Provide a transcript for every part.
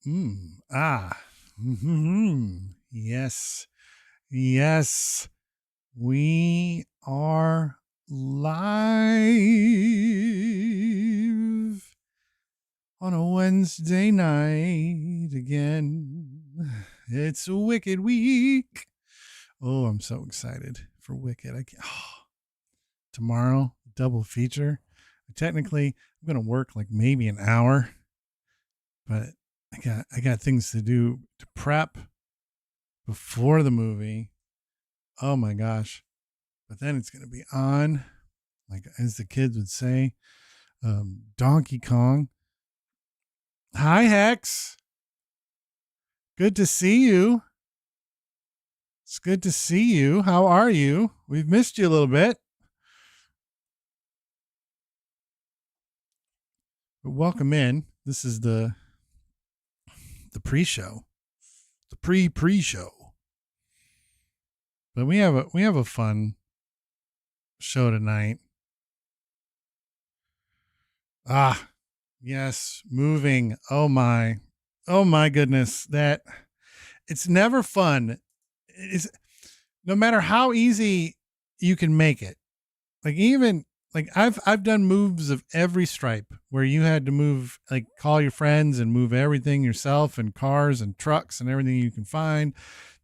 Ah. Yes. Yes. We are live on a Wednesday night again. It's Wicked Week. Oh, I'm so excited for Wicked. Tomorrow, double feature. Technically, I'm going to work like maybe an hour, but I got things to do to prep before the movie. Oh my gosh. But then it's going to be on, like as the kids would say, Donkey Kong. Hi, Hex. Good to see you. It's good to see you. How are you? We've missed you a little bit. But welcome in. This is the pre-show. The pre-show. But we have a fun show tonight. Ah, yes, moving. Oh my goodness. That it's never fun. It's no matter how easy you can make it. Like even like I've done moves of every stripe where you had to move, like call your friends and move everything yourself, and cars and trucks and everything you can find,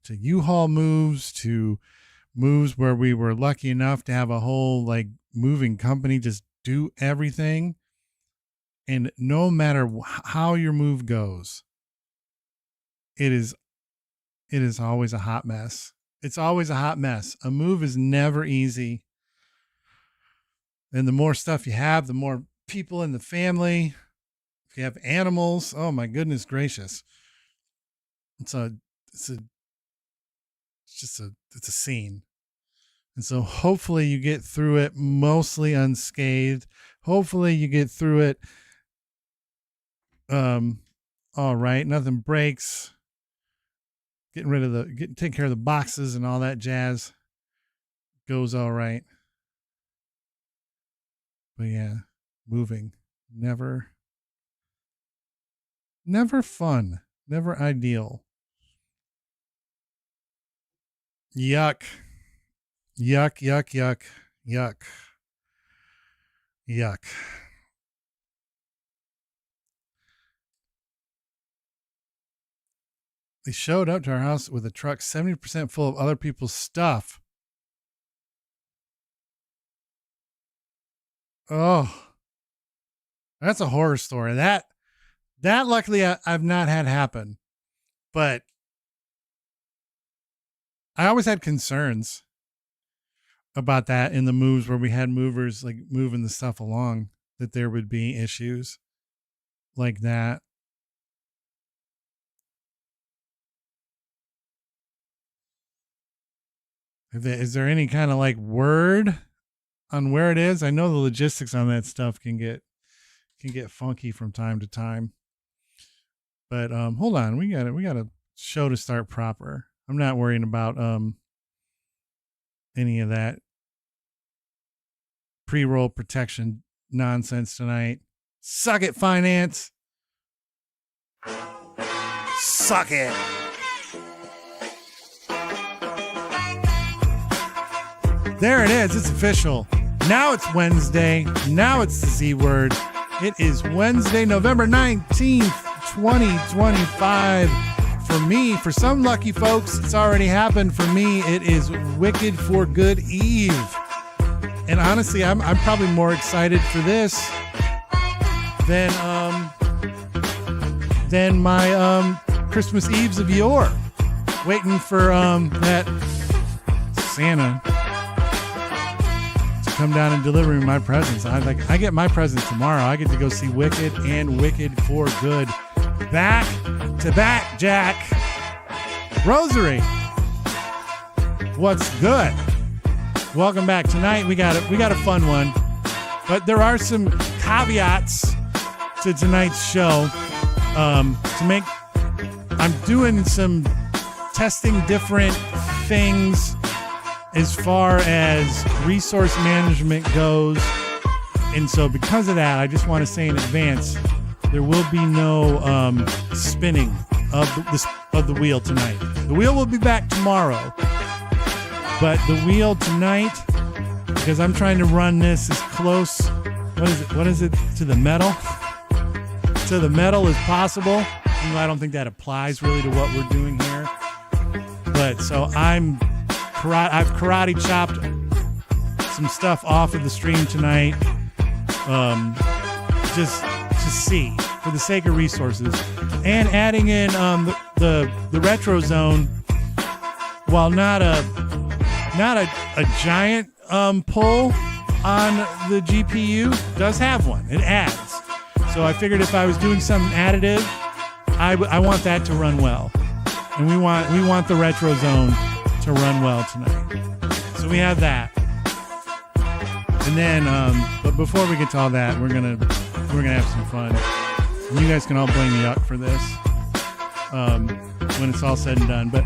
to U-Haul moves, to moves where we were lucky enough to have a whole like moving company just do everything. And no matter how your move goes, it is always a hot mess. It's always a hot mess. A move is never easy. And the more stuff you have, the more people in the family. If you have animals, oh my goodness gracious. It's a scene. And so hopefully you get through it mostly unscathed. Hopefully you get through it all right. Nothing breaks. Take care of the boxes and all that jazz goes all right. But yeah, moving, never fun, never ideal. Yuck. They showed up to our house with a truck 70% full of other people's stuff. Oh, that's a horror story. That luckily I've not had happen, but I always had concerns about that in the moves where we had movers like moving the stuff along, that there would be issues like that. Is there any kind of like word on where it is? I know the logistics on that stuff can get funky from time to time. But hold on, we got a show to start proper. I'm not worrying about any of that pre-roll protection nonsense tonight. Suck it, finance. Suck it. There it is. It's official. Now it's Wednesday. Now it's the Z word. It is Wednesday, November 19th, 2025. For me, for some lucky folks, it's already happened. For me, it is Wicked for Good Eve. And honestly, I'm probably more excited for this than my Christmas Eves of yore. Waiting for that Santa come down and deliver me my presents. I get my presents tomorrow. I get to go see Wicked and Wicked for Good back to back. Jack Rosary, what's good? Welcome back. Tonight we got a fun one, but there are some caveats to tonight's show. I'm doing some testing different things as far as resource management goes. And so because of that, I just want to say in advance, there will be no spinning of the wheel tonight. The wheel will be back tomorrow, but the wheel tonight, because I'm trying to run this as close. What is it to the metal? To the metal as possible. Even though I don't think that applies really to what we're doing here. But so I've karate chopped some stuff off of the stream tonight. Just to see, for the sake of resources, and adding in the retro zone, while not a giant pull on the GPU, does have one. It adds. So I figured if I was doing something additive, I want that to run well, and we want the retro zone to run well tonight. So we have that, and then but before we get to all that, we're gonna have some fun. And you guys can all blame Yuck for this when it's all said and done. But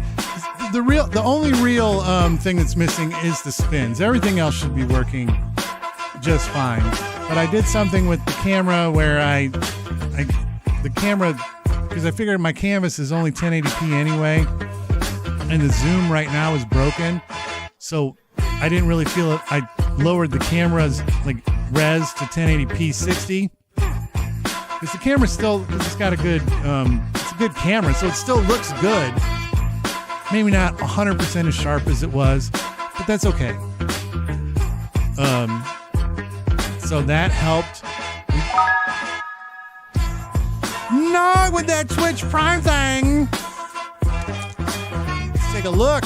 the only real thing that's missing is the spins. Everything else should be working just fine. But I did something with the camera where the camera, because I figured my canvas is only 1080p anyway, and the zoom right now is broken, so I didn't really feel it. I lowered the camera's like res to 1080p 60, because the camera still, it's got a good, it's a good camera, so it still looks good. Maybe not 100% as sharp as it was, but that's okay. So that helped. No, with that Twitch Prime thing. Let's take a look.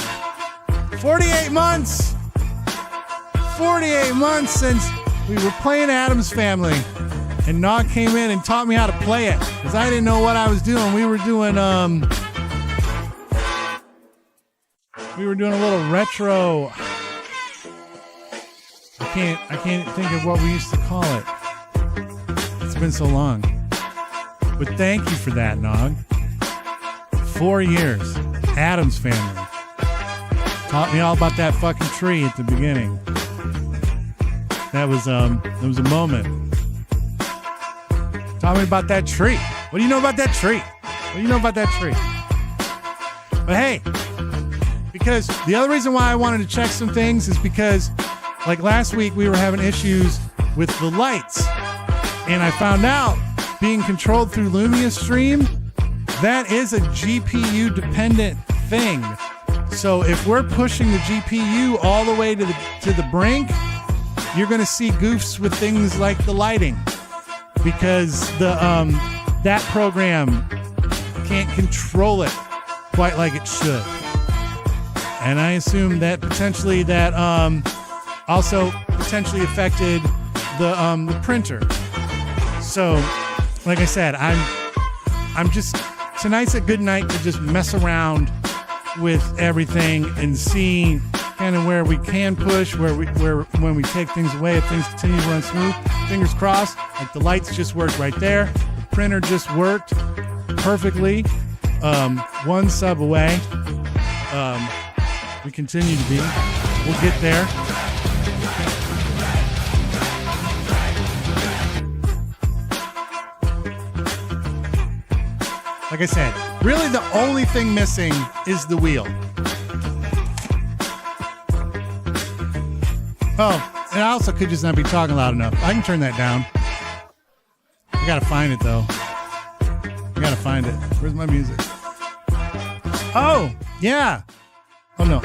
48 months. 48 months since we were playing Addams Family, and Nog came in and taught me how to play it, because I didn't know what I was doing. We were doing a little retro. I can't think of what we used to call it. It's been so long. But thank you for that, Nog. 4 years. Addams Family. Taught me all about that fucking tree at the beginning. That was a moment. Taught me about that tree. What do you know about that tree? What do you know about that tree? But hey, because the other reason why I wanted to check some things is because, like last week, we were having issues with the lights, and I found out, being controlled through Lumia Stream, that is a GPU dependent thing. So if we're pushing the GPU all the way to the brink, you're going to see goofs with things like the lighting, because that program can't control it quite like it should. And I assume that potentially that also potentially affected the printer. So, like I said, I'm just, tonight's a good night to just mess around with everything and see kind of where we can push, where when we take things away, if things continue to run smooth. Fingers crossed. Like the lights just worked right there. The printer just worked perfectly. One sub away. We continue to be. We'll get there. Like I said, really the only thing missing is the wheel. Oh, and I also could just not be talking loud enough. I can turn that down. I gotta find it though. I gotta find it. Where's my music? Oh, yeah. Oh no.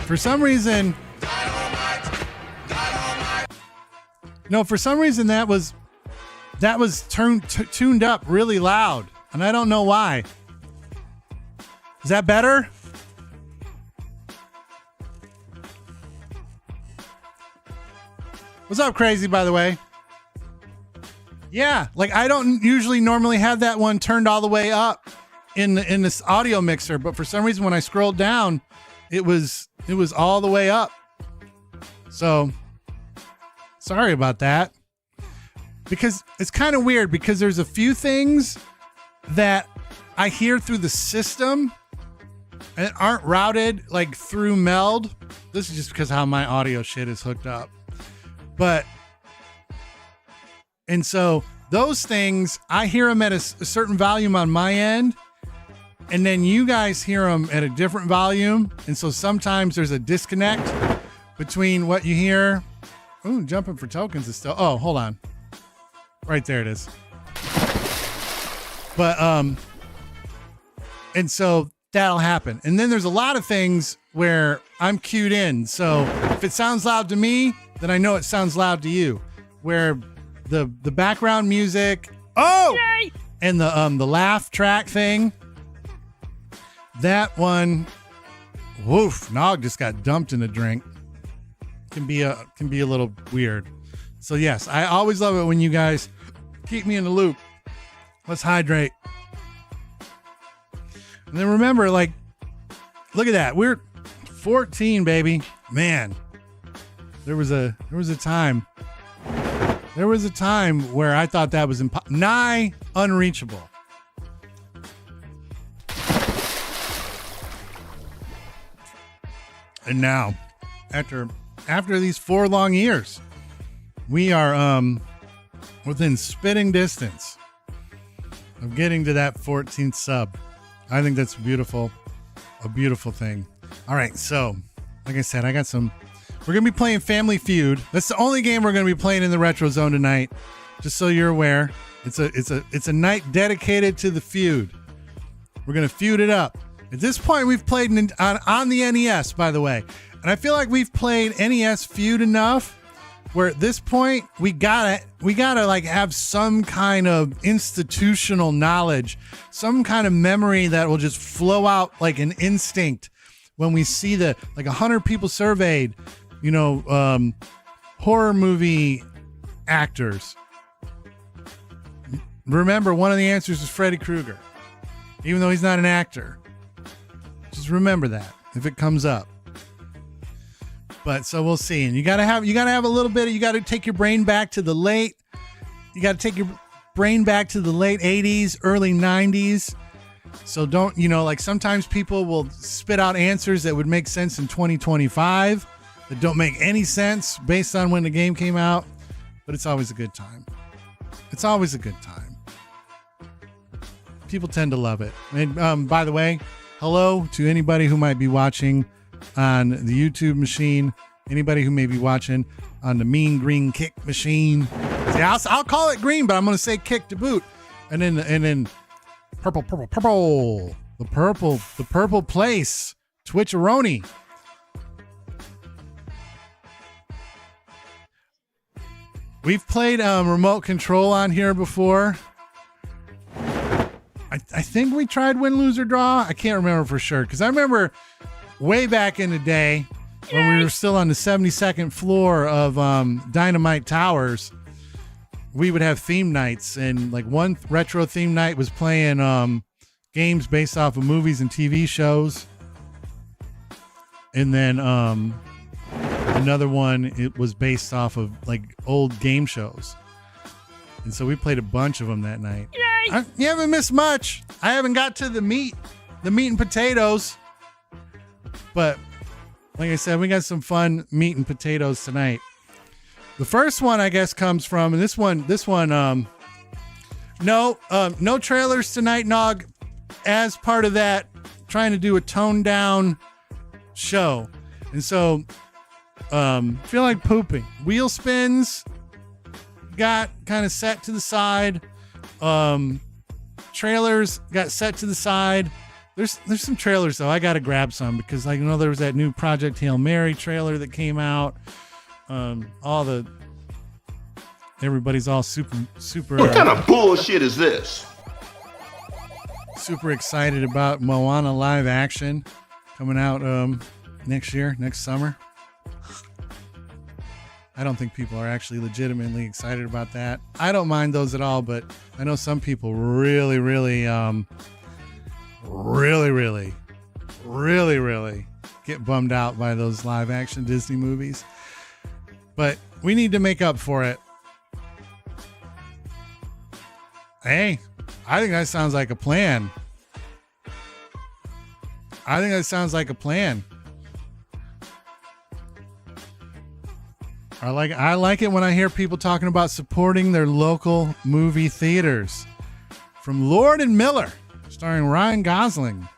For some reason, that was tuned up really loud, and I don't know why. Is that better? What's up, Crazy, by the way? Yeah, like I don't usually normally have that one turned all the way up in this audio mixer, but for some reason when I scrolled down, it was all the way up. So sorry about that. Because it's kind of weird, because there's a few things that I hear through the system and aren't routed like through Meld This is just because how my audio shit is hooked up. But, and so those things, I hear them at a certain volume on my end, and then you guys hear them at a different volume. And so sometimes there's a disconnect between what you hear. Ooh, jumping for tokens is still, oh, hold on. Right there it is. But, and so that'll happen. And then there's a lot of things where I'm cued in. So if it sounds loud to me, then I know it sounds loud to you. Where the background music, yay! And the laugh track thing, that one, woof, Nog just got dumped in a drink. Can be a little weird. So yes, I always love it when you guys keep me in the loop. Let's hydrate. And then remember, like, look at that. We're 14, baby. Man, there was a time where I thought that was nigh unreachable. And now, after these 4 long years, we are within spitting distance of getting to that 14th sub. I think that's beautiful, a beautiful thing. All right, so like I said, we're gonna be playing Family Feud. That's the only game we're gonna be playing in the Retro Zone tonight. Just so you're aware, it's a night dedicated to the feud. We're gonna feud it up. At this point, we've played on the NES, by the way, and I feel like we've played NES Feud enough where at this point we gotta like have some kind of institutional knowledge, some kind of memory that will just flow out like an instinct when we see the like 100 people surveyed, horror movie actors. Remember, one of the answers is Freddy Krueger, even though he's not an actor. Just remember that if it comes up. But so we'll see. And you gotta have a little bit of, you gotta take your brain back to the late 80s, early 90s. So don't, like sometimes people will spit out answers that would make sense in 2025 that don't make any sense based on when the game came out. But it's always a good time. It's always a good time. People tend to love it. And by the way, hello to anybody who might be watching on the YouTube machine, anybody who may be watching on the Mean Green Kick machine. See, I'll call it green, but I'm going to say kick to boot. And then purple, the purple place, Twitcheroni. We've played remote control on here before. I think we tried win, lose, or draw. I can't remember for sure because I remember way back in the day when we were still on the 72nd floor of Dynamite Towers, we would have theme nights, and like one retro theme night was playing games based off of movies and TV shows, and then another one, it was based off of like old game shows, and so we played a bunch of them that night. You haven't missed much. I haven't got to the meat and potatoes. But like I said, we got some fun meat and potatoes tonight. The first one, I guess, comes from, and this one, no trailers tonight, Nog, as part of that, trying to do a toned down show. And so, feel like pooping. Wheel spins got kind of set to the side. Trailers got set to the side. There's some trailers though. I gotta grab some because I know there was that new Project Hail Mary trailer that came out. Everybody's all super. What kind of bullshit is this? Super excited about Moana live action coming out next summer. I don't think people are actually legitimately excited about that. I don't mind those at all, but I know some people really get bummed out by those live action Disney movies. But we need to make up for it. Hey, I think that sounds like a plan. I like it when I hear people talking about supporting their local movie theaters. From Lord and Miller, starring Ryan Gosling.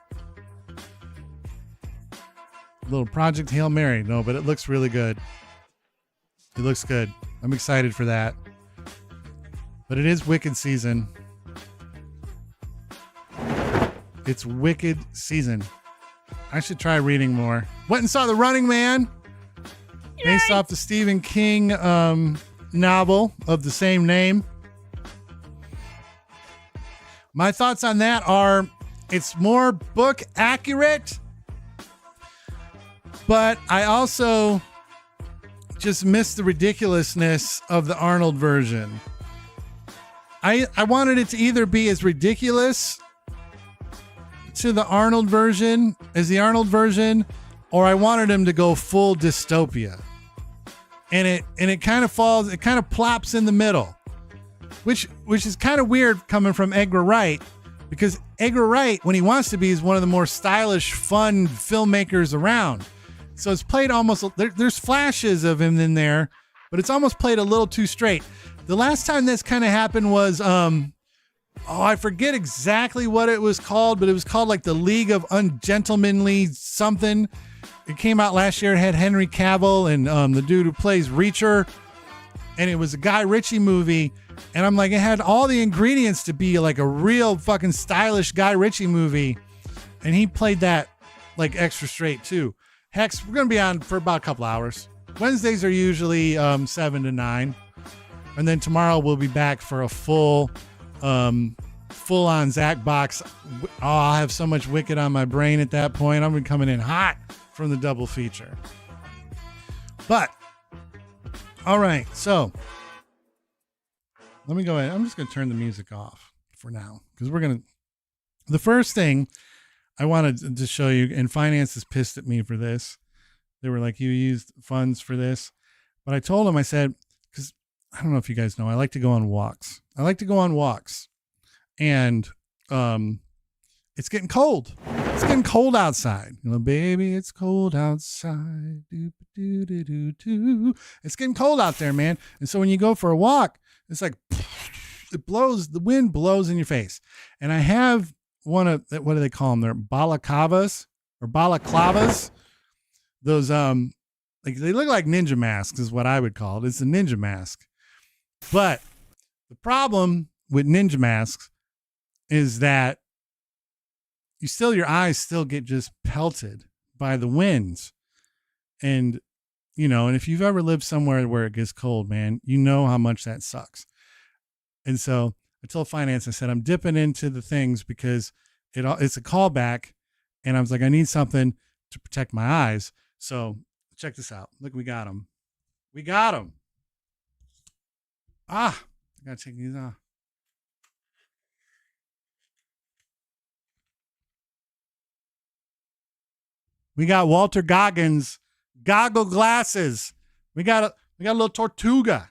Little Project Hail Mary. No, but it looks really good. It looks good. I'm excited for that. But it is Wicked season. It's Wicked season. I should try reading more. Went and saw The Running Man. Based off the Stephen King novel of the same name. My thoughts on that are it's more book accurate, but I also just miss the ridiculousness of the Arnold version. I wanted it to either be as ridiculous to the Arnold version as the Arnold version, or I wanted him to go full dystopia. And it kind of falls, it kind of plops in the middle, which is kind of weird coming from Edgar Wright, because Edgar Wright, when he wants to be, is one of the more stylish, fun filmmakers around. So it's played almost, there's flashes of him in there, but it's almost played a little too straight. The last time this kind of happened was, I forget exactly what it was called, but it was called like the League of Ungentlemanly something. It came out last year. It had Henry Cavill and the dude who plays Reacher. And it was a Guy Ritchie movie. And I'm like, it had all the ingredients to be like a real fucking stylish Guy Ritchie movie. And he played that like extra straight too. Hex, we're going to be on for about a couple hours. Wednesdays are usually 7 to 9. And then tomorrow we'll be back for a full on Zach box. Oh, I'll have so much Wicked on my brain at that point. I'm going to be coming in hot from the double feature. But, all right, so let me go ahead. I'm just going to turn the music off for now because the first thing I wanted to show you, and finance is pissed at me for this. They were like, you used funds for this. But I told them, I said, because I don't know if you guys know, I like to go on walks. And it's getting cold. It's getting cold outside. You know, baby, it's cold outside. It's getting cold out there, man. And so when you go for a walk, it's like it blows, the wind blows in your face. And I have one of, what do they call them? They're balaclavas or balaclavas. Those like they look like ninja masks is what I would call it. It's a ninja mask. But the problem with ninja masks is that your eyes still get just pelted by the winds. And, you know, and if you've ever lived somewhere where it gets cold, man, you know how much that sucks. And so I told finance, I said, I'm dipping into the things because it's a callback. And I was like, I need something to protect my eyes. So check this out. Look, we got them. I gotta take these off. We got Walter Goggins goggle glasses. We got a little Tortuga.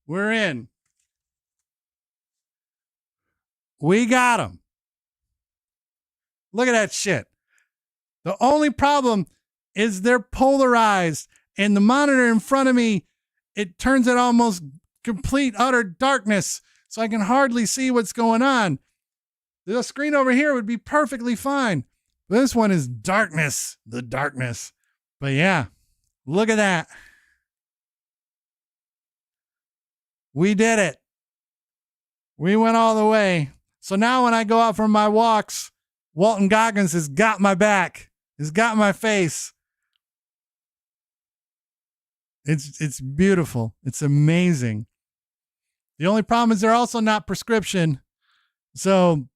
We're in. We got them. Look at that shit. The only problem is they're polarized, and the monitor in front of me, it turns it almost complete utter darkness, so I can hardly see what's going on. The screen over here would be perfectly fine. This one is darkness, the darkness. But yeah, look at that. We did it. We went all the way. So now when I go out for my walks, Walton Goggins has got my back. He's got my face. It's beautiful. It's amazing. The only problem is they're also not prescription. So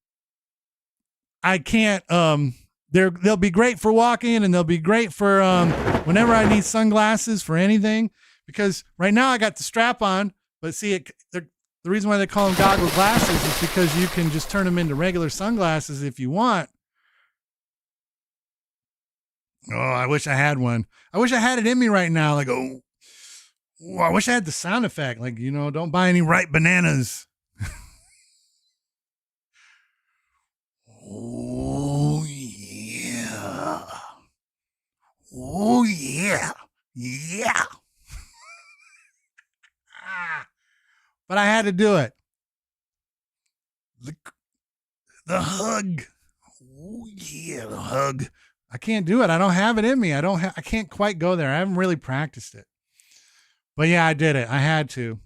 I can't, they'll be great for walking, and they'll be great for whenever I need sunglasses for anything, because right now I got the strap on, but see, the reason why they call them goggle glasses is because you can just turn them into regular sunglasses if you want. Oh, I wish I had one. I wish I had it in me right now. Like, oh, I wish I had the sound effect. Like, you know, don't buy any ripe bananas. to do it. The hug. Oh, yeah, the hug. I can't do it. I don't have it in me. I can't quite go there. I haven't really practiced it. But yeah, I did it. I had to.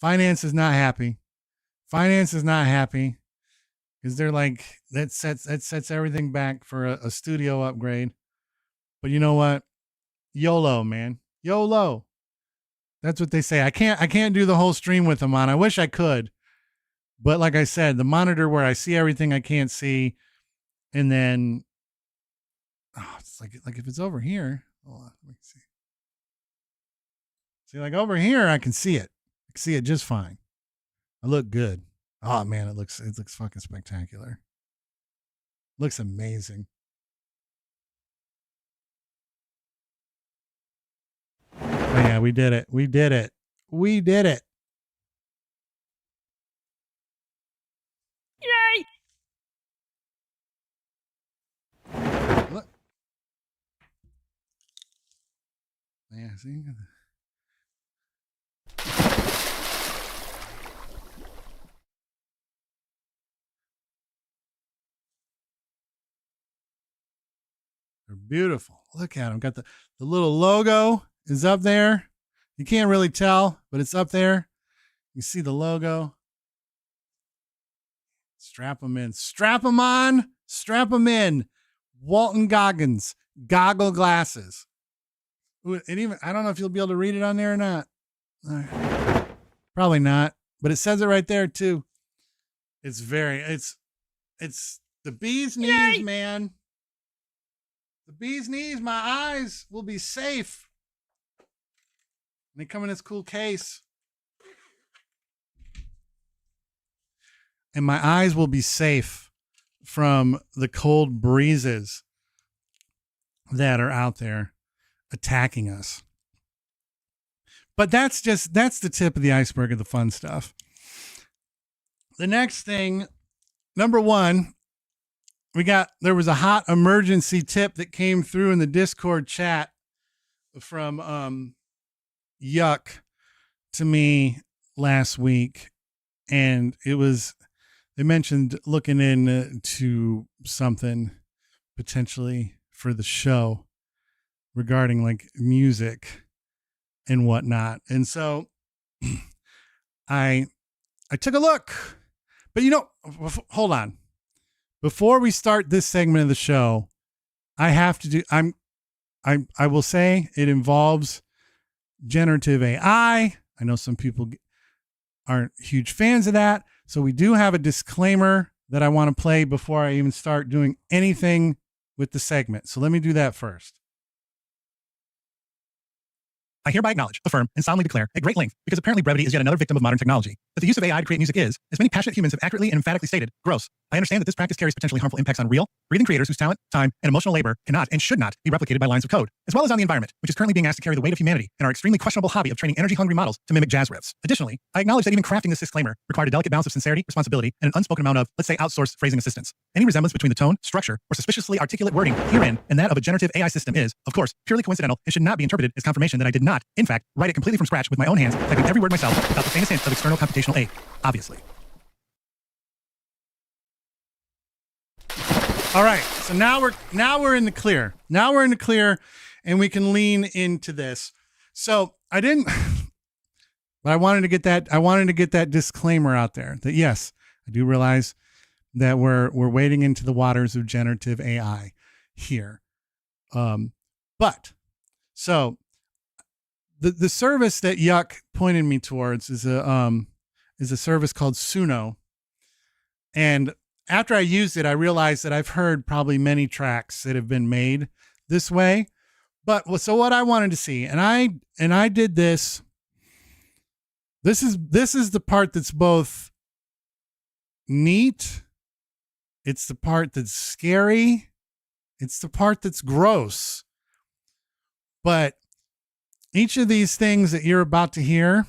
Finance is not happy. Finance is not happy because they're like, that sets everything back for a studio upgrade. But you know what? YOLO, man. YOLO. That's what they say. I can't do the whole stream with them on. I wish I could. But like I said, the monitor where I see everything I can't see, and then it's like if it's over here. Hold on, let me see. See, like over here, I can see it. I can see it just fine. I look good. Oh man, it looks fucking spectacular. Looks amazing. Oh yeah, we did it. We did it. We did it. Yay! Look. Yeah, see? They're beautiful. Look at them. Got the little logo is up there. You can't really tell, but it's up there. You see the logo. Strap them in. Strap them on. Strap them in. Walton Goggins. Goggle glasses. Ooh, and even, I don't know if you'll be able to read it on there or not. Probably not. But it says it right there too. It's the bee's knees, man. The bee's knees. My eyes will be safe. And they come in this cool case. And my eyes will be safe from the cold breezes that are out there attacking us. But that's the tip of the iceberg of the fun stuff. The next thing, number one, there was a hot emergency tip that came through in the Discord chat from Yuck to me last week. And they mentioned looking into something potentially for the show regarding like music and whatnot. And so I took a look, but hold on. Before we start this segment of the show, I have to do, I will say it involves generative AI. I know some people aren't huge fans of that. So we do have a disclaimer that I want to play before I even start doing anything with the segment. So let me do that first. I hereby acknowledge, affirm, and solemnly declare at great length, because apparently brevity is yet another victim of modern technology, that the use of AI to create music is, as many passionate humans have accurately and emphatically stated, gross. I understand that this practice carries potentially harmful impacts on real, breathing creators whose talent, time, and emotional labor cannot and should not be replicated by lines of code, as well as on the environment, which is currently being asked to carry the weight of humanity in our extremely questionable hobby of training energy-hungry models to mimic jazz riffs. Additionally, I acknowledge that even crafting this disclaimer required a delicate balance of sincerity, responsibility, and an unspoken amount of, let's say, outsourced phrasing assistance. Any resemblance between the tone, structure, or suspiciously articulate wording herein and that of a generative AI system is, of course, purely coincidental and should not be interpreted as confirmation that I did not, in fact, write it completely from scratch with my own hands, typing every word myself without the faintest hint of external computational aid, obviously. All right, so now we're in the clear. Now we're in the clear, and we can lean into this. So I didn't, but I wanted to get that disclaimer out there that yes, I do realize that we're wading into the waters of generative AI here. But so the service that Yuck pointed me towards is a service called Suno, and after I used it, I realized that I've heard probably many tracks that have been made this way. But so what I wanted to see, and I did this. This is the part that's both neat. It's the part that's scary. It's the part that's gross. But each of these things that you're about to hear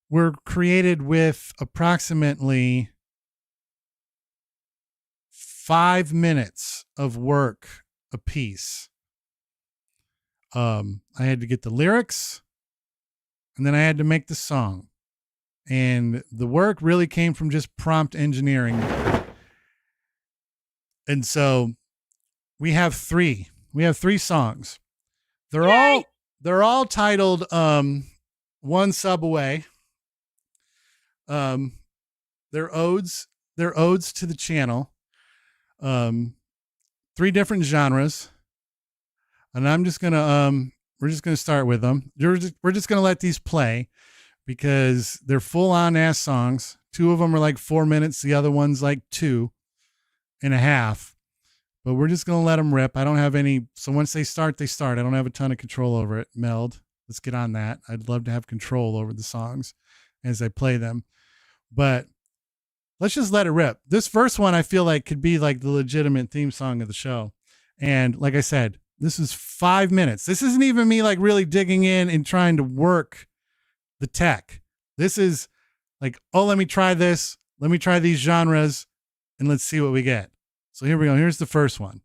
were created with approximately 5 minutes of work a piece. I had to get the lyrics, and then I had to make the song. And the work really came from just prompt engineering. And so we have three songs. They're all titled One Sub Away. They're odes to the channel. Three different genres. And I'm just going to we're just going to start with them. We're just going to let these play because they're full on ass songs. Two of them are like 4 minutes. The other one's like 2.5. But we're just going to let them rip. I don't have any. So once they start, they start. I don't have a ton of control over it. Meld, let's get on that. I'd love to have control over the songs as I play them. But let's just let it rip. This first one, I feel like could be like the legitimate theme song of the show. And like I said, this is 5 minutes. This isn't even me like really digging in and trying to work the tech. This is like, oh, let me try this. Let me try these genres and let's see what we get. So here we go. Here's the first one.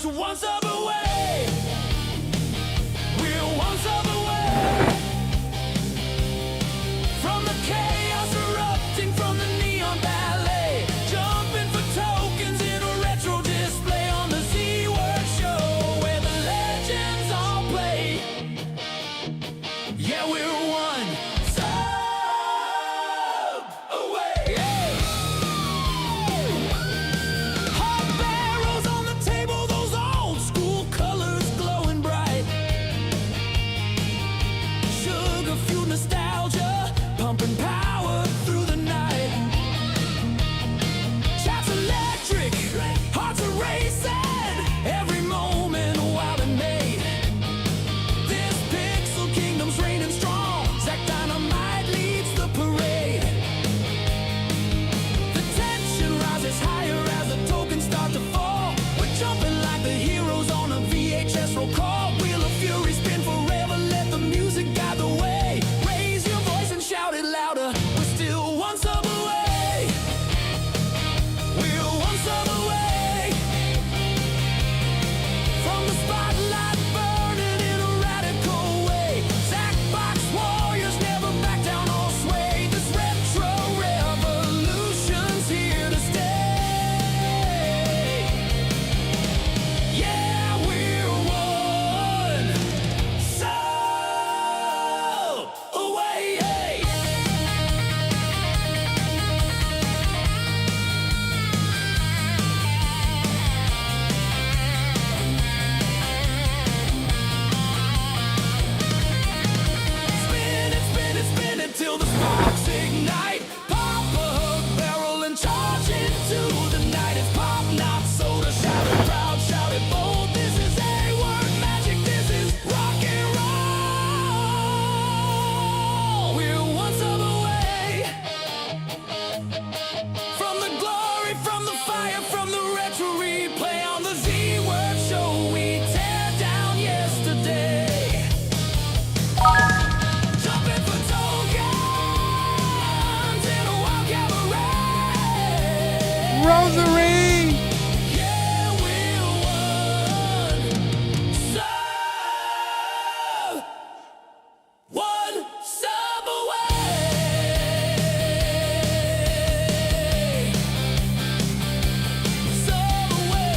One sub away. We're one sub away from the chaos erupting from the neon ballet. Jumping for tokens in a retro display on the Z-Word show where the legends all play. Yeah, we're one sub away. Hot barrels on the table. Colors glowing bright. Sugar fueled nostalgia, pumping power through the night. Chaps electric, hearts are racing, every moment wild and made. This pixel kingdom's reigning strong. Zack Dynamite leads the parade. The tension rises higher as the tokens start to fall. We're jumping like the heroes on a VHS roll call. Wheel of Fury spin forever, let the music guide the way. Raise your voice and shout it louder. We're still one sub away. We're one sub away from the spotlight burning in a radical way. Sackbox warriors never back down or sway. This retro revolution's here to stay. Yeah, we're one sub away. Spin it till the sparks ignite. Pop a hook barrel and charge into the night. It's pop, not soda. Shout it proud, shout it bold. This is A-word magic. This is rock and roll. We're one sub away from the glory, from the fire, from the retro replay on the Z-Word show. We tear down yesterday. Jumping for tokens in a wild cabaret. Rosary. Yeah, we're one sub. One sub away. Sub away.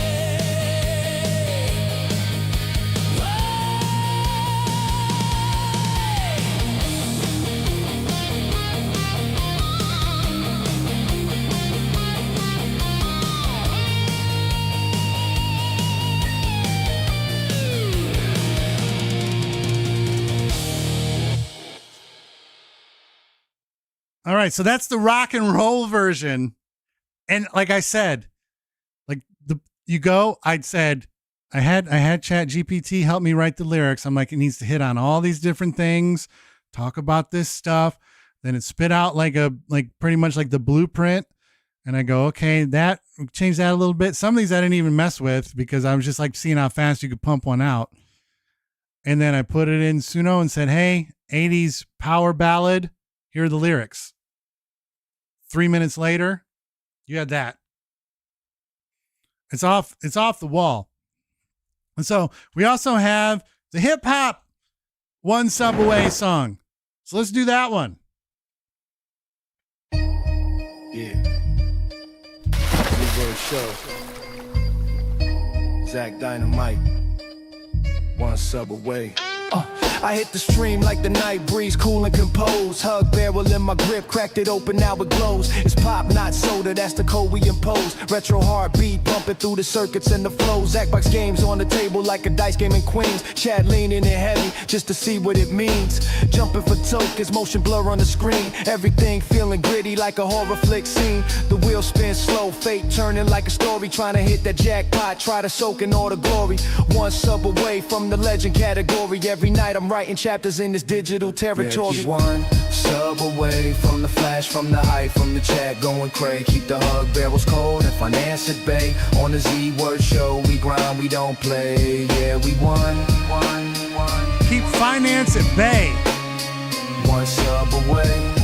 right, so that's the rock and roll version. And like I said, like I had Chat GPT help me write the lyrics. I'm like, it needs to hit on all these different things, talk about this stuff. Then it spit out like pretty much like the blueprint. And I go, okay, change that a little bit. Some of these I didn't even mess with because I was just like seeing how fast you could pump one out. And then I put it in Suno and said, hey, 80s power ballad. Here are the lyrics. 3 minutes later, you had that. It's off the wall. And so we also have the hip hop One Subway song. So let's do that one. Yeah. Z-Word Show. Zach Dynamite. One sub away. I hit the stream like the night breeze, cool and composed. Hug barrel in my grip, cracked it open, now it glows. It's pop, not soda, that's the code we impose. Retro heartbeat, pumping through the circuits and the flows. Xbox games on the table like a dice game in Queens. Chad leaning in heavy, just to see what it means. Jumping for tokens, motion blur on the screen. Everything feeling gritty like a horror flick scene. The wheel spins slow, fate turning like a story. Trying to hit that jackpot, try to soak in all the glory. One sub away from the legend category. Every night I'm writing chapters in this digital territory. Yeah, one sub away from the flash, from the hype, from the chat going crazy. Keep the hug barrels cold and finance at bay. On the Z-Word Show, we grind, we don't play. Yeah, we won. Keep finance at bay. One sub away.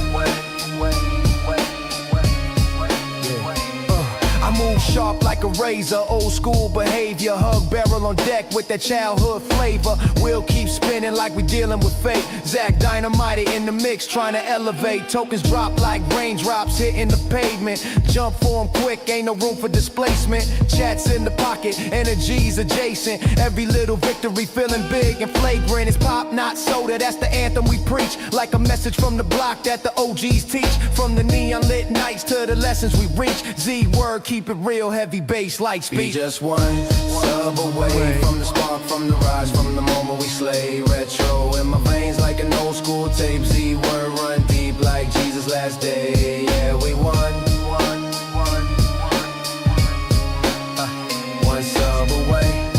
I move sharp like a razor, old school behavior. Hug barrel on deck with that childhood flavor. Wheel keep spinning like we dealing with fate. Zach Dynamite in the mix, trying to elevate. Tokens drop like raindrops hitting the pavement. Jump for 'em quick, ain't no room for displacement. Chats in the pocket, energies adjacent. Every little victory feeling big and flagrant. It's pop, not soda, that's the anthem we preach. Like a message from the block that the OGs teach. From the neon lit nights to the lessons we reach. Z-Word, keep it real, heavy bass like speed. Be just one sub away from the spark, from the rise, from the moment we slay. Retro in my veins like an old school tape. Z-Word run deep like Jesus' last day. Yeah, we won. One sub away.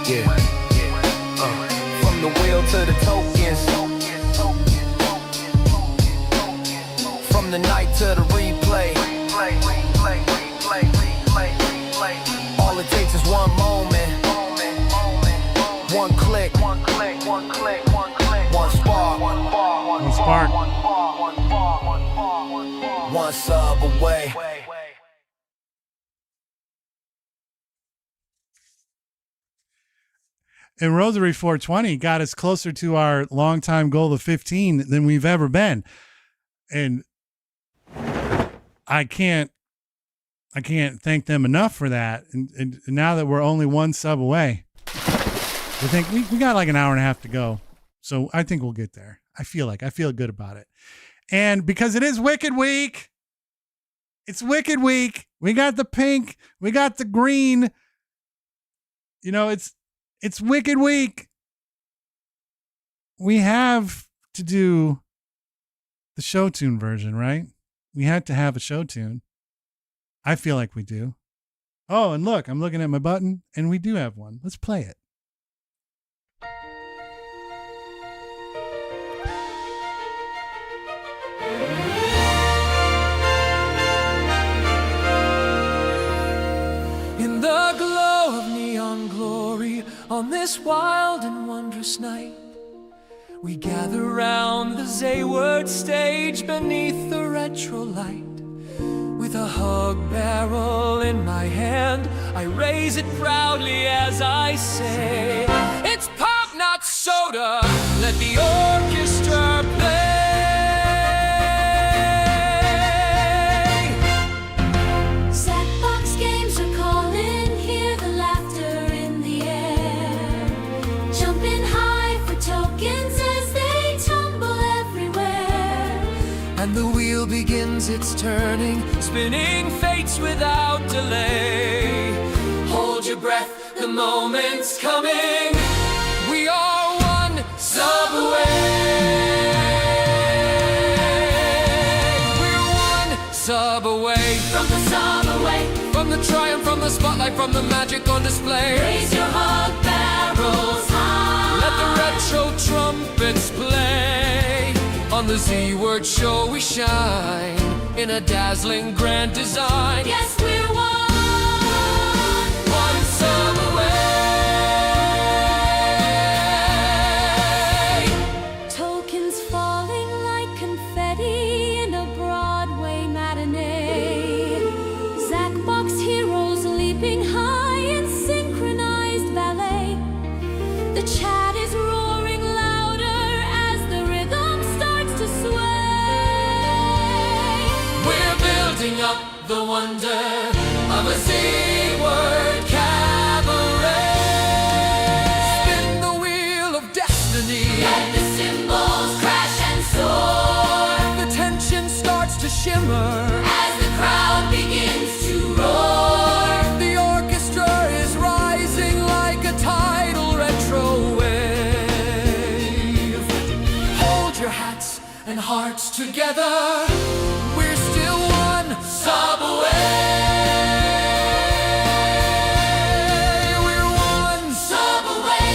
Yeah. From the wheel to the tokens. From the night to the replay. All it takes is one moment. One click. One spark. One spark. One sub away. And Rosary 420 got us closer to our longtime goal of 15 than we've ever been. And I can't thank them enough for that. And now that we're only one sub away, I think we got like an hour and a half to go. So I think we'll get there. I feel good about it. And because it is Wicked Week, it's Wicked Week. We got the pink, we got the green. You know, it's Wicked Week. We have to do the show tune version, right? We had to have a show tune. I feel like we do. Oh, and look, I'm looking at my button, and we do have one. Let's play it. In the glow of neon glory, on this wild and wondrous night, we gather round the Z-Word stage beneath the retro light. With a hug barrel in my hand, I raise it proudly as I say, it's pop, not soda, let the orchestra play. Set-box games are calling, hear the laughter in the air. Jumping high for tokens as they tumble everywhere. And the wheel begins its turning, spinning fates without delay. Hold your breath, the moment's coming. We are one sub away. subway. From the subway, From the triumph, from the spotlight, from the magic on display. raise your hug barrels high. Let the retro trumpets play. On the Z-Word show we shine in a dazzling grand design. Yes, we're one. One subway. Tokens falling like confetti in a Broadway matinee. Zackbox heroes leaping high in synchronized ballet. The chat is roaring louder as the rhythm starts to sway. We're building up the wonder of a Z-Word cabaret. Spin the wheel of destiny. Let the cymbals crash and soar The tension starts to shimmer. as the crowd begins to roar. The orchestra is rising like a tidal retro wave. Hold your hats and hearts together. We're still one subway. We're one Subway,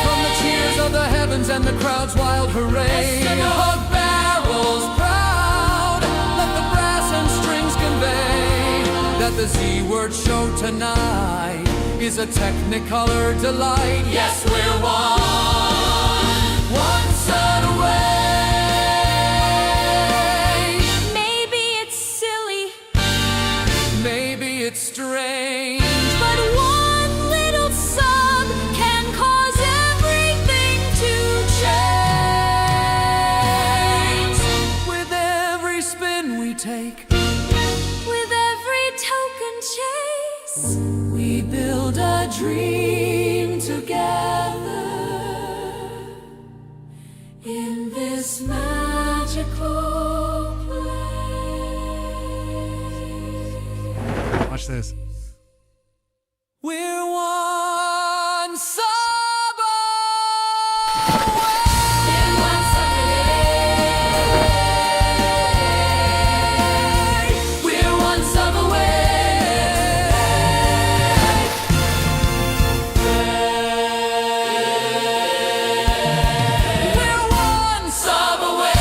from the cheers of the heavens and the crowd's wild hooray. Hug barrels proud. Let the brass and strings convey that the Z-Word show tonight is a technicolor delight. Yes, we're one subway. maybe it's silly, Maybe it's strange. but one little sub can cause everything to change. With every spin we take, With every token chase, we build a dream together in this magical place. Watch this. We're one subway. In one subway, we're one subway. We're one subway.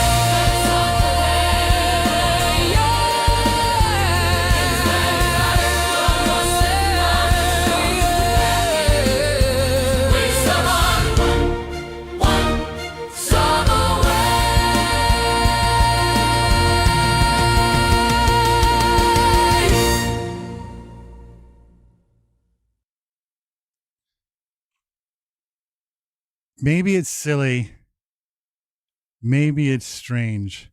Maybe it's silly. Maybe it's strange.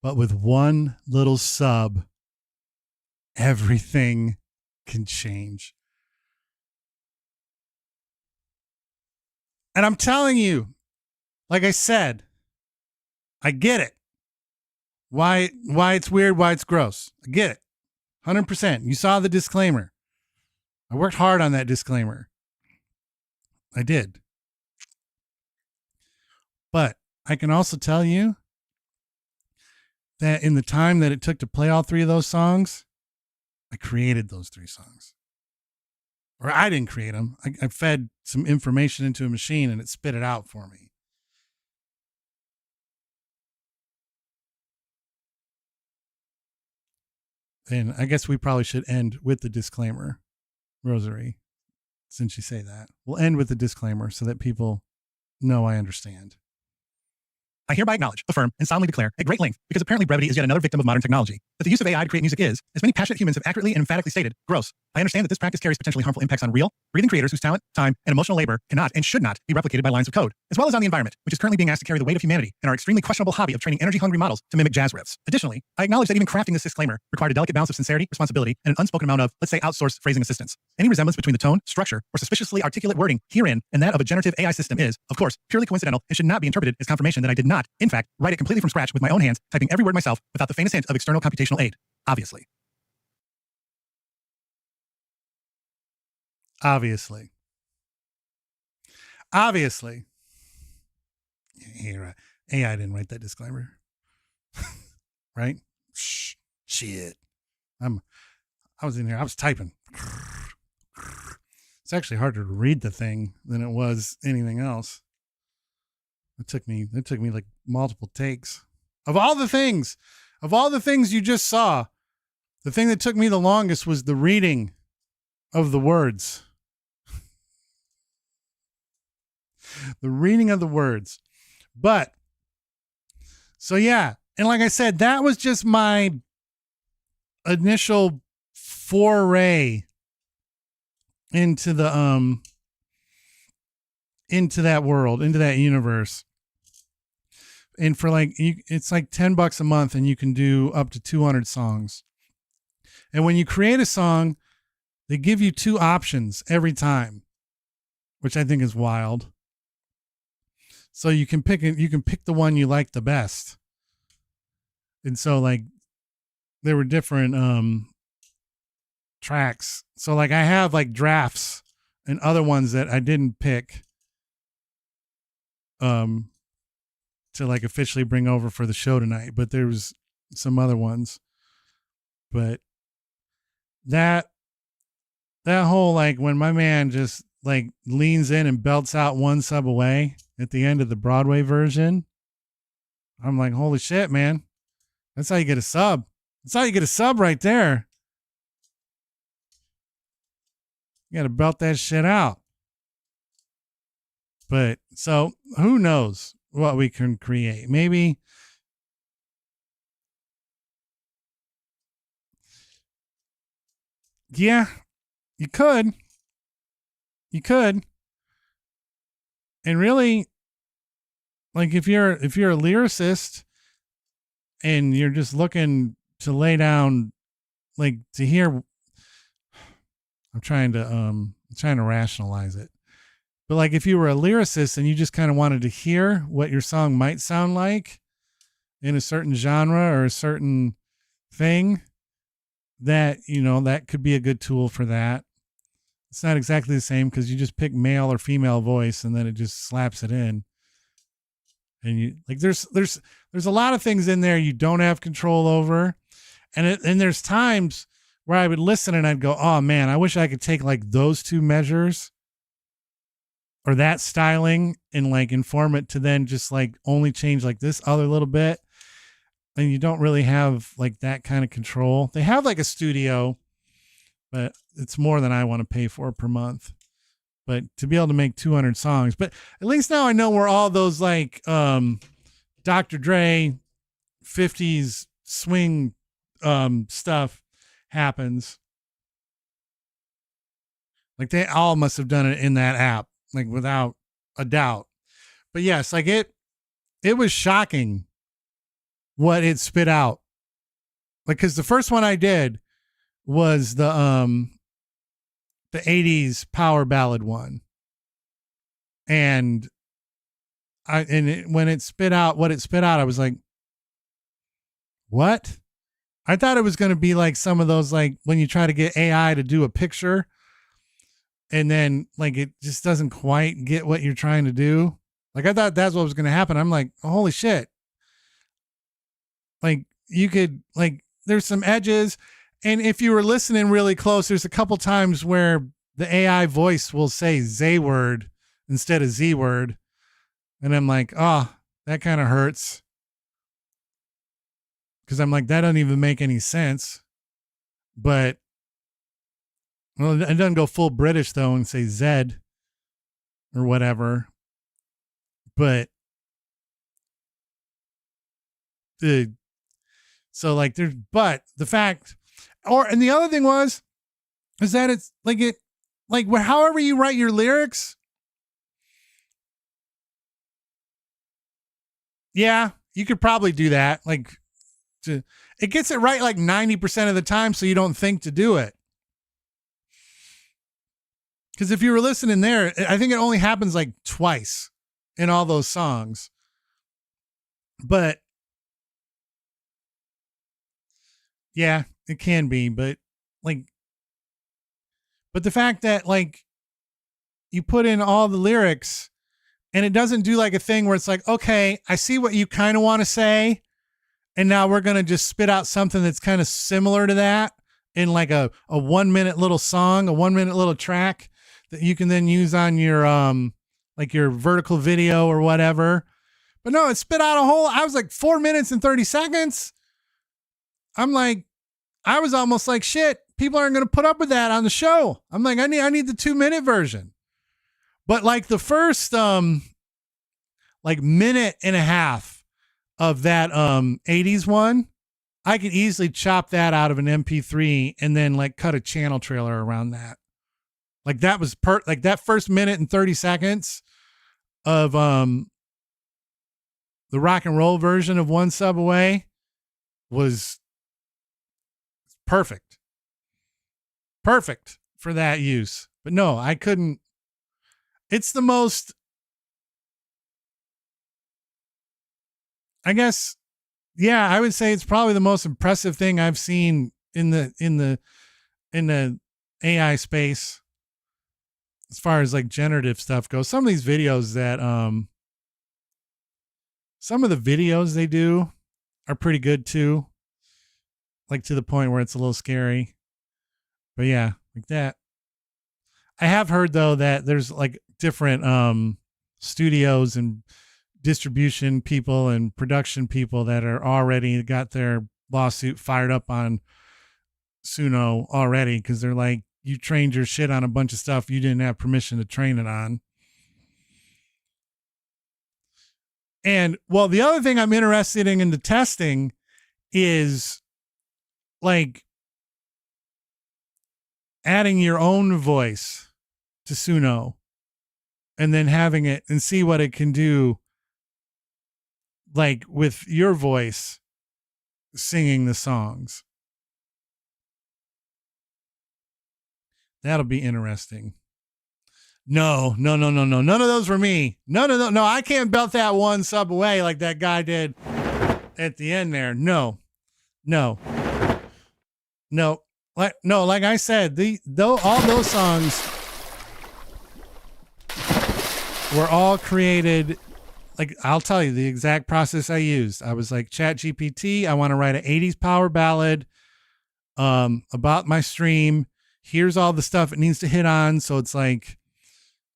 But with one little sub, everything can change. And I'm telling you, like I said, I get it. Why it's weird, why it's gross. I get it. 100%. You saw the disclaimer. I worked hard on that disclaimer. I did. But I can also tell you that in the time that it took to play all three of those songs, I created those three songs. Or I didn't create them. I fed some information into a machine and it spit it out for me. And I guess we probably should end with the disclaimer, Rosary, since you say that. We'll end with the disclaimer so that people know I understand. I hereby acknowledge, affirm, and solemnly declare at great length, because apparently brevity is yet another victim of modern technology, that the use of AI to create music is, as many passionate humans have accurately and emphatically stated, gross. I understand that this practice carries potentially harmful impacts on real, breathing creators whose talent, time, and emotional labor cannot and should not be replicated by lines of code, as well as on the environment, which is currently being asked to carry the weight of humanity in our extremely questionable hobby of training energy-hungry models to mimic jazz riffs. Additionally, I acknowledge that even crafting this disclaimer required a delicate balance of sincerity, responsibility, and an unspoken amount of, let's say, outsourced phrasing assistance. Any resemblance between the tone, structure, or suspiciously articulate wording herein and that of a generative AI system is, of course, purely coincidental and should not be interpreted as confirmation that I did not, in fact, write it completely from scratch with my own hands, typing every word myself without the faintest hint of external computational aid. Obviously. Obviously. Here, AI didn't write that disclaimer. Right? shit. I was in here. I was typing. It's actually harder to read the thing than it was anything else. It took me like multiple takes. Of all the things you just saw, the thing that took me the longest was the reading of the words. The reading of the words. But, so yeah. And like I said, that was just my initial foray into the, into that world, into that universe. And for like, it's like $10 a month and you can do up to 200 songs. And when you create a song, they give you 2 options every time, which I think is wild. So you can pick the one you like the best. And so like there were different tracks. So like I have like drafts and other ones that I didn't pick to like officially bring over for the show tonight, but there was some other ones. But that whole, like when my man just like leans in and belts out One Sub Away at the end of the Broadway version, I'm like, holy shit, man. That's how you get a sub. That's how you get a sub right there. You got to belt that shit out. But so who knows what we can create? Maybe yeah, you could. And really, like if you're a lyricist and you're just looking to lay down, like to hear, I'm trying to rationalize it. But like if you were a lyricist and you just kind of wanted to hear what your song might sound like in a certain genre or a certain thing, that, you know, that could be a good tool for that. It's not exactly the same because you just pick male or female voice and then it just slaps it in. And you like there's a lot of things in there you don't have control over. And there's times where I would listen and I'd go, oh man, I wish I could take like those 2 measures or that styling and like inform it to then just like only change like this other little bit. And you don't really have like that kind of control. They have like a studio, but it's more than I want to pay for per month. But to be able to make 200 songs, but at least now I know where all those like Dr. Dre 50s swing stuff happens. Like they all must have done it in that app, like without a doubt. But yes, like it was shocking what it spit out. Like, cause the first one I did was the 80s power ballad one. And when it spit out what it spit out, I was like, what? I thought it was going to be like some of those, like when you try to get AI to do a picture and then like, it just doesn't quite get what you're trying to do. Like, I thought that's what was going to happen. I'm like, holy shit. Like you could like, there's some edges. And if you were listening really close, there's a couple times where the AI voice will say Z word instead of Z word. And I'm like, oh, that kind of hurts. Cause I'm like, that doesn't even make any sense. But well, it doesn't go full British though and say Z or whatever. But so like there's, but the fact, and the other thing is that it's like however you write your lyrics. Yeah, you could probably do that. Like it gets it right like 90% of the time. So you don't think to do it. Cause if you were listening there, I think it only happens like twice in all those songs, but yeah, it can be, but the fact that like you put in all the lyrics and it doesn't do like a thing where it's like, okay, I see what you kind of want to say. And now we're going to just spit out something that's kind of similar to that in like a 1 minute little song, a 1 minute little track that you can then use on your, like your vertical video or whatever. But no, it spit out I was like 4 minutes and 30 seconds. I'm like, I was almost like, shit, people aren't going to put up with that on the show. I'm like, I need the 2 minute version. But like the first, like minute and a half of that, 80s one, I could easily chop that out of an MP3 and then like cut a channel trailer around that. Like that was like that first minute and 30 seconds of, the rock and roll version of One Sub Away was perfect for that use. But no, I couldn't. It's the most, I guess, yeah, I would say it's probably the most impressive thing I've seen in the AI space as far as like generative stuff goes. Some of these videos that some of the videos they do are pretty good too. Like to the point where it's a little scary. But yeah, like that. I have heard though that there's like different studios and distribution people and production people that are already got their lawsuit fired up on Suno already, because they're like, you trained your shit on a bunch of stuff you didn't have permission to train it on. And well, the other thing I'm interested in the testing is like adding your own voice to Suno and then having it and see what it can do, like with your voice singing the songs. That'll be interesting. No. None of those were me. None of those. No, I can't belt that One Sub Away like that guy did at the end there. No. Like I said, all those songs were all created. Like, I'll tell you the exact process I used. I was like, Chat GPT, I want to write an 80s power ballad about my stream. Here's all the stuff it needs to hit on. So it's like,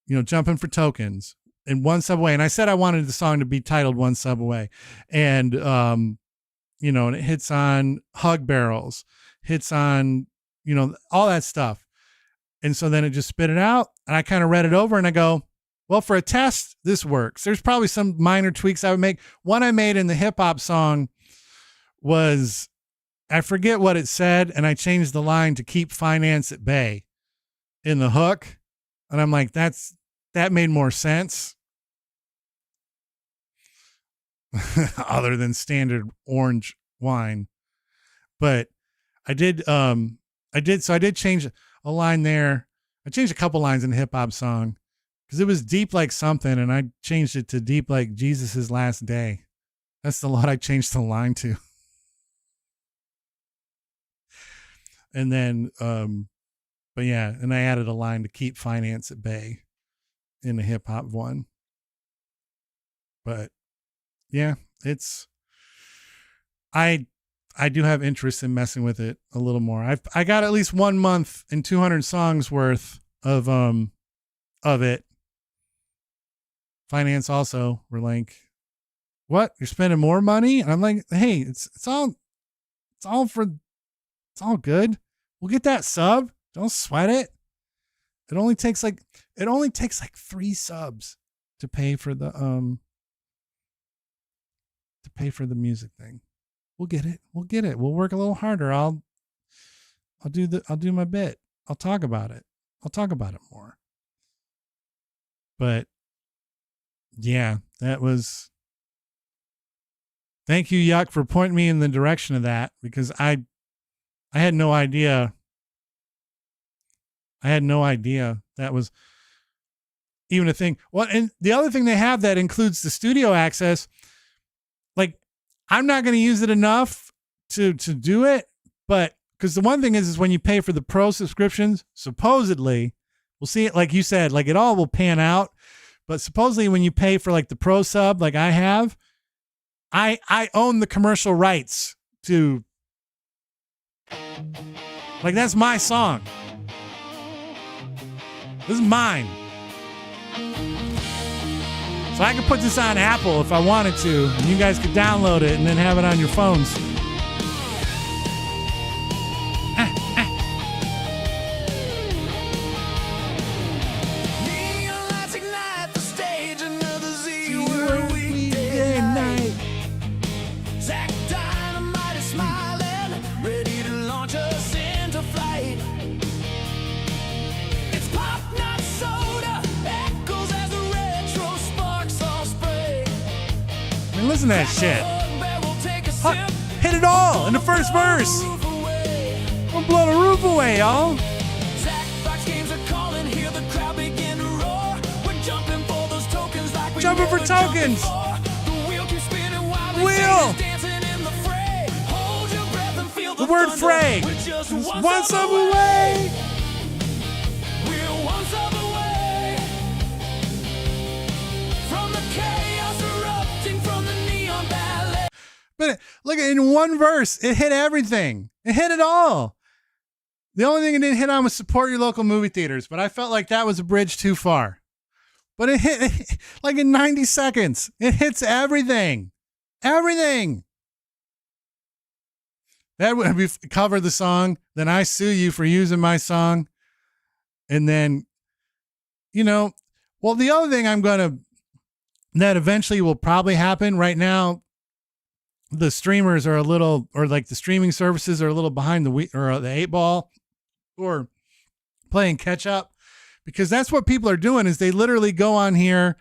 you know, jumping for tokens and One Sub Away. And I said I wanted the song to be titled One Sub Away. And, you know, and it hits on hug barrels, hits on, you know, all that stuff. And so then it just spit it out. And I kind of read it over and I go, well, for a test, this works. There's probably some minor tweaks I would make. One I made in the hip hop song was, I forget what it said, and I changed the line to keep finance at bay in the hook. And I'm like, that made more sense. Other than standard orange wine. But I did change a line there. I changed a couple lines in the hip hop song because it was deep like something, and I changed it to deep like Jesus's last day. That's the lot I changed the line to. And then, but yeah, and I added a line to keep finance at bay in the hip hop one. But yeah, I do have interest in messing with it a little more. I got at least 1 month and 200 songs worth of it. Finance also were like, what? You're spending more money? And I'm like, hey, it's all good. We'll get that sub. Don't sweat it. It only takes like 3 subs to pay for the music thing. We'll get it. We'll work a little harder. I'll do my bit. I'll talk about it more. But yeah, that was, thank you, Yuck, for pointing me in the direction of that, because I had no idea. That was even a thing. Well, and the other thing they have that includes the studio access, like, I'm not going to use it enough to do it, but because the one thing is when you pay for the pro subscriptions, supposedly, we'll see it, like you said, like it all will pan out. But supposedly when you pay for like the pro sub, like I have, I own the commercial rights to, like, that's my song. This is mine. So I could put this on Apple if I wanted to, and you guys could download it and then have it on your phones. Neon lights ignite the stage, another Z-word weekday night. Zach Dynamite is smiling, ready to launch us into flight. It's pop, not soda, echoes as the retro sparks all spray. I mean, listen to that shit. Barrel, take a Huh, sip, hit it all in the first verse. roof away. Don't blow the roof away, y'all. Zach Box games are calling, hear the crowd begin to roar. We're jumping for those tokens like we Jumping for never jumped tokens. before. The wheel keeps spinning while the Wheel. fans dancing in the fray. Hold your breath and feel The word thunder. fray. We're just One sub away. We're one sub away from the chaos erupting from the neon ballet. But look, in one verse, it hit everything. It hit it all. The only thing it didn't hit on was support your local movie theaters, but I felt like that was a bridge too far. But it hit, like in 90 seconds, it hits everything. Everything. That would be cover the song, then I sue you for using my song. And then, you know, well, the other thing that eventually will probably happen right now, the streamers are a little, or like the streaming services are a little behind the eight ball, or playing catch up, because that's what people are doing is they literally go on here,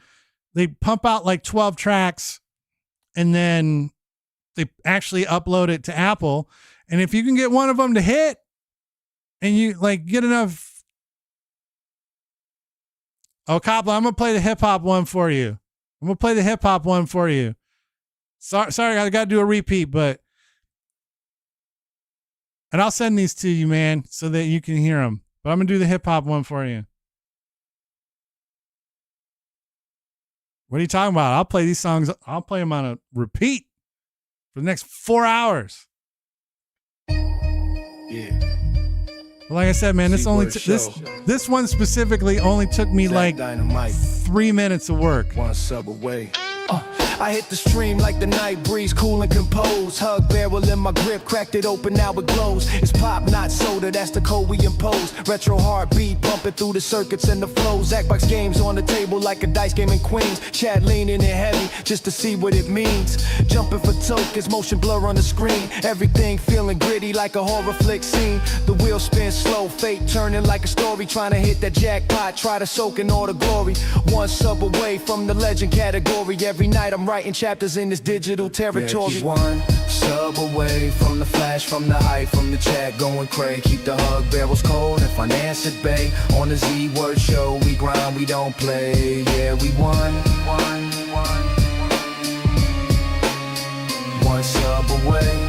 they pump out like 12 tracks, and then they actually upload it to Apple. And if you can get one of them to hit and you like get enough. Oh, Coppola, I'm going to play the hip hop one for you. Sorry, I got to do a repeat, but, and I'll send these to you, man, so that you can hear them. But I'm going to do the hip hop one for you. What are you talking about? I'll play these songs. I'll play them on a repeat for the next 4 hours. Yeah. But like I said, man, this one specifically only took me like Dynamite. 3 minutes of work. One sub away. I hit the stream like the night breeze, cool and composed. Hug barrel in my grip, cracked it open, now it glows. It's pop, not soda, that's the code we impose. Retro heartbeat, bumping through the circuits and the flows. Xbox games on the table like a dice game in Queens. Chad leaning in heavy, just to see what it means. Jumping for tokens, motion blur on the screen. Everything feeling gritty like a horror flick scene. The wheel spins slow, fate turning like a story. Trying to hit that jackpot, try to soak in all the glory. One sub away from the legend category. Every night I'm writing chapters in this digital territory. Keep one sub away from the flash, from the hype, from the chat going cray. Keep the hug barrels cold and finance at bay. On the Z-word show, we grind, we don't play. Yeah, we won. One sub away.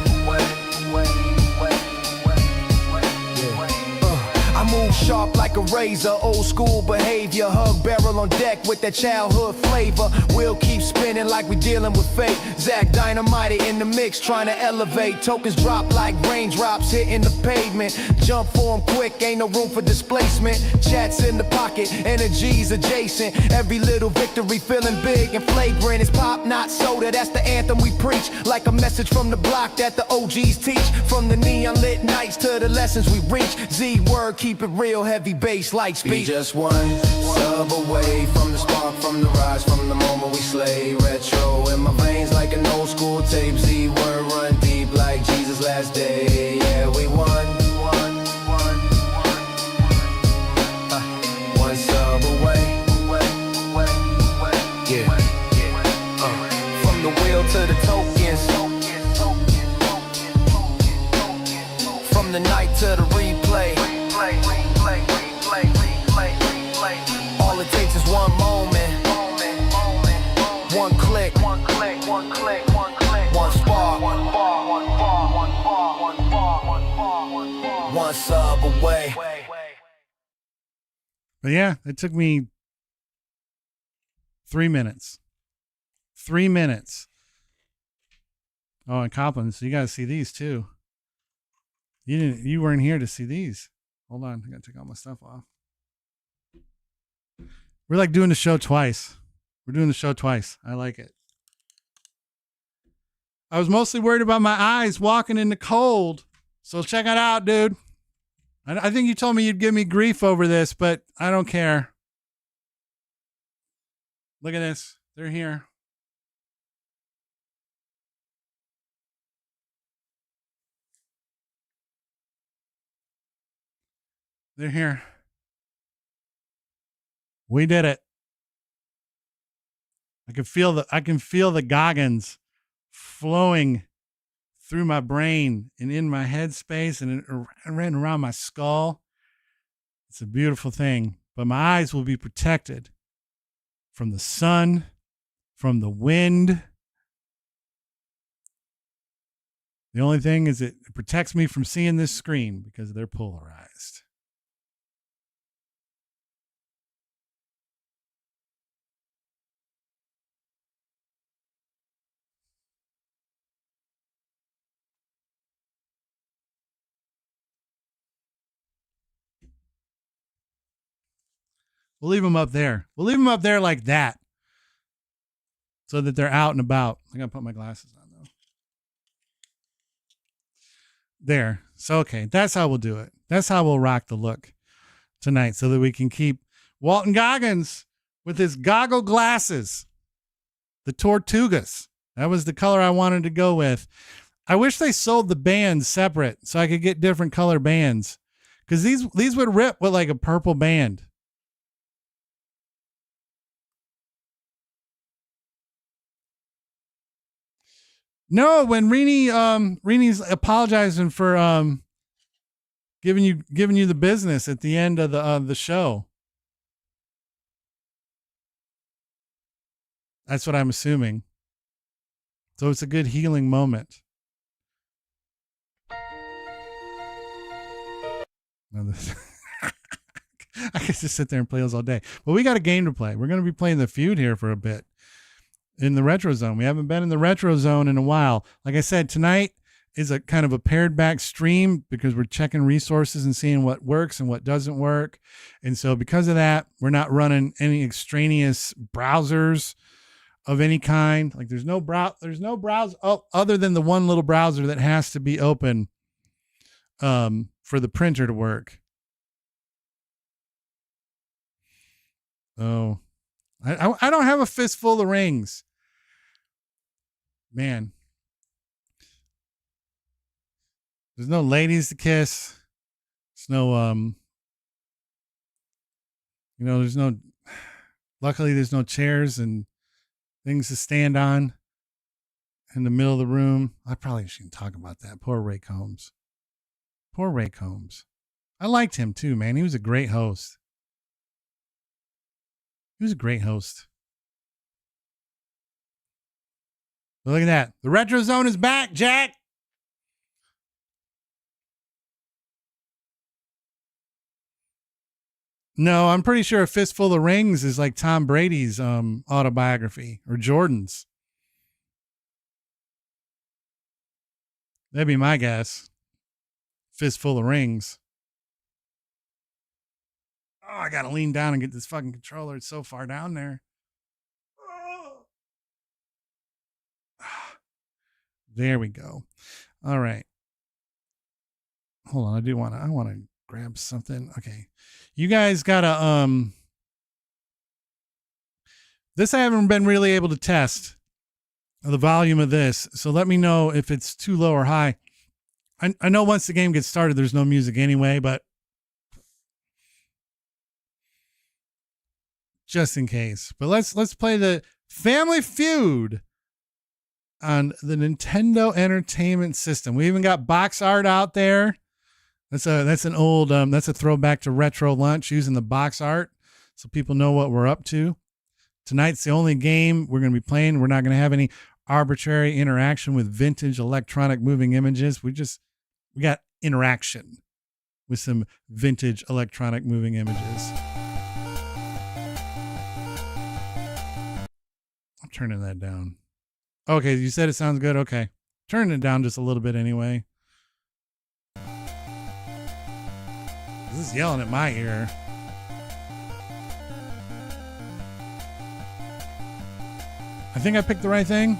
I move sharp like a razor, old school behavior. Hug barrel on deck with that childhood flavor. Wheel keep spinning like we dealing with fate. Zach Dynamite in the mix, trying to elevate. Tokens drop like raindrops hitting the pavement. Jump for 'em quick, ain't no room for displacement. Chats in the pocket, energies adjacent. Every little victory feeling big and flagrant. It's pop, not soda, that's the anthem we preach. Like a message from the block that the OGs teach. From the neon lit nights to the lessons we reach. Z-word, keep it real, heavy bass, light speed. Be just one sub away from the spark, from the rise, from the moment we slay. Retro in my veins like an old school tape. Z-word run deep like Jesus' last day. Yeah, we won. One sub away. Yeah. From the wheel to the tokens. From the night to the replay. All it takes is one moment. One click. One spark. One sub away. But yeah, it took me 3 minutes. 3 minutes Oh, and Copland. So you got to see these too. You weren't here to see these. Hold on. I got to take all my stuff off. We're like doing the show twice. We're doing the show twice. I like it. I was mostly worried about my eyes walking in the cold. So check it out, dude. I think you told me you'd give me grief over this, but I don't care. Look at this. They're here. They're here. We did it. I can feel the Goggins flowing through my brain and in my head space and ran around my skull. It's a beautiful thing, but my eyes will be protected from the sun, from the wind. The only thing is it protects me from seeing this screen because they're polarized. We'll leave them up there. We'll leave them up there like that so that they're out and about. I got to put my glasses on, though. There. So, okay. That's how we'll do it. That's how we'll rock the look tonight so that we can keep Walton Goggins with his goggle glasses, the Tortugas. That was the color I wanted to go with. I wish they sold the bands separate so I could get different color bands because these would rip with like a purple band. No, when Reni's apologizing for giving you the business at the end of the show. That's what I'm assuming. So it's a good healing moment. I could just sit there and play those all day. But we got a game to play. We're going to be playing the feud here for a bit. In the retro zone. We haven't been in the retro zone in a while. Like I said, tonight is a kind of a pared back stream because we're checking resources and seeing what works and what doesn't work. And so because of that, we're not running any extraneous browsers of any kind. Like there's no browser other than the one little browser that has to be open for the printer to work. Oh, I don't have a fistful of rings. Man. There's no ladies to kiss. There's no luckily there's no chairs and things to stand on in the middle of the room. I probably shouldn't talk about that. Poor Ray Combs. Poor Ray Combs. I liked him too, man. He was a great host. He was a great host. But look at that. The Retro Zone is back, Jack. No, I'm pretty sure A Fistful of Rings is like Tom Brady's autobiography or Jordan's. That'd be my guess. Fistful of Rings. Oh, I got to lean down and get this fucking controller. It's so far down there. There we go. All right. Hold on. I want to grab something. Okay. You guys gotta, this I haven't been really able to test the volume of this. So let me know if it's too low or high. I know once the game gets started, there's no music anyway, but just in case. But let's play the Family Feud on the Nintendo Entertainment System. We even got box art out there. That's an old that's a throwback to Retro Lunch using the box art so people know what we're up to. Tonight's the only game we're going to be playing. We're not going to have any arbitrary interaction with vintage electronic moving images. We got interaction with some vintage electronic moving images. I'm turning that down. Okay, you said it sounds good. Okay. turning it down just a little bit anyway. This is yelling at my ear. I think I picked the right thing.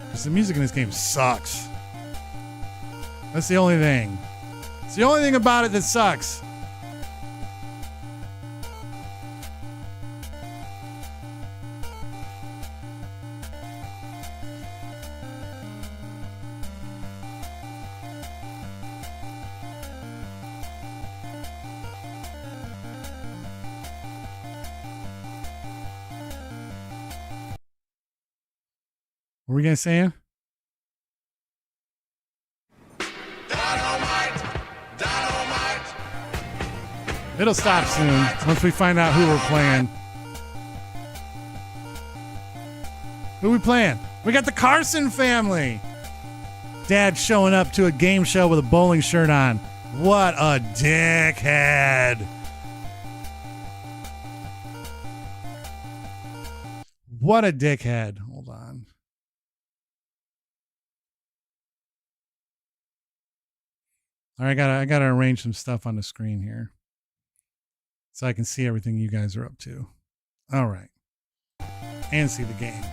Because the music in this game sucks. That's the only thing. It's the only thing about it that sucks. What were we going to say? It'll stop soon once we find out who we're playing. Who we playing? We got the Carson family. Dad showing up to a game show with a bowling shirt on. What a dickhead. What a dickhead. Hold on. All right, I gotta arrange some stuff on the screen here so I can see everything you guys are up to. All right. And see the game.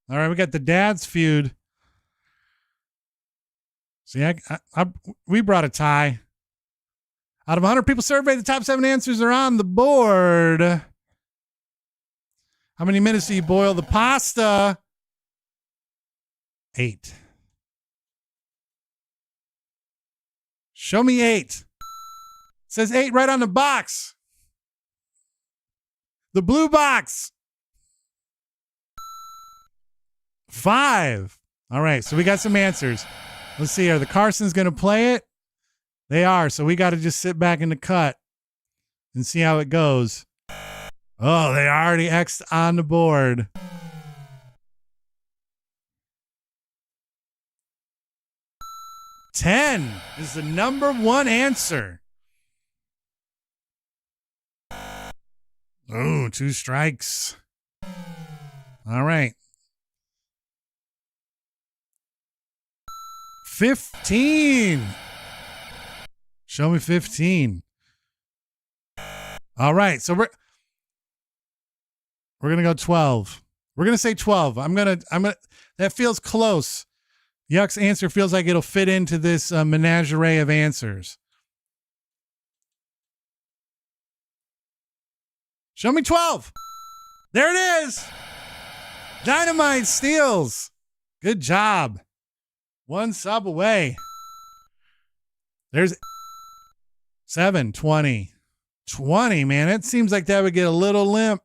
All right, we got the Dad's Feud. See, we brought a tie. Out of 100 people surveyed, the top 7 answers are on the board. How many minutes do you boil the pasta? 8. Show me 8. It says 8 right on the box. The blue box. 5. All right, so we got some answers. Let's see, are the Carsons going to play it? They are, so we got to just sit back in the cut and see how it goes. Oh, they already X'd on the board. $10 is the number 1 answer. Oh, 2 strikes. All right. 15. Show me 15. All right, so we're gonna go 12. We're gonna say 12. I'm gonna. That feels close. Yuck's answer feels like it'll fit into this menagerie of answers. Show me 12. There it is. Dynamite steals. Good job. 1 sub away. There's 7, 20. 20, man. It seems like that would get a little limp.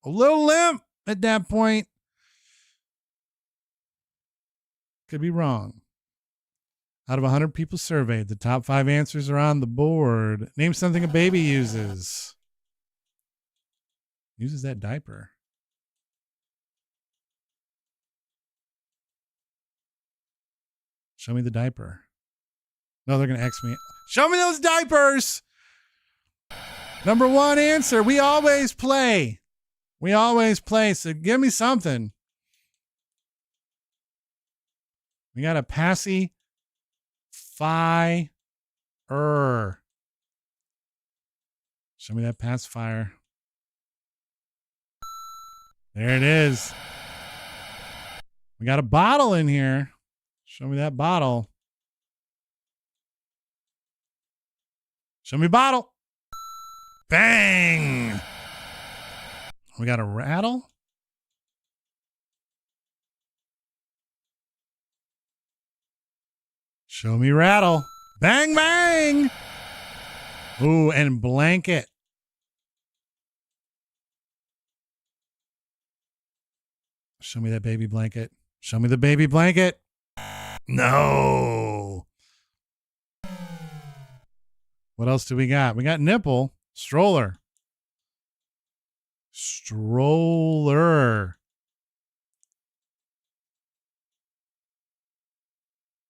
A little limp at that point. Could be wrong. Out of 100 people surveyed, the top 5 answers are on the board. Name something a baby uses. Uses that diaper. Show me the diaper. No, they're going to X me. Show me those diapers. Number 1 answer. We always play. We always play. So give me something. We got a pacifier. Show me that pacifier. There it is. We got a bottle in here. Show me that bottle. Show me bottle. Bang. We got a rattle. Show me rattle. Bang, bang. Ooh, and blanket. Show me that baby blanket. Show me the baby blanket. No. What else do we got? We got nipple. Stroller. Stroller.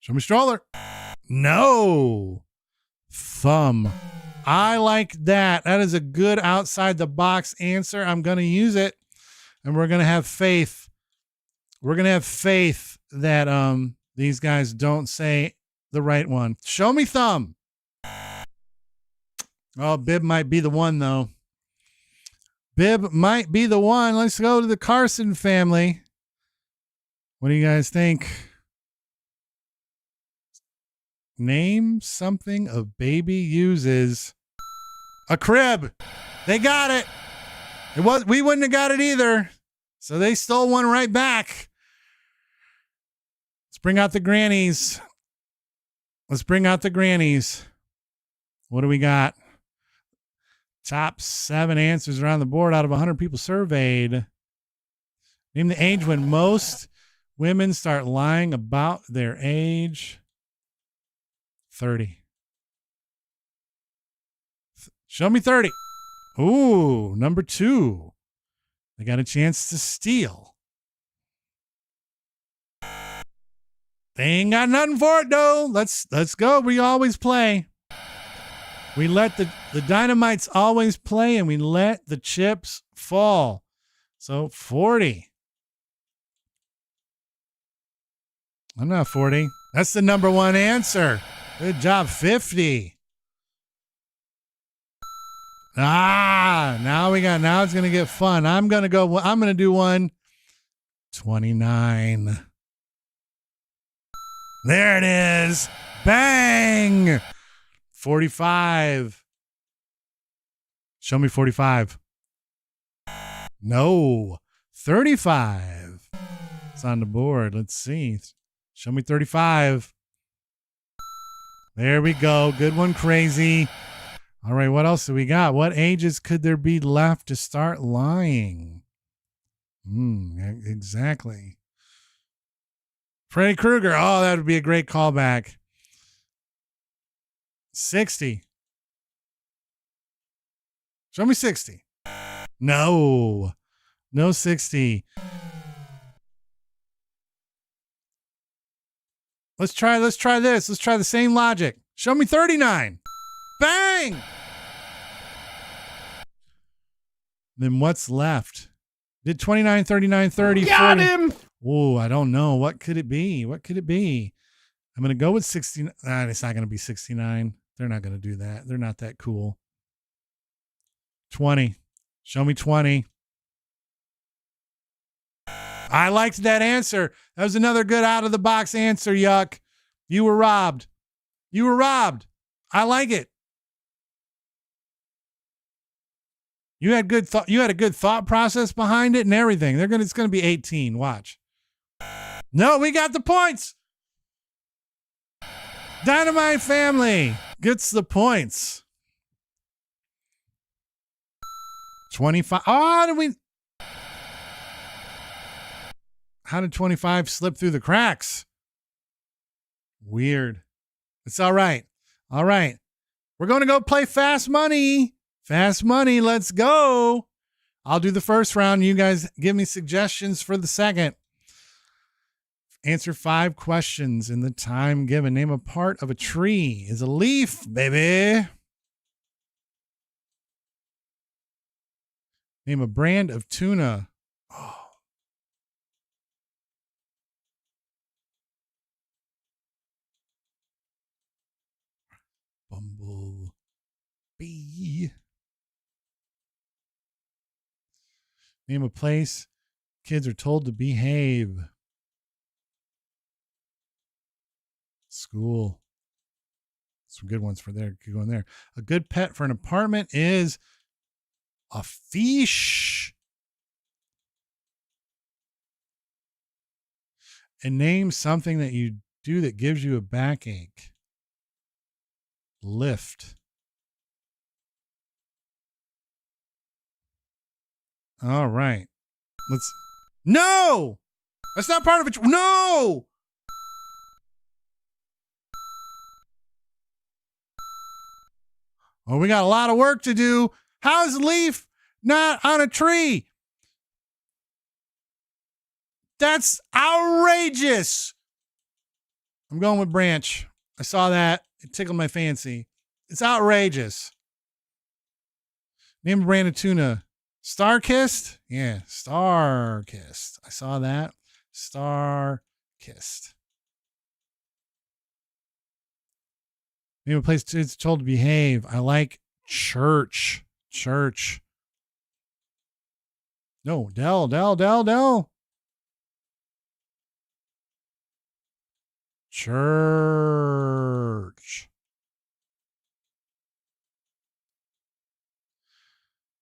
Show me stroller. No. Thumb. I like that. That is a good outside the box answer. I'm going to use it. and we're going to have faith. We're going to have faith that these guys don't say the right one. Show me thumb. Oh, Bib might be the one, though. Bib might be the one. Let's go to the Carson family. What do you guys think? Name something a baby uses. A crib. They got it. We wouldn't have got it either. So they stole one right back. Let's bring out the grannies. Let's bring out the grannies. What do we got? Top 7 answers are on the board out of 100 people surveyed. Name the age when most women start lying about their age. 30. Show me 30. Ooh, number 2. They got a chance to steal. They ain't got nothing for it, though. Let's go. We always play. We let the dynamites always play, and we let the chips fall. So 40. I'm not 40. That's the number 1 answer. Good job. 50. Now it's going to get fun. I'm going to do one. 29. There it is. Bang. 45. Show me 45. No. 35. It's on the board. Let's see. Show me 35. There we go. Good one, Crazy. All right, what else do we got? What ages could there be left to start lying? Exactly. Freddy Krueger. Oh, that would be a great callback. 60. Show me 60. No 60. Let's try this. Let's try the same logic. Show me 39. Bang! Then what's left? Did 29, 39, 30, Got 40. him! Oh, I don't know. What could it be? I'm going to go with 69. It's not going to be 69. They're not going to do that. They're not that cool. 20. Show me 20. I liked that answer. That was another good out-of-the-box answer, Yuck. You were robbed. I like it. You had a good thought process behind it and everything. It's going to be 18. Watch. No, we got the points. Dynamite family gets the points. 25. Oh, how did 25 slip through the cracks? Weird. It's all right. We're going to go play Fast Money. Let's go. I'll do the first round. You guys give me suggestions for the second. Answer 5 questions in the time given. Name a part of a tree. Is a leaf, baby. Name a brand of tuna. Oh. Bumblebee. Name a place kids are told to behave. School. Some good ones for there. Keep going there. A good pet for an apartment is a fish. And name something that you do that gives you a backache. Lift. All right. No! That's not part of it. No! Oh, we got a lot of work to do. How is a leaf not on a tree? That's outrageous. I'm going with branch. I saw that. It tickled my fancy. It's outrageous. Name a brand of tuna. Star Kissed? Yeah, Star Kissed. I saw that. Star Kissed. Maybe a place it's told to behave. I like church. Church. No, Dell. Church.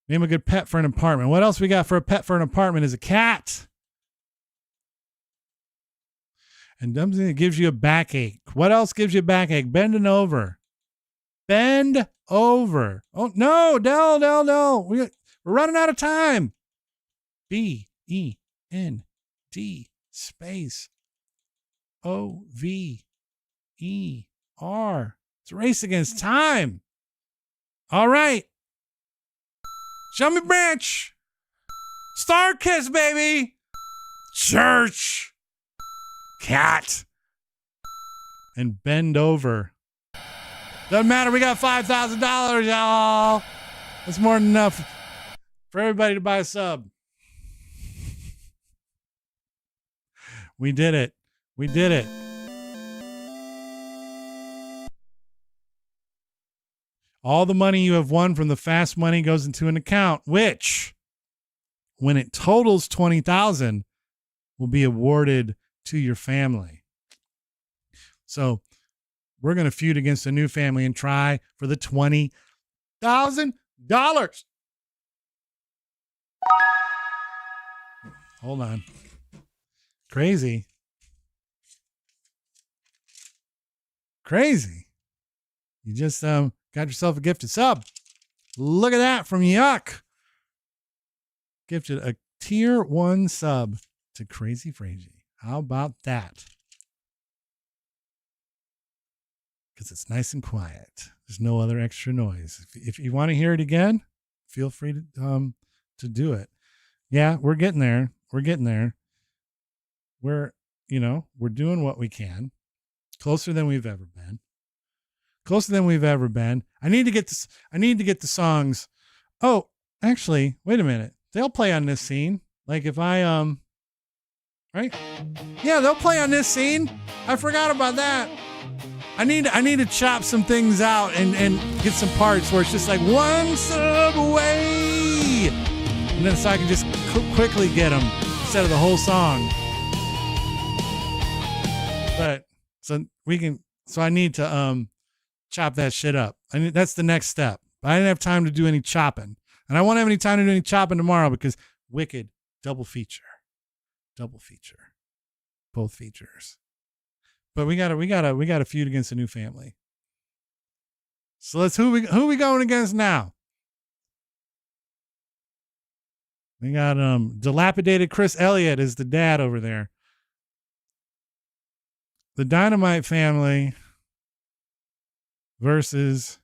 Name a good pet for an apartment. What else we got for a pet for an apartment is a cat. And something that gives you a backache. What else gives you a backache? Bending over. Bend over. Oh, no, Dell. We're running out of time. BEND space OVER. It's a race against time. All right. Show me branch. Star Kiss, baby. Church. Cat. And bend over. Doesn't matter. We got $5,000, y'all. That's more than enough for everybody to buy a sub. We did it. All the money you have won from the fast money goes into an account, which, when it totals $20,000, will be awarded to your family. So we're going to feud against a new family and try for the $20,000. Hold on. Crazy. You just got yourself a gifted sub. Look at that from Yuck. Gifted a tier 1 sub to Crazy Frazee. How about that? Because it's nice and quiet. There's no other extra noise. If you want to hear it again, feel free to do it. Yeah, we're getting there. We're doing what we can. Closer than we've ever been. I need to get the songs. Oh, actually, wait a minute. They'll play on this scene. Like if I right? Yeah, they'll play on this scene. I forgot about that. I need to chop some things out and get some parts where it's just like one sub away. And then so I can just quickly get them instead of the whole song. But so I need to chop that shit up. That's the next step. But I didn't have time to do any chopping. And I won't have any time to do any chopping tomorrow because Wicked double feature. Both features. But we got a feud against a new family. So let's who we going against now? We got dilapidated Chris Elliott is the dad over there. The Dynamite family versus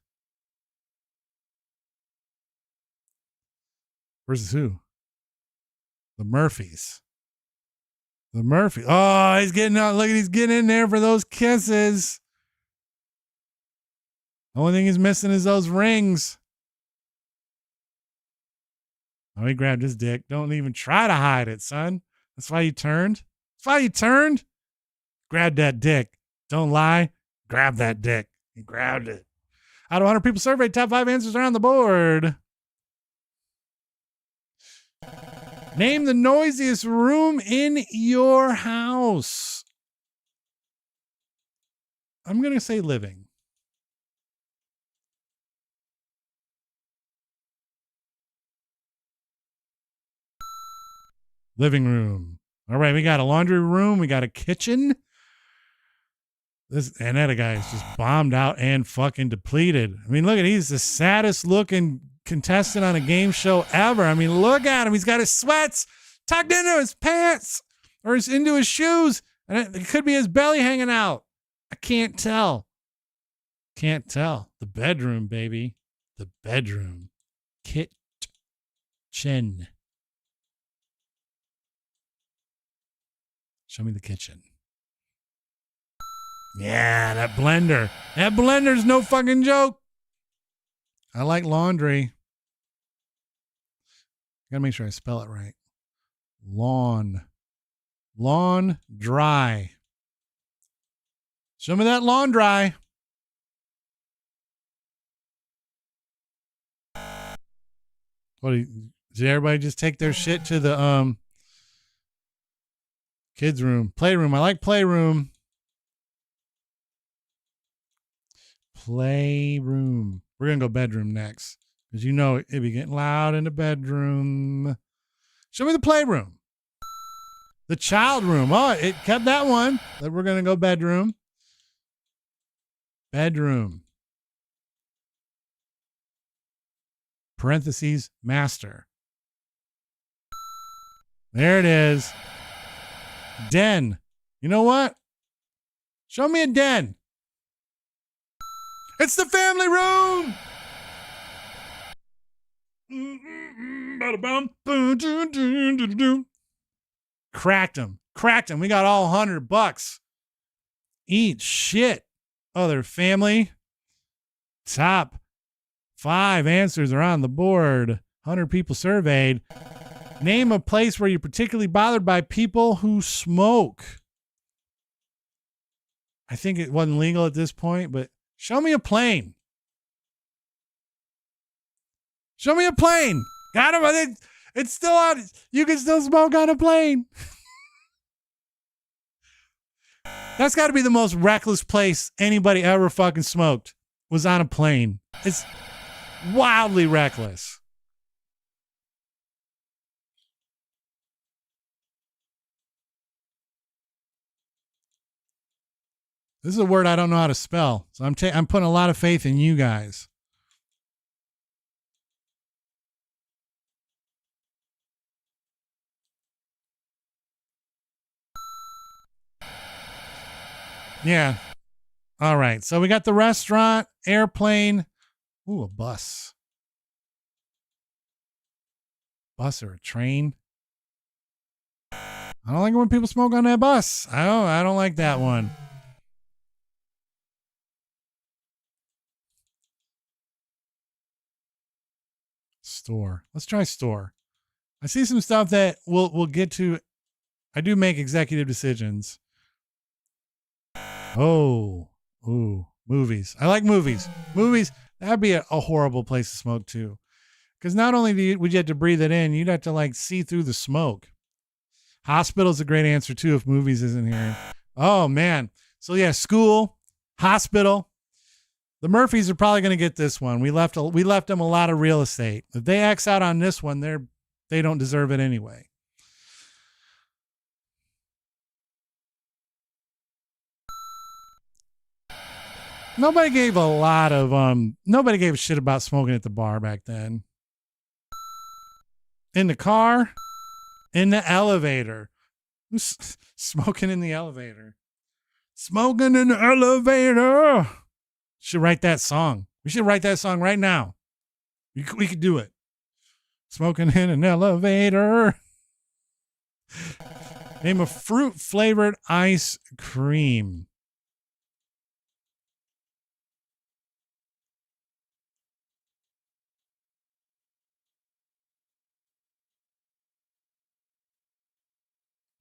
who? The Murphys. Oh, he's getting out. Look, he's getting in there for those kisses. The only thing he's missing is those rings. Oh, he grabbed his dick. Don't even try to hide it, son. That's why you turned. Grab that dick. Don't lie. Grab that dick. He grabbed it. Out of 100 people surveyed, top 5 answers are on the board. Name the noisiest room in your house. I'm going to say living. Living room. All right, we got a laundry room. We got a kitchen. That guy is just bombed out and fucking depleted. I mean, look at he's the saddest looking contestant on a game show ever. I mean, look at him. He's got his sweats tucked into his pants or into his shoes. And it could be his belly hanging out. I can't tell. The bedroom, baby. The bedroom. Kitchen. Show me the kitchen. Yeah, that blender. That blender's no fucking joke. I like laundry. Gotta make sure I spell it right. Lawn. Lawn dry. Show me that lawn dry. What did everybody just take their shit to the kids room? Playroom. I like playroom. Playroom. We're gonna go bedroom next. Because you know it'd be getting loud in the bedroom. Show me the playroom. The child room. Oh, it kept that one. We're gonna go bedroom. Bedroom. Parentheses, master. There it is. Den. You know what? Show me a den. It's the family room. Cracked him. Cracked him. We got all $100. Eat shit. Other family. Top 5 answers are on the board. 100 people surveyed. Name a place where you're particularly bothered by people who smoke. I think it wasn't legal at this point, but show me a plane. Show me a plane. Got him. It's still on. You can still smoke on a plane. That's got to be the most reckless place anybody ever fucking smoked, was on a plane. It's wildly reckless. This is a word I don't know how to spell, so I'm putting a lot of faith in you guys. Yeah. All right. So we got the restaurant, airplane. Ooh, a bus. Bus or a train. I don't like it when people smoke on that bus. I don't like that one. Store. Let's try store. I see some stuff that we'll get to. I do make executive decisions. Oh, ooh, movies. I like movies. Movies, that'd be a horrible place to smoke too. Because not only would you have to breathe it in, you'd have to like see through the smoke. Hospital's a great answer too if movies isn't here. Oh man. So yeah, school, hospital. The Murphys are probably going to get this one. We left them a lot of real estate. If they X out on this one, they don't deserve it anyway. Nobody gave a shit about smoking at the bar back then. In the car, in the elevator. Smoking in the elevator. Smoking in the elevator. Should write that song. We should write that song right now. We could do it. Smoking in an elevator. Name a fruit flavored ice cream.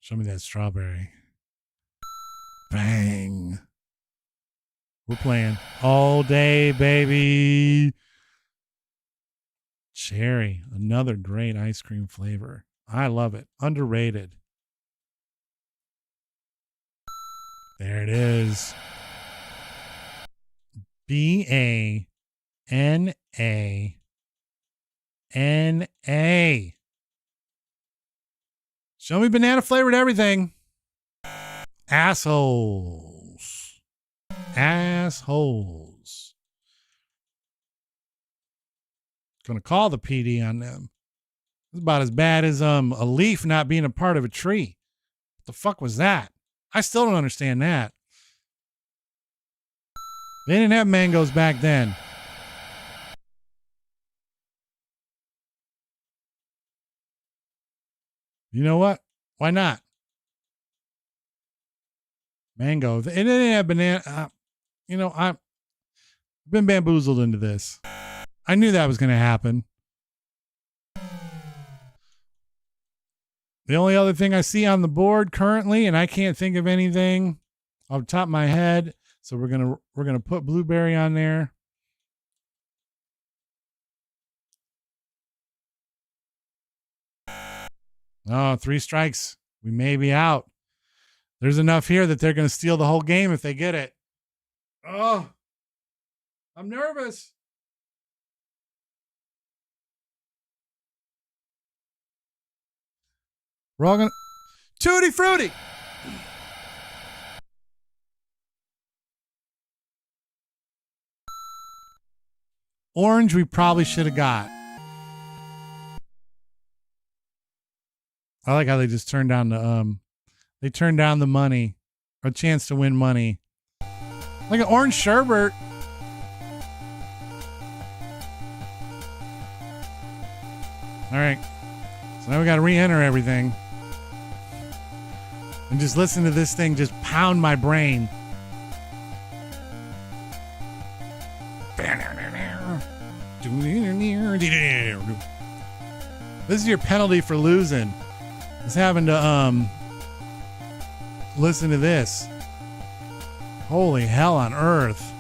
Show me that strawberry. Bang. We're playing all day, baby. Cherry, another great ice cream flavor. I love it. Underrated. There it is. BANANA. Show me banana flavored everything. Assholes. Gonna call the PD on them. It's about as bad as a leaf not being a part of a tree. What the fuck was that? I still don't understand that. They didn't have mangoes back then. You know what? Why not? Mango. They didn't have banana. I've been bamboozled into this. I knew that was going to happen. The only other thing I see on the board currently, and I can't think of anything off the top of my head, so we're gonna put blueberry on there. Oh, 3 strikes. We may be out. There's enough here that they're gonna steal the whole game if they get it. Oh, I'm nervous. We're all gonna Tutti Frutti. Orange we probably should have got. I like how they just turned down the money, a chance to win money. Like an orange sherbet. All right. So now we got to re-enter everything. And just listen to this thing just pound my brain. This is your penalty for losing. Is having to listen to this. Holy hell on earth.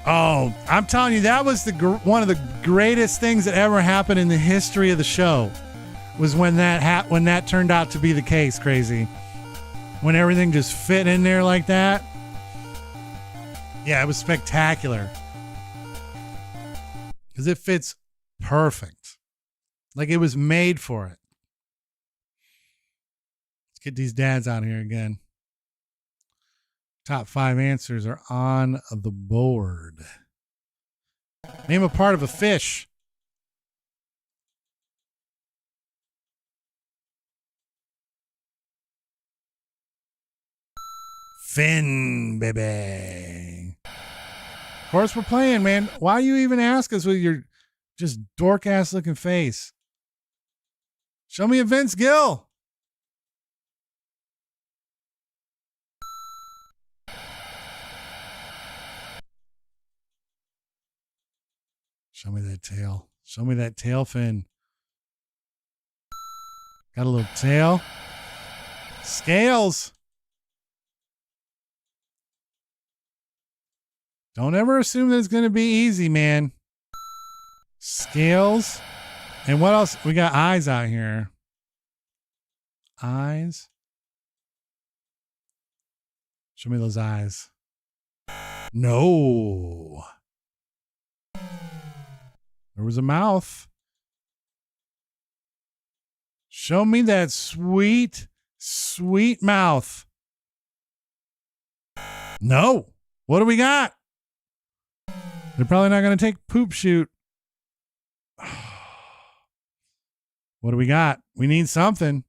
Oh, I'm telling you, that was one of the greatest things that ever happened in the history of the show. Was when that turned out to be the case. Crazy, when everything just fit in there like that. Yeah, it was spectacular because it fits perfect, like it was made for it. Let's get these dads out here again. Top 5 answers are on the board. Name a part of a fish. Fin, baby. Of course we're playing, man. Why do you even ask us with your just dork ass looking face? Show me a Vince Gill. Show me that tail. Show me that tail fin. Got a little tail. Scales. Don't ever assume that it's going to be easy, man. Scales. And what else? We got eyes out here. Eyes. Show me those eyes. No. There was a mouth. Show me that sweet, sweet mouth. No. What do we got? They're probably not going to take poop shoot. What do we got? We need something.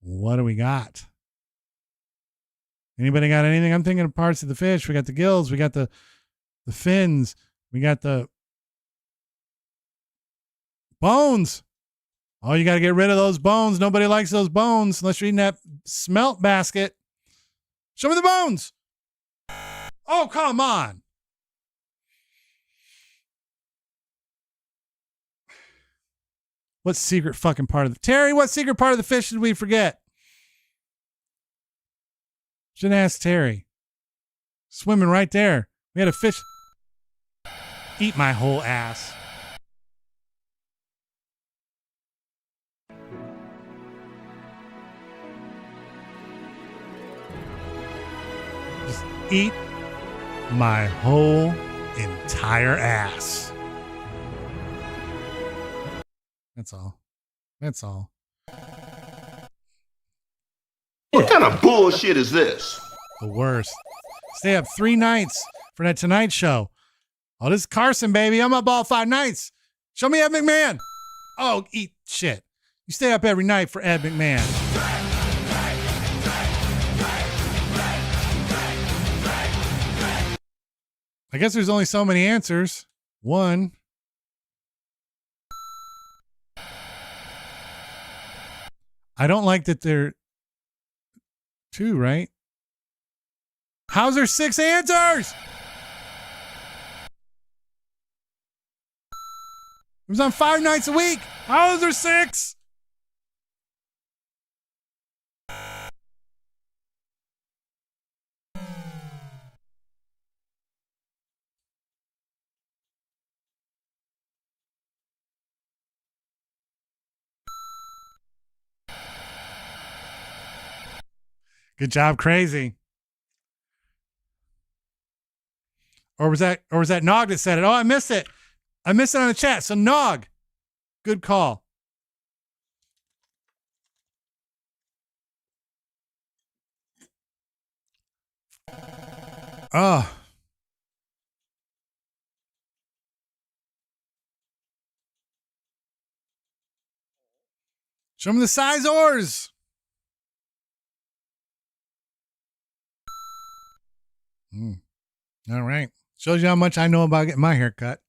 What do we got? Anybody got anything? I'm thinking of parts of the fish. We got the gills. We got the fins. We got the bones. Oh, you got to get rid of those bones. Nobody likes those bones unless you're eating that smelt basket. Show me the bones. Oh, come on. What secret fucking part of the Terry? What secret part of the fish did we forget? Should ask Terry. Swimming right there. We had a fish. Eat my whole ass. Just eat my whole entire ass. That's all. That's all. What kind of bullshit is this? The worst. Stay up 3 nights for that Tonight Show. Oh, this is Carson, baby. I'm up all 5 nights. Show me Ed McMahon. Oh, eat shit. You stay up every night for Ed McMahon. I guess there's only so many answers. 1. I don't like that they're 2, right? How's there 6 answers? It was on 5 nights a week. How is there 6? Good job, Crazy. Or was that Nog that said it? Oh, I missed it. I missed it on the chat. So Nog, good call. Oh. Show me the size ores. All right. Shows you how much I know about getting my hair cut.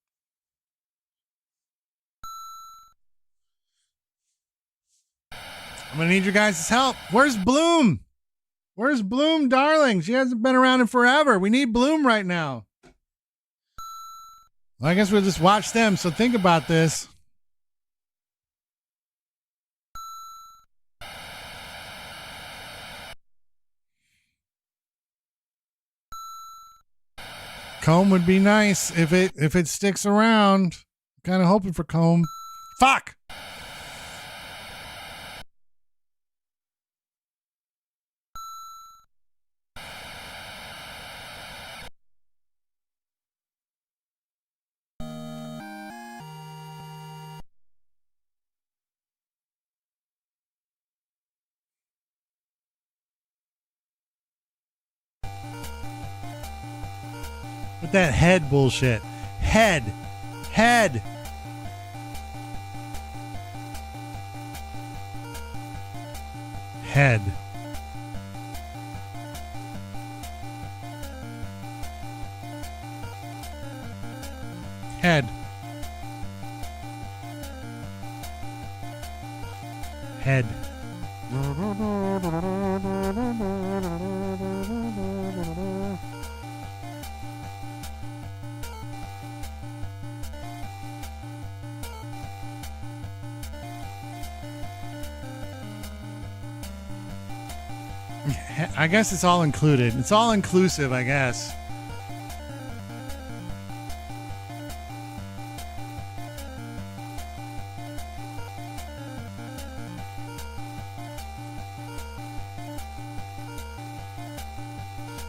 I'm going to need your guys' help. Where's Bloom? Where's Bloom, darling? She hasn't been around in forever. We need Bloom right now. Well, I guess we'll just watch them. So think about this. Comb would be nice if it sticks around. I'm kind of hoping for Comb. Fuck. With that head bullshit. Head. Head. Head. Head. Head. I guess it's all included. It's all inclusive, I guess.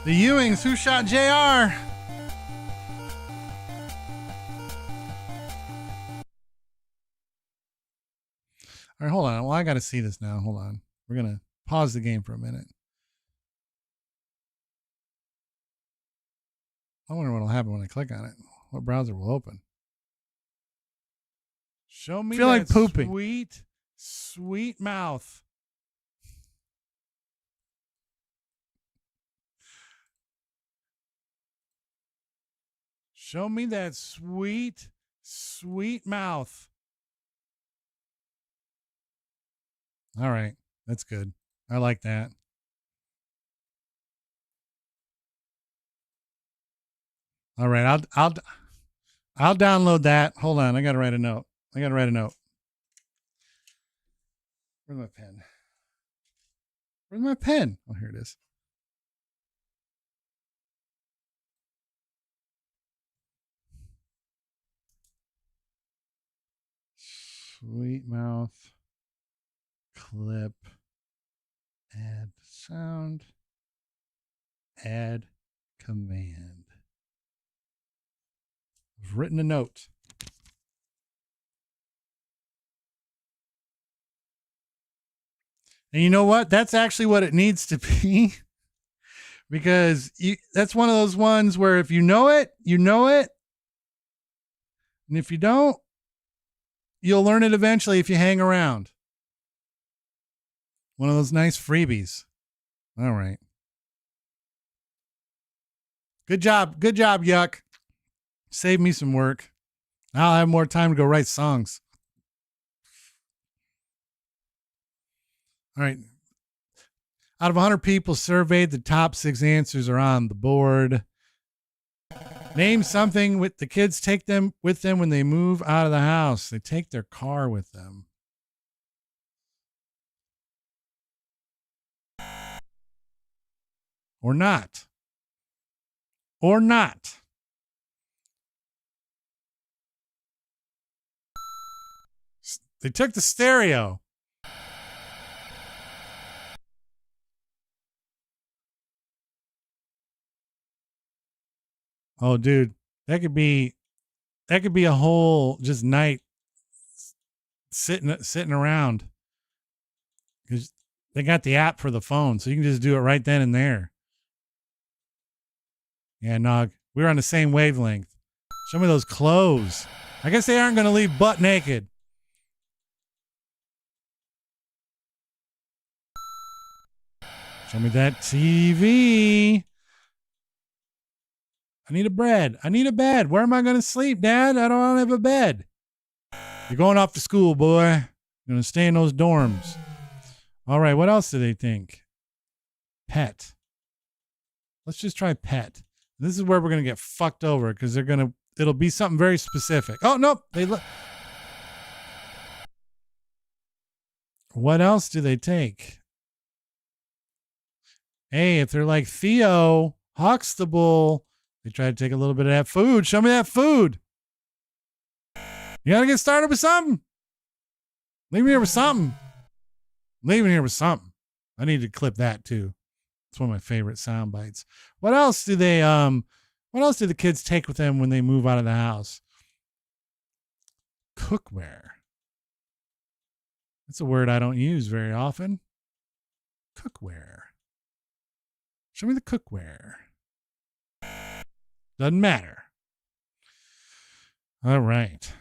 The Ewings, who shot JR? All right, hold on. Well, I got to see this now. Hold on. We're going to pause the game for a minute. I wonder what will happen when I click on it. What browser will open? Show me Feel that like pooping. sweet, sweet mouth. Show me that sweet, sweet mouth. All right. That's good. I like that. All right. I'll download that. Hold on. I got to write a note. Where's my pen? Where's my pen? Oh, here it is. Sweet mouth. Clip. Add sound. Add command. I've written a note. And you know what? That's actually what it needs to be. Because that's one of those ones where if you know it, you know it. And if you don't, you'll learn it eventually if you hang around. One of those nice freebies. All right. Good job. Good job, Yuck. Save me some work. I'll have more time to go write songs. All right. Out of 100 people surveyed, the top 6 answers are on the board. Name something with the kids take them with them when they move out of the house. They take their car with them. Or not. Or not. They took the stereo. Oh, dude, that could be a whole just night sitting around, because they got the app for the phone, so you can just do it right then and there. Yeah, Nog, we're on the same wavelength. Show me those clothes. I guess they aren't going to leave butt naked. Show me that TV. I need a bed. I need a bed. Where am I going to sleep, Dad? I don't have a bed. You're going off to school, boy. You're going to stay in those dorms. All right, what else do they think? Pet. Let's just try pet. This is where we're going to get fucked over, because it'll be something very specific. Oh, nope. What else do they take? Hey, if they're like Theo, Huxtable, they try to take a little bit of that food. Show me that food. You got to get started with something. Leave me here with something. Leaving here with something. I need to clip that too. It's one of my favorite sound bites. What else do the kids take with them when they move out of the house? Cookware. That's a word I don't use very often. Cookware. Show me the cookware. Doesn't matter. All right.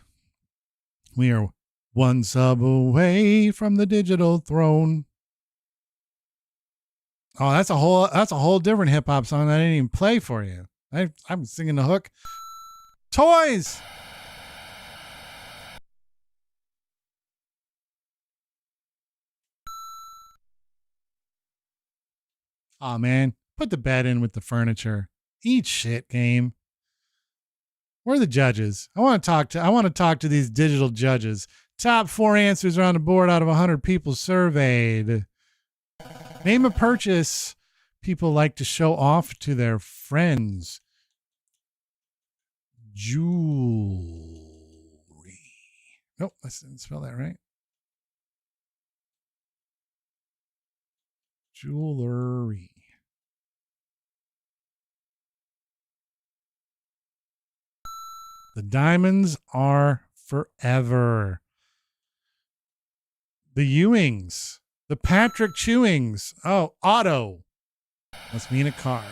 We are one sub away from the digital throne. Oh, that's a whole different hip hop song that I didn't even play for you. I'm singing the hook. Toys. Oh man, put the bed in with the furniture. Eat shit, game. Where are the judges? I want to talk to these digital judges. Top 4 answers are on the board out of 100 people surveyed. Name a purchase people like to show off to their friends. Jewelry. Nope, I didn't spell that right. Jewelry. The diamonds are forever. The Ewings. The Patrick Chewings. Oh, auto. Must mean a car.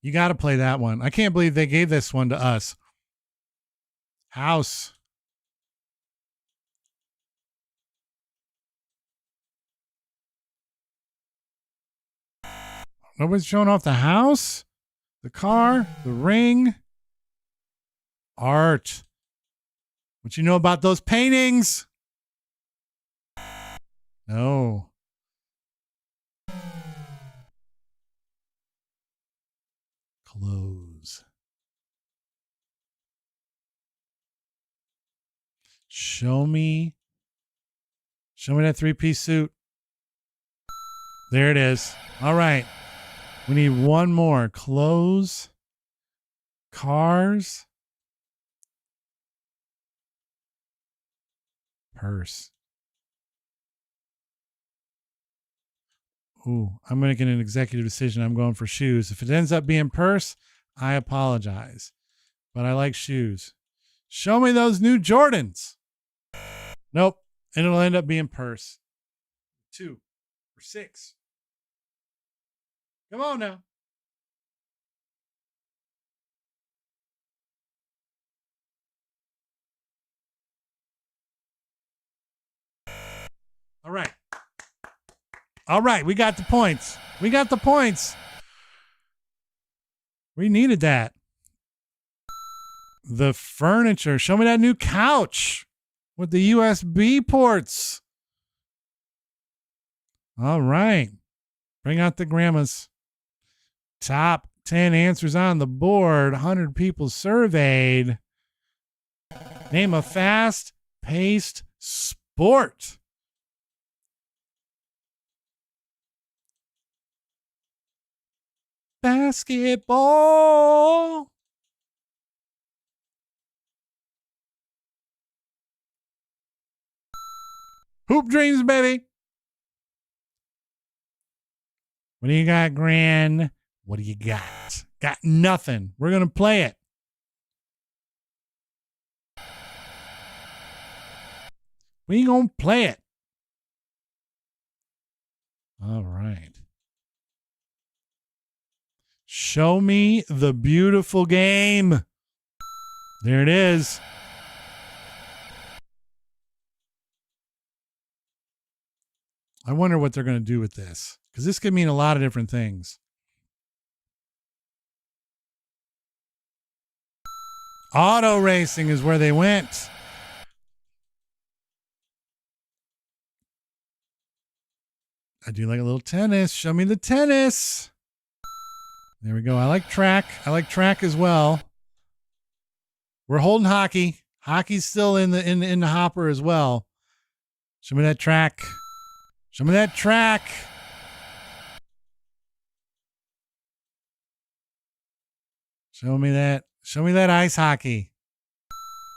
You got to play that one. I can't believe they gave this one to us. House. Nobody's showing off the house, the car, the ring. Art. What you know about those paintings? No. Clothes. Show me that 3-piece suit. There it is. All right. We need one more. Clothes. Cars. Purse. Ooh, I'm making an executive decision. I'm going for shoes. If it ends up being purse, I apologize. But I like shoes. Show me those new Jordans. Nope. And it'll end up being purse. 2 or 6. Come on now. All right. All right. We got the points. We got the points. We needed that. The furniture. Show me that new couch with the USB ports. All right. Bring out the grandmas. Top 10 answers on the board. 100 people surveyed. Name a fast-paced sport. Basketball. Hoop dreams, baby. What do you got, Gran? What do you got? Got nothing. We're going to play it. We going to play it. All right. Show me the beautiful game. There it is. I wonder what they're going to do with this, because this could mean a lot of different things. Auto racing is where they went. I do like a little tennis. Show me the tennis. There we go. I like track. I like track as well. We're holding hockey. Hockey's still in the hopper as well. Show me that track. Show me that track. Show me that. Show me that ice hockey.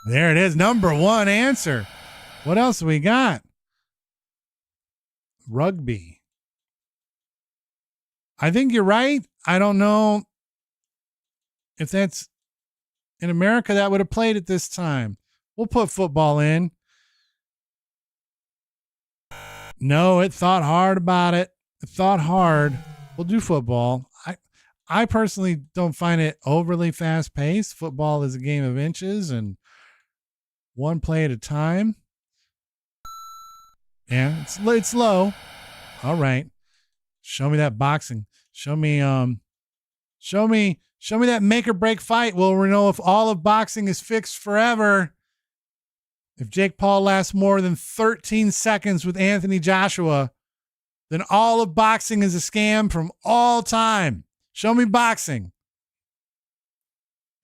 There it is. Number one answer. What else do we got? Rugby. I think you're right. I don't know if that's in America that would have played at this time. We'll put football in. No, it thought hard about it. It thought hard. We'll do football. I personally don't find it overly fast paced. Football is a game of inches and one play at a time. Yeah, it's low. All right. Show me that boxing. Show me that make or break fight. Well, we know if all of boxing is fixed forever. If Jake Paul lasts more than 13 seconds with Anthony Joshua, then all of boxing is a scam from all time. Show me boxing.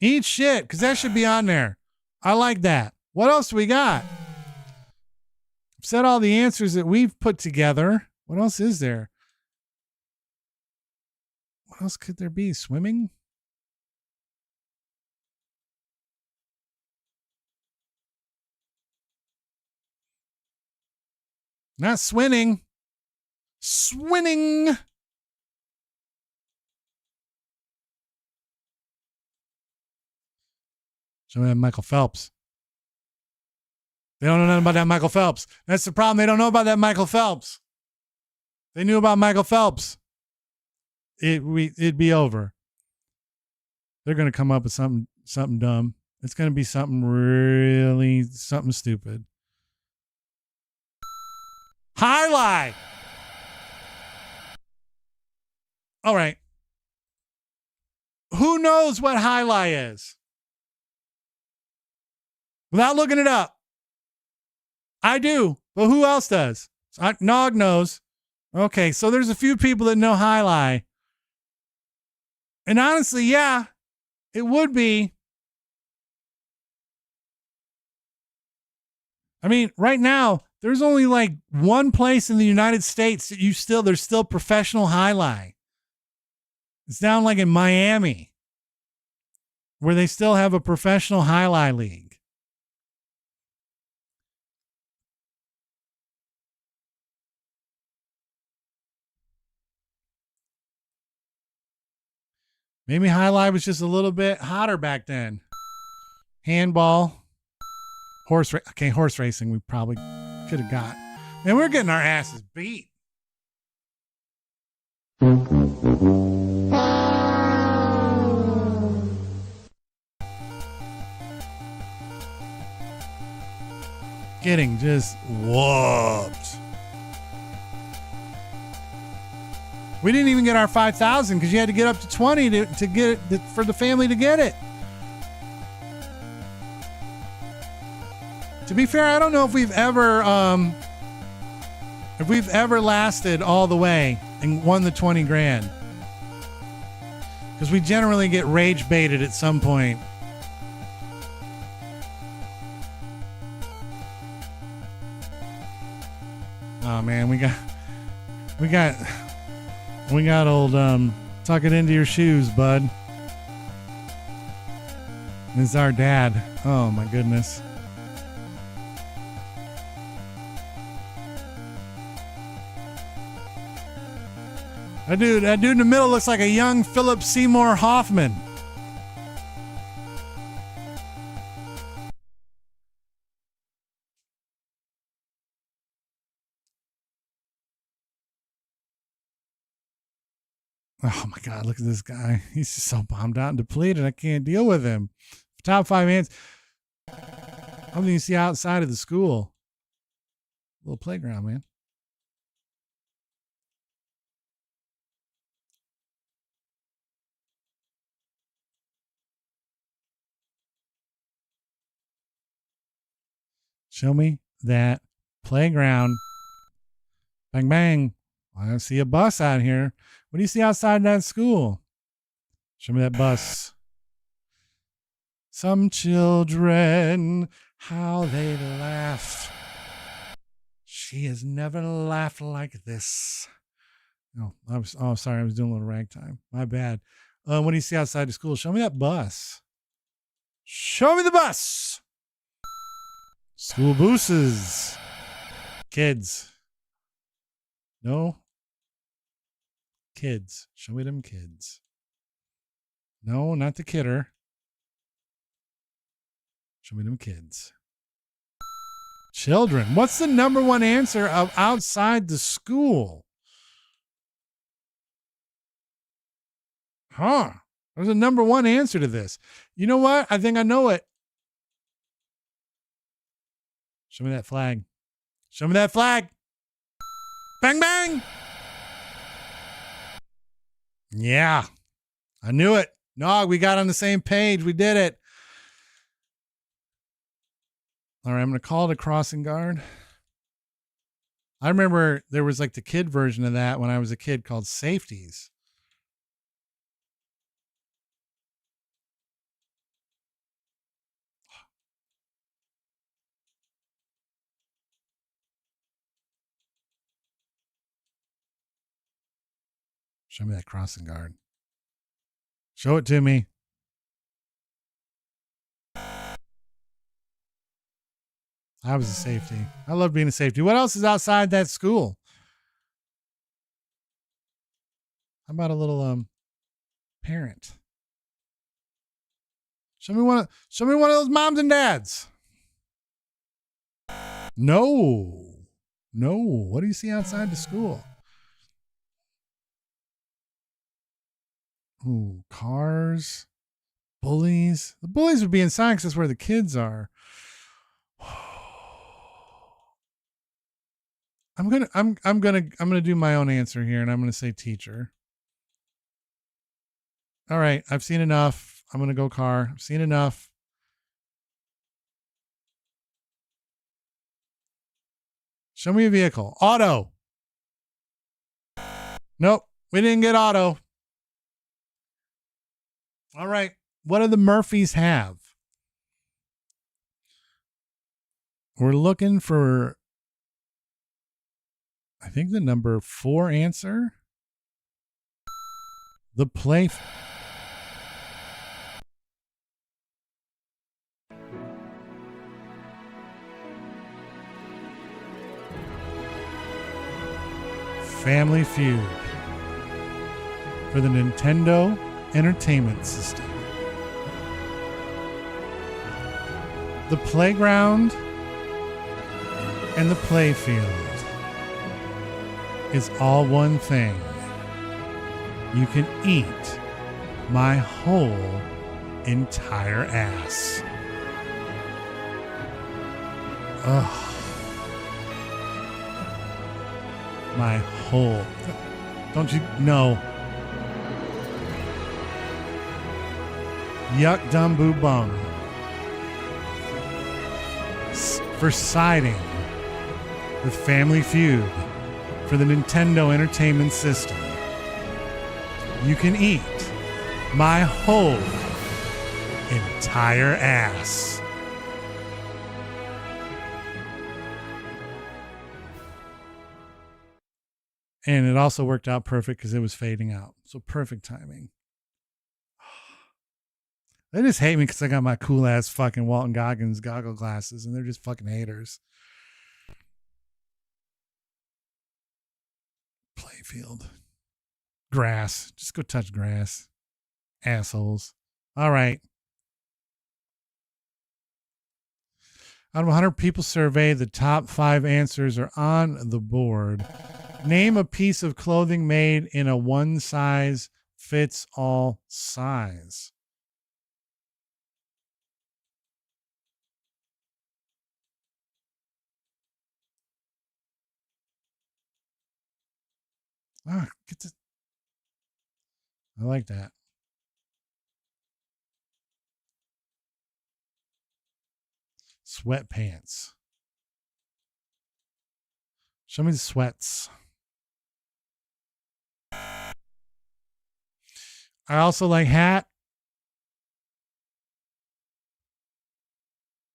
Eat shit, because that should be on there. I like that. What else do we got? I've said all the answers that we've put together. What else is there? What else could there be? Swimming? Not swinning. Swinning. Show me that Michael Phelps. They don't know nothing about that Michael Phelps. That's the problem. They don't know about that Michael Phelps. They knew about Michael Phelps. It'd be over. They're going to come up with something dumb. It's going to be something stupid. Highlight. All right. Who knows what highlight is? Without looking it up. I do, but who else does? Nog knows. Okay, so there's a few people that know highlight. And honestly, yeah, it would be. I mean, right now, there's only like one place in the United States that there's still professional highlight. It's down like in Miami, where they still have a professional highlight league. Maybe highlight was just a little bit hotter back then. Handball, horse racing we probably could have got. Man, we're getting our asses beat. Getting just whooped. We didn't even get our 5,000 because you had to get up to 20 to get it for the family to get it. To be fair, I don't know if we've ever If we've ever lasted all the way and won the 20 grand. Because we generally get rage baited at some point. Oh man, we got old tuck it into your shoes, bud. This is our dad. Oh my goodness. That dude in the middle looks like a young Philip Seymour Hoffman. Oh my God, look at this guy. He's just so bombed out and depleted. I can't deal with him. Top 5 ants. Something you see outside of the school. Little playground, man. Show me that playground. Bang, bang. I see a bus out here. What do you see outside that school? Show me that bus. Some children, how they laugh. She has never laughed like this. No, sorry. I was doing a little ragtime. My bad. What do you see outside the school? Show me that bus. Show me the bus. School buses. Kids. No. Kids. Show me them kids. No, not the kidder. Show me them kids. Children. What's the number one answer of outside the school? Huh. There's a number one answer to this. You know what? I think I know it. Show me that flag. Show me that flag. Bang, bang. Yeah. I knew it. No, we got on the same page. We did it. All right, I'm going to call it a crossing guard. I remember there was like the kid version of that when I was a kid called safeties. Show me that crossing guard. Show it to me. I was a safety. I love being a safety. What else is outside that school? How about a little parent? Show me one of those moms and dads. No. What do you see outside the school? Ooh, cars, bullies. The bullies would be inside because that's where the kids are. I'm gonna do my own answer here, and I'm gonna say teacher. All right, I've seen enough. I'm gonna go car. I've seen enough. Show me a vehicle. Auto. Nope, we didn't get auto. All right, what do the Murphys have? We're looking for, I think, the number 4 answer. The play. Family Feud for the Nintendo Entertainment System. The playground and the playfield is all one thing. You can eat my whole entire ass. Ugh. My whole. Don't you know? Yuck, dumb, boo, bum. For siding with Family Feud for the Nintendo Entertainment System. You can eat my whole entire ass. And it also worked out perfect because it was fading out. So perfect timing. They just hate me because I got my cool ass fucking Walton Goggins goggle glasses and they're just fucking haters. Playfield. Grass. Just go touch grass. Assholes. All right. Out of 100 people surveyed, the top 5 answers are on the board. Name a piece of clothing made in a one-size-fits-all size. Ah, get this. I like that. Sweatpants. Show me the sweats. I also like hat.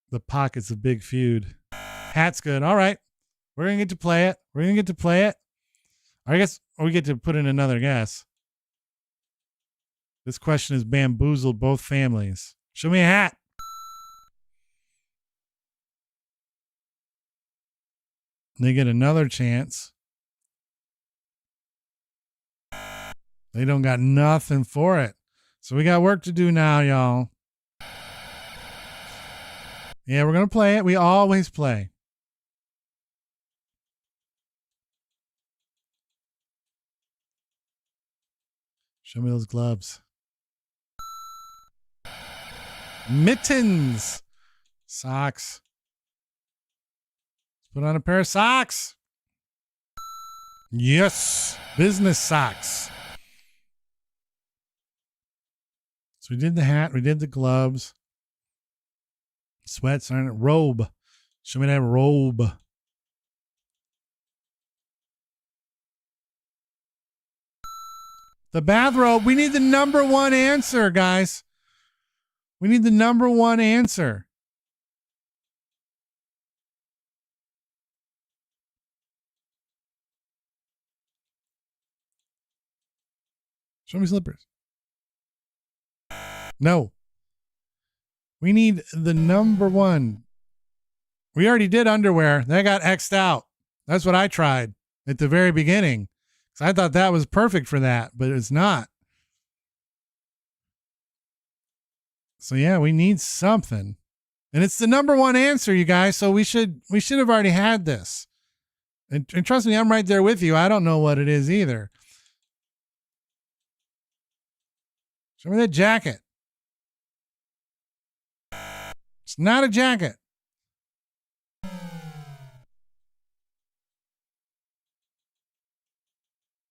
The pocket's a big feud. Hat's good. All right. We're going to get to play it. I guess we get to put in another guess. This question has bamboozled both families. Show me a hat. They get another chance. They don't got nothing for it. So we got work to do now, y'all. Yeah, we're going to play it. We always play. Show me those gloves. Mittens. Socks. Let's put on a pair of socks. Yes. Business socks. So we did the hat. We did the gloves. Sweats on it. Robe. Show me that robe. The bathrobe. We need the number one answer, guys. We need the number one answer. Show me slippers. No. We need the number one. We already did underwear. That got X'd out. That's what I tried at the very beginning. So I thought that was perfect for that, but it's not. So yeah, we need something. And it's the number one answer, you guys. So we should have already had this. And trust me, I'm right there with you. I don't know what it is either. Show me that jacket. It's not a jacket.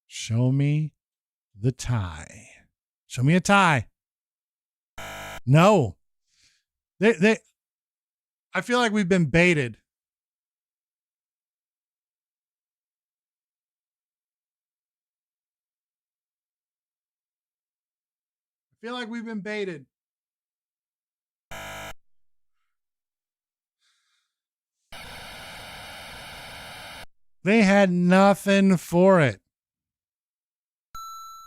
Show me the tie. Show me a tie. No. I feel like we've been baited. I feel like we've been baited. They had nothing for it.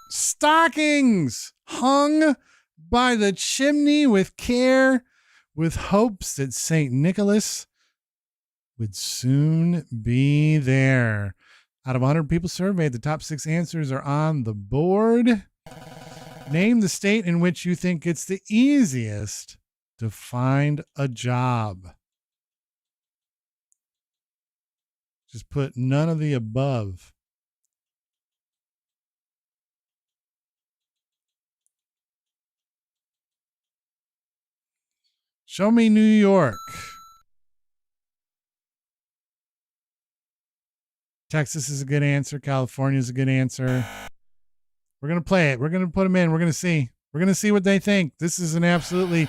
Stockings hung by the chimney with care, with hopes that St. Nicholas would soon be there. Out of 100 people surveyed, the top 6 answers are on the board. Name the state in which you think it's the easiest to find a job. Just put none of the above. Show me New York. Texas is a good answer. California is a good answer. We're going to play it. We're going to put them in. We're going to see. We're going to see what they think. This is an absolutely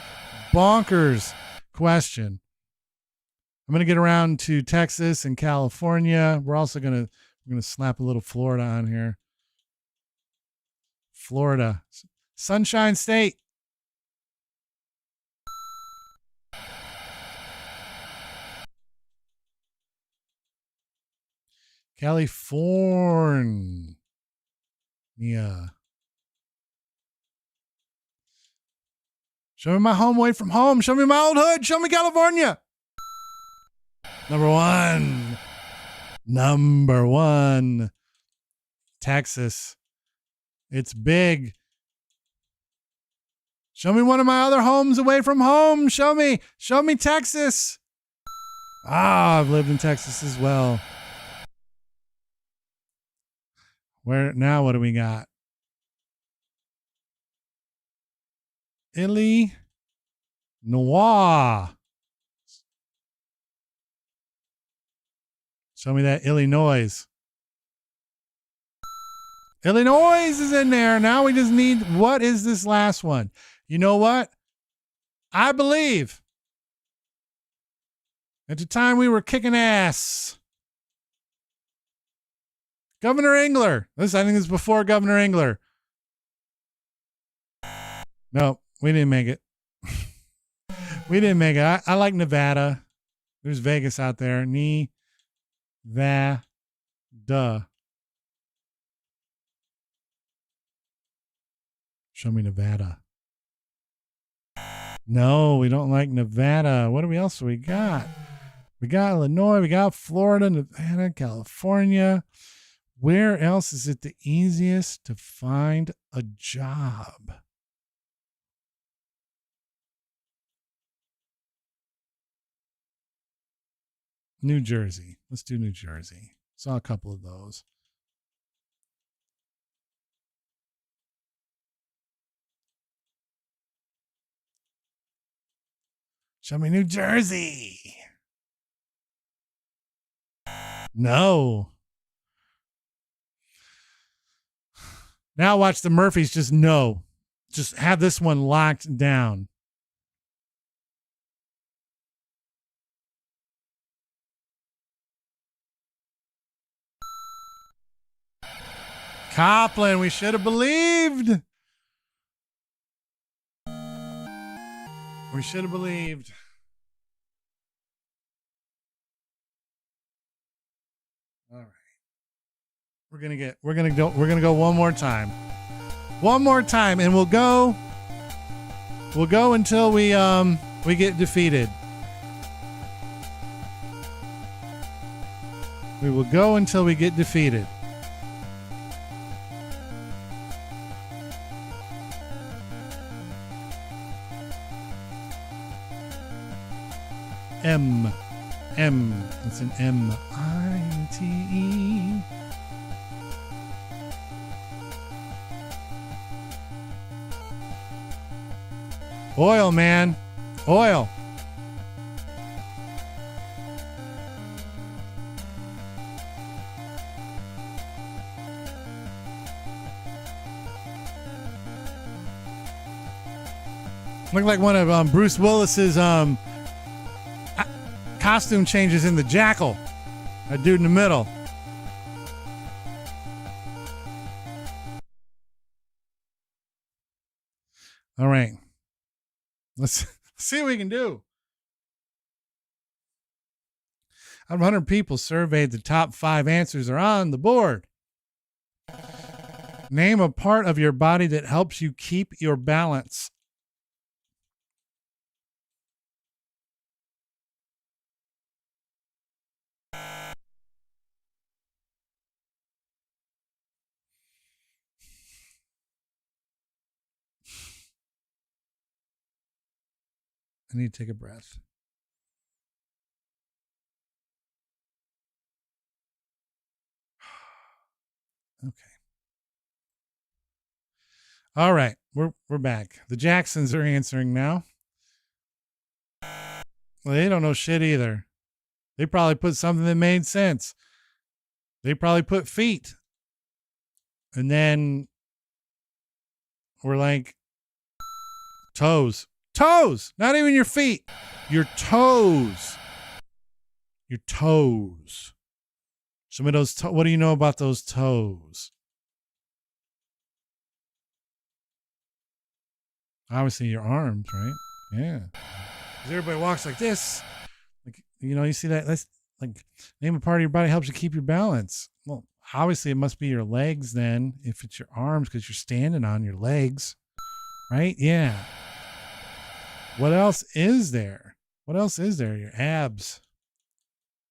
bonkers question. I'm going to get around to Texas and California. We're also going to I'm going to slap a little Florida on here. Florida. Sunshine State. California. Show me my home away from home. Show me my old hood. Show me California. Number one. Texas. It's big. Show me one of my other homes away from home. Show me Texas. I've lived in Texas as well. What do we got? Illinois. Show me that Illinois. Illinois is in there. Now we just need, what is this last one? You know what? I believe at the time we were kicking ass. Governor Engler. I think this is before Governor Engler. No, we didn't make it. We didn't make it. I like Nevada. There's Vegas out there. Nevada. Show me Nevada. No, we don't like Nevada. What else do we got? We got Illinois. We got Florida, Nevada, California. Where else is it the easiest to find a job? New Jersey. Let's do New Jersey. Saw a couple of those. Show me New Jersey. No. Now watch the Murphys just no. Just have this one locked down. Copland, we should have believed. We should have believed. All right. We're gonna go one more time. One more time, and we'll go until we get defeated. We will go until we get defeated. M. It's an M-I-T-E. Oil, man. Oil. Looked like one of Bruce Willis's costume changes in The Jackal. That dude in the middle. All right. Let's see what we can do. Out of 100 people surveyed, the top 5 answers are on the board. Name a part of your body that helps you keep your balance. I need to take a breath. Okay. All right, we're back. The Jacksons are answering now. Well, they don't know shit either. They probably put something that made sense. They probably put feet. And then we're like, toes. Toes, not even your feet, your toes. Your toes. Show me those. What do you know about those toes? Obviously, your arms, right? Yeah. 'Cause everybody walks like this. Like, you see that? That's like, name a part of your body helps you keep your balance. Well, obviously, it must be your legs then, if it's your arms, because you're standing on your legs, right? Yeah. What else is there? What else is there? Your abs.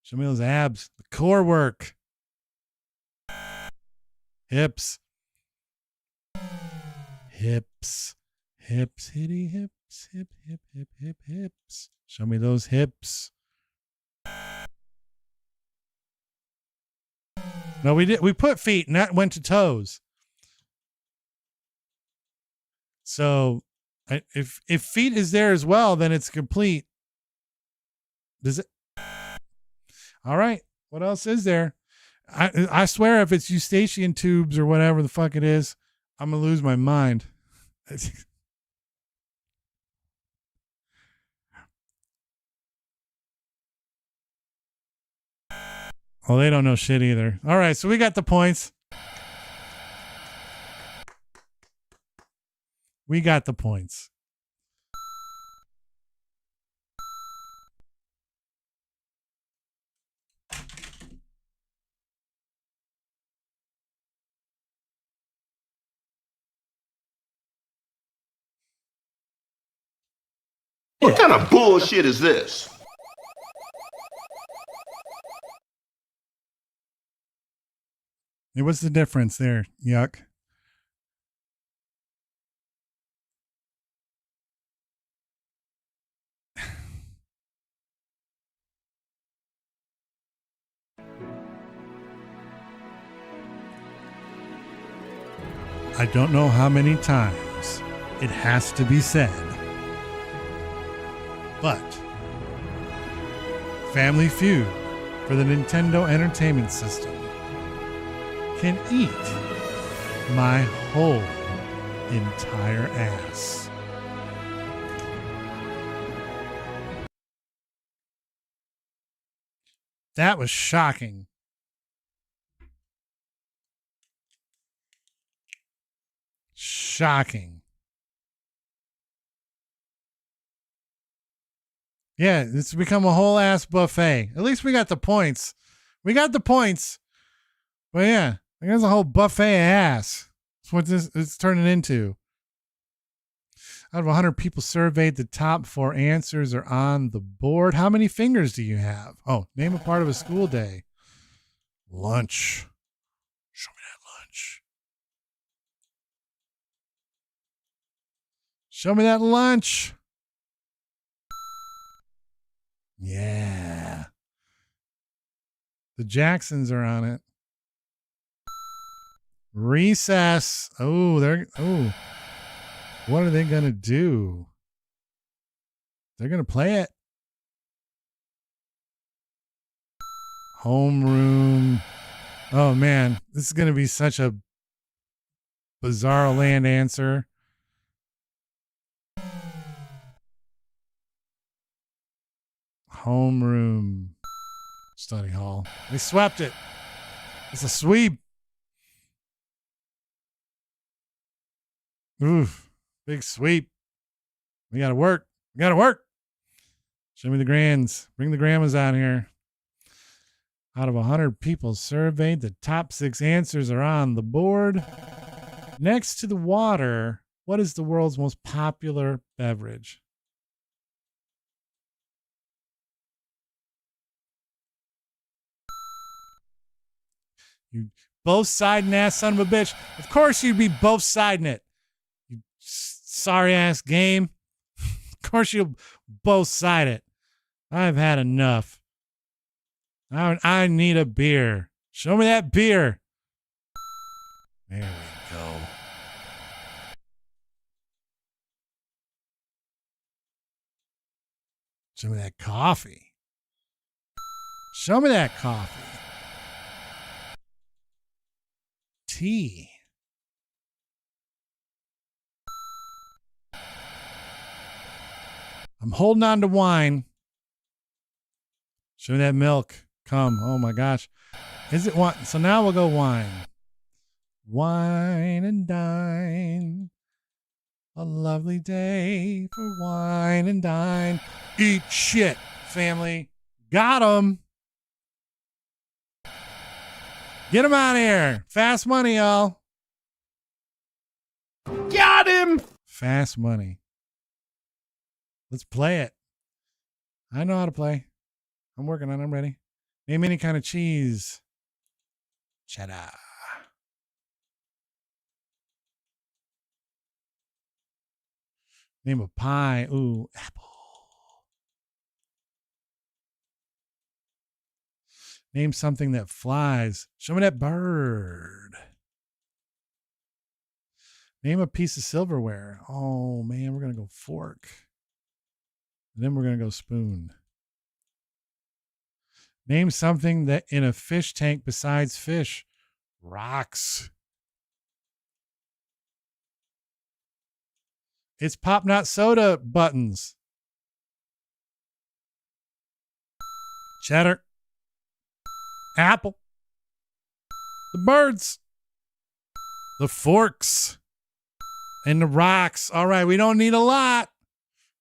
Show me those abs. The core work. Hips. Hips. Hips. Hitty hips. Hip, hip, hip, hip, hips. Show me those hips. No, we did. We put feet and that went to toes. So if feet is there as well, then it's complete. Does it? All right. What else is there? I swear if it's eustachian tubes or whatever the fuck it is, I'm going to lose my mind. Oh, they don't know shit either. All right. So we got the points. We got the points. What kind of bullshit is this? Hey, what's the difference there? Yuck. I don't know how many times it has to be said, but Family Feud for the Nintendo Entertainment System can eat my whole entire ass. That was shocking. Shocking. Yeah, it's become a whole ass buffet. At least we got the points. We got the points. But yeah, there's a whole buffet of ass. That's what this is turning into. Out of 100 people surveyed, the top 4 answers are on the board. How many fingers do you have? Oh, name a part of a school day. Lunch. Show me that lunch. Show me that lunch. Yeah. The Jacksons are on it. Recess. Oh, what are they going to do? They're going to play it. Homeroom. Oh, man. This is going to be such a bizarre land answer. Homeroom. Study hall. They swept it. It's a sweep. Oof. Big sweep. We got to work. We got to work. Show me the grands. Bring the grandmas out here. Out of 100 people surveyed, the top 6 answers are on the board. Next to the water, what is the world's most popular beverage? You both siding ass son of a bitch. Of course you'd be both siding it. You sorry ass game. Of course you'll both side it. I've had enough. I need a beer. Show me that beer. There we go. Show me that coffee. Show me that coffee. Tea. I'm holding on to wine. Show me that milk. Come. Oh my gosh. Is it wine? So now we'll go wine. Wine and dine. A lovely day for wine and dine. Eat shit, family. Got 'em. Get 'em out of here. Fast money, y'all. Got him! Fast money. Let's play it. I know how to play. I'm working on it. I'm ready. Name any kind of cheese. Cheddar. Name a pie. Ooh, apple. Name something that flies. Show me that bird. Name a piece of silverware. Oh, man, we're going to go fork. And then we're going to go spoon. Name something that in a fish tank besides fish. Rocks. It's Pop Not Soda buttons. Cheddar. Apple. The birds. The forks. And the rocks. All right, we don't need a lot,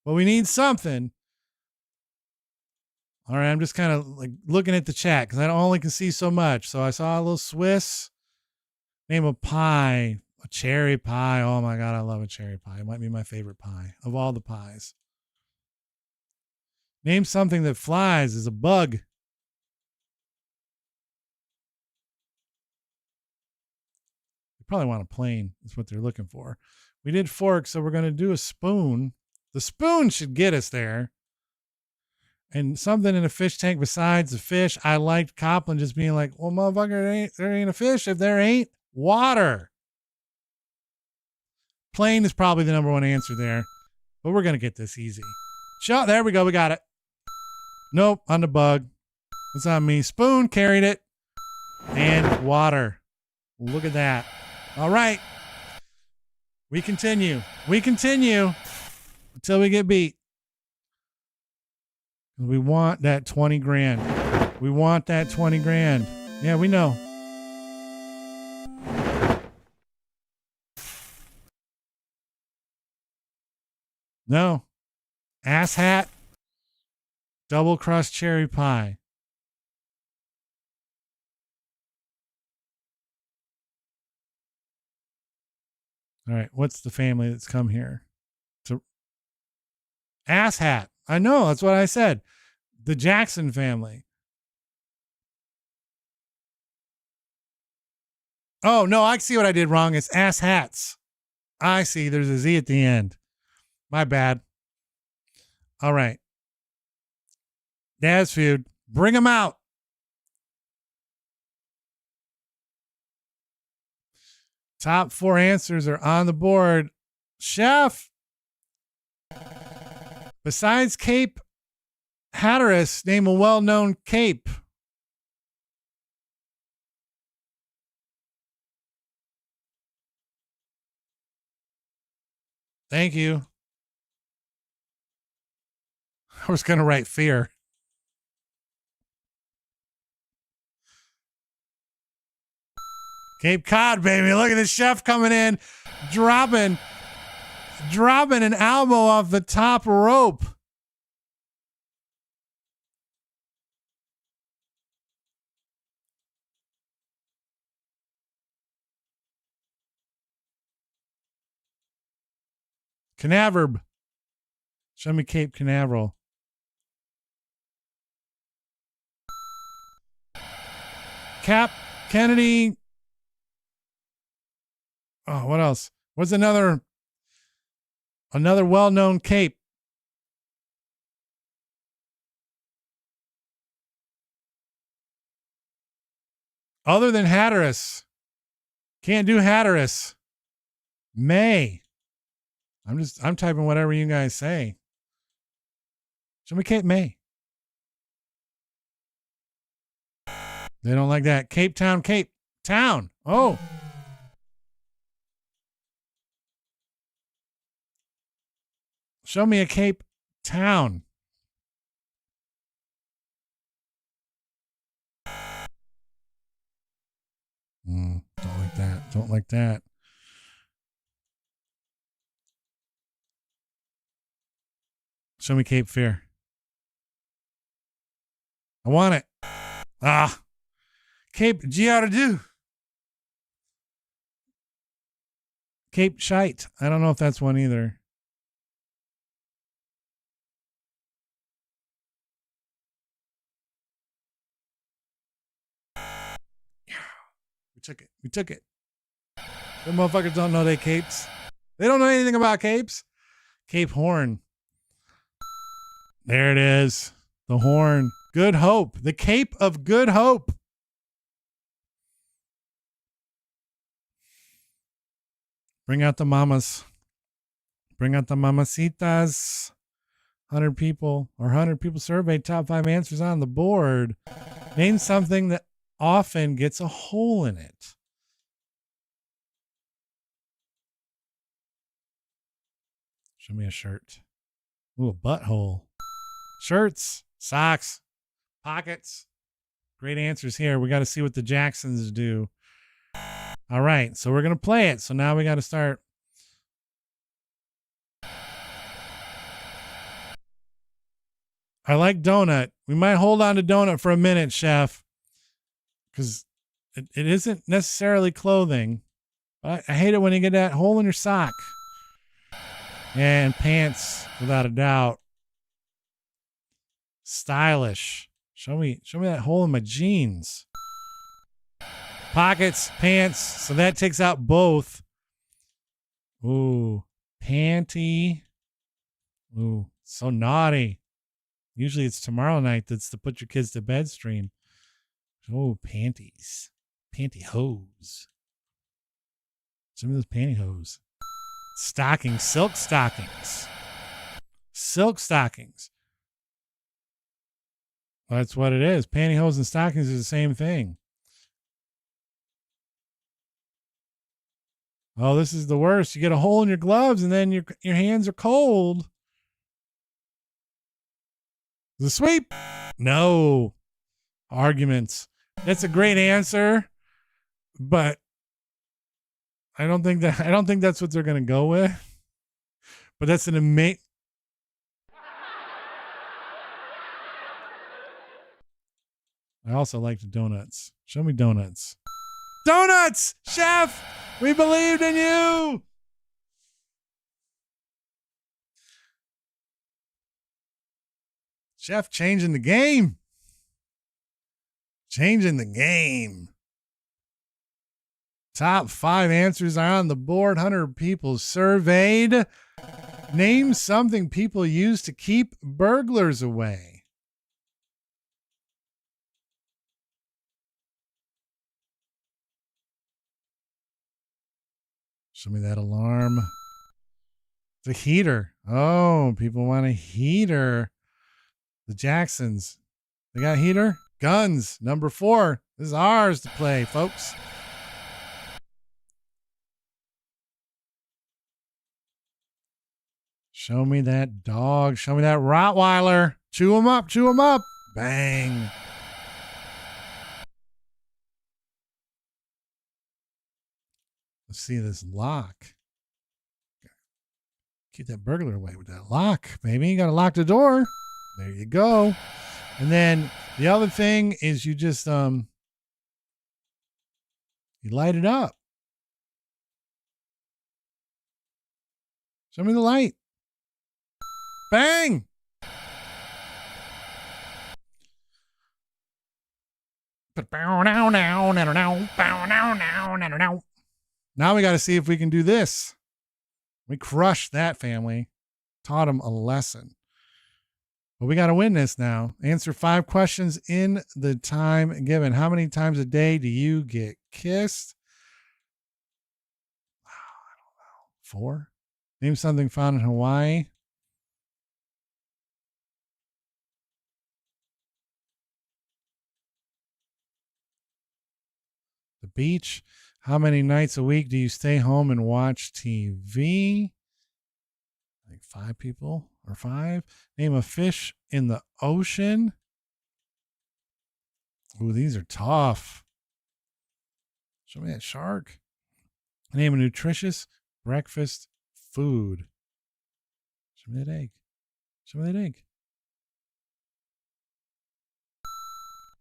but we need something. All right, I'm just kind of like looking at the chat because I only can see so much. So I saw a little Swiss. Name a pie. A cherry pie. Oh my God, I love a cherry pie. It might be my favorite pie of all the pies. Name something that flies. Is a bug. You probably want a plane. That's what they're looking for. We did fork, so we're going to do a spoon. The spoon should get us there. And something in a fish tank besides the fish. I liked Copland just being like, well, motherfucker, there ain't a fish if there ain't water. Plane is probably the number one answer there. But we're going to get this easy. There we go. We got it. Nope, on the bug. It's on me. Spoon carried it. And water. Look at that. All right. We continue. We continue until we get beat. We want that 20 grand. We want that 20 grand. Yeah, we know. No. Ass hat. Double crust cherry pie. All right. What's the family that's come here? Ass hat. I know. That's what I said. The Jackson family. Oh, no. I see what I did wrong. It's ass hats. I see. There's a Z at the end. My bad. All right. Dad's Feud. Bring them out. Top 4 answers are on the board. Chef. Besides Cape Hatteras, name a well-known cape. Thank you. I was going to write fear. Cape Cod, baby. Look at the chef coming in, dropping an elbow off the top rope. Canaveral. Show me Cape Canaveral. Cap Kennedy. Oh, what else? What's another well-known cape? Other than Hatteras. Can't do Hatteras. May. I'm typing whatever you guys say. Show me Cape May. They don't like that. Cape Town, Cape Town. Oh. Show me a Cape Town. Don't like that. Show me Cape Fear. I want it. Ah. Cape Giardu. Cape Shite. I don't know if that's one either. We took it. We took it. The motherfuckers don't know they capes. They don't know anything about capes. Cape Horn. There it is. The horn. Good Hope. The Cape of Good Hope. Bring out the mamas. Bring out the mamacitas. 100 people surveyed, top 5 answers on the board. Name something that often gets a hole in it. Show me a shirt. Ooh, a butthole. Shirts, socks, pockets. Great answers here. We got to see what the Jacksons do. All right, so we're going to play it. So now we got to start. I like donut. We might hold on to donut for a minute, chef, because it isn't necessarily clothing. But I hate it when you get that hole in your sock. And pants, without a doubt. Stylish. Show me that hole in my jeans. Pockets, pants. So that takes out both. Ooh, panty. Ooh, so naughty. Usually it's tomorrow night that's the put your kids to bed stream. Oh, panties. Pantyhose. Some of those pantyhose. Stockings, silk stockings. Silk stockings. Well, that's what it is. Pantyhose and stockings are the same thing. Oh, this is the worst. You get a hole in your gloves and then your hands are cold. The sweep? No. Arguments. That's a great answer, but I don't think that's what they're going to go with. But that's an amazing. I also like the donuts. Show me donuts. Donuts, chef! We believed in you! Chef changing the game. Changing the game. Top 5 answers are on the board. 100 people surveyed. Name something people use to keep burglars away. Show me that alarm. The heater. Oh, people want a heater. The Jacksons. They got heater? Guns. Number 4. This is ours to play, folks. Show me that dog. Show me that Rottweiler. Chew him up. Chew him up. Bang. Let's see this lock. Keep that burglar away with that lock, baby. You got to lock the door. There you go. And then the other thing is you just you light it up. Show me the light. Bang. Now we got to see if we can do this. We crushed that family. Taught them a lesson. But we got to win this now. Answer 5 questions in the time given. How many times a day do you get kissed? I don't know. 4? Name something found in Hawaii. The beach. How many nights a week do you stay home and watch TV? Like 5 people or 5. Name a fish in the ocean. Ooh, these are tough. Show me that shark. Name a nutritious breakfast food. Show me that egg. Show me that egg.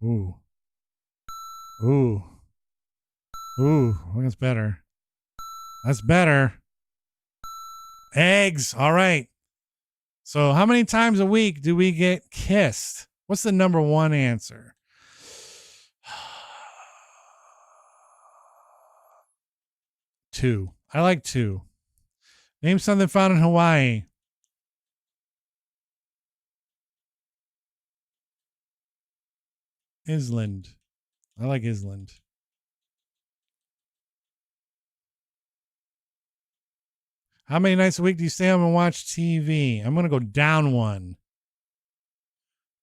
Ooh. Ooh. Ooh. Well, that's better. That's better. Eggs. All right. So how many times a week do we get kissed? What's the number one answer? 2. I like 2. Name something found in Hawaii. Island. I like Island. How many nights a week do you stay home and watch TV? I'm going to go down 1.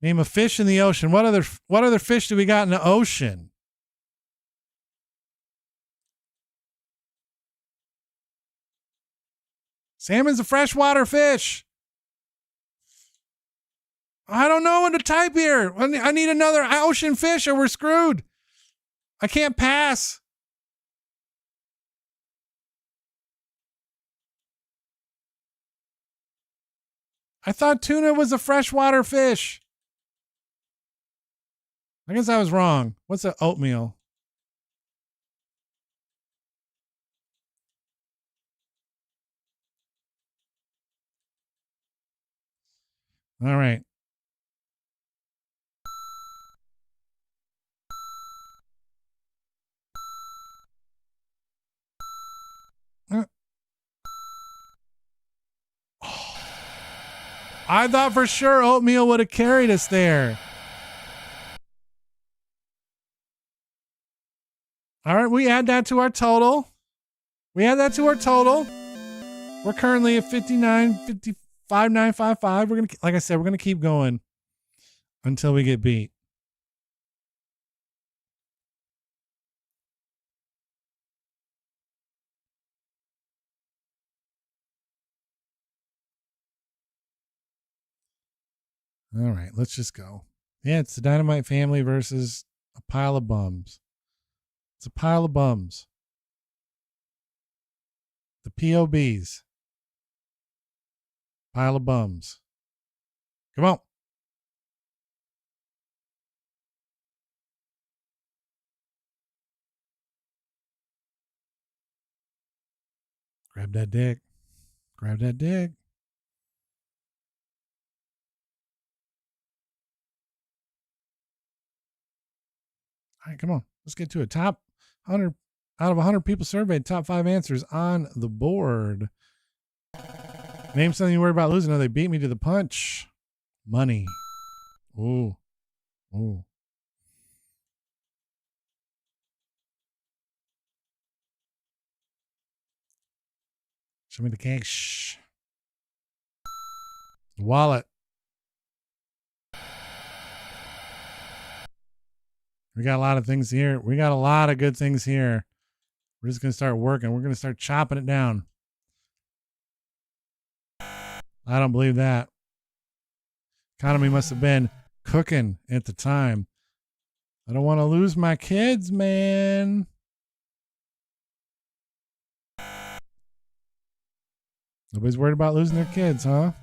Name a fish in the ocean. What other fish do we got in the ocean? Salmon's a freshwater fish. I don't know what to type here. I need another ocean fish or we're screwed. I can't pass. I thought tuna was a freshwater fish. I guess I was wrong. What's an oatmeal? All right. I thought for sure oatmeal would have carried us there. All right, we add that to our total. We're currently at 59,955. We're going to, like I said, we're going to keep going until we get beat. All right, let's just go. Yeah, it's the Dynamite Family versus a pile of bums. It's a pile of bums. The POBs. Pile of bums. Come on. Grab that dick. Grab that dick. All right, come on. Let's get to it. Top 100 out of 100 people surveyed, top 5 answers on the board. Name something you worry about losing. Oh, they beat me to the punch. Money. Ooh. Ooh. Show me the cash. Wallet. We got a lot of things here. We got a lot of good things here. We're just going to start working. We're going to start chopping it down. I don't believe that. Economy must have been cooking at the time. I don't want to lose my kids, man. Nobody's worried about losing their kids, huh?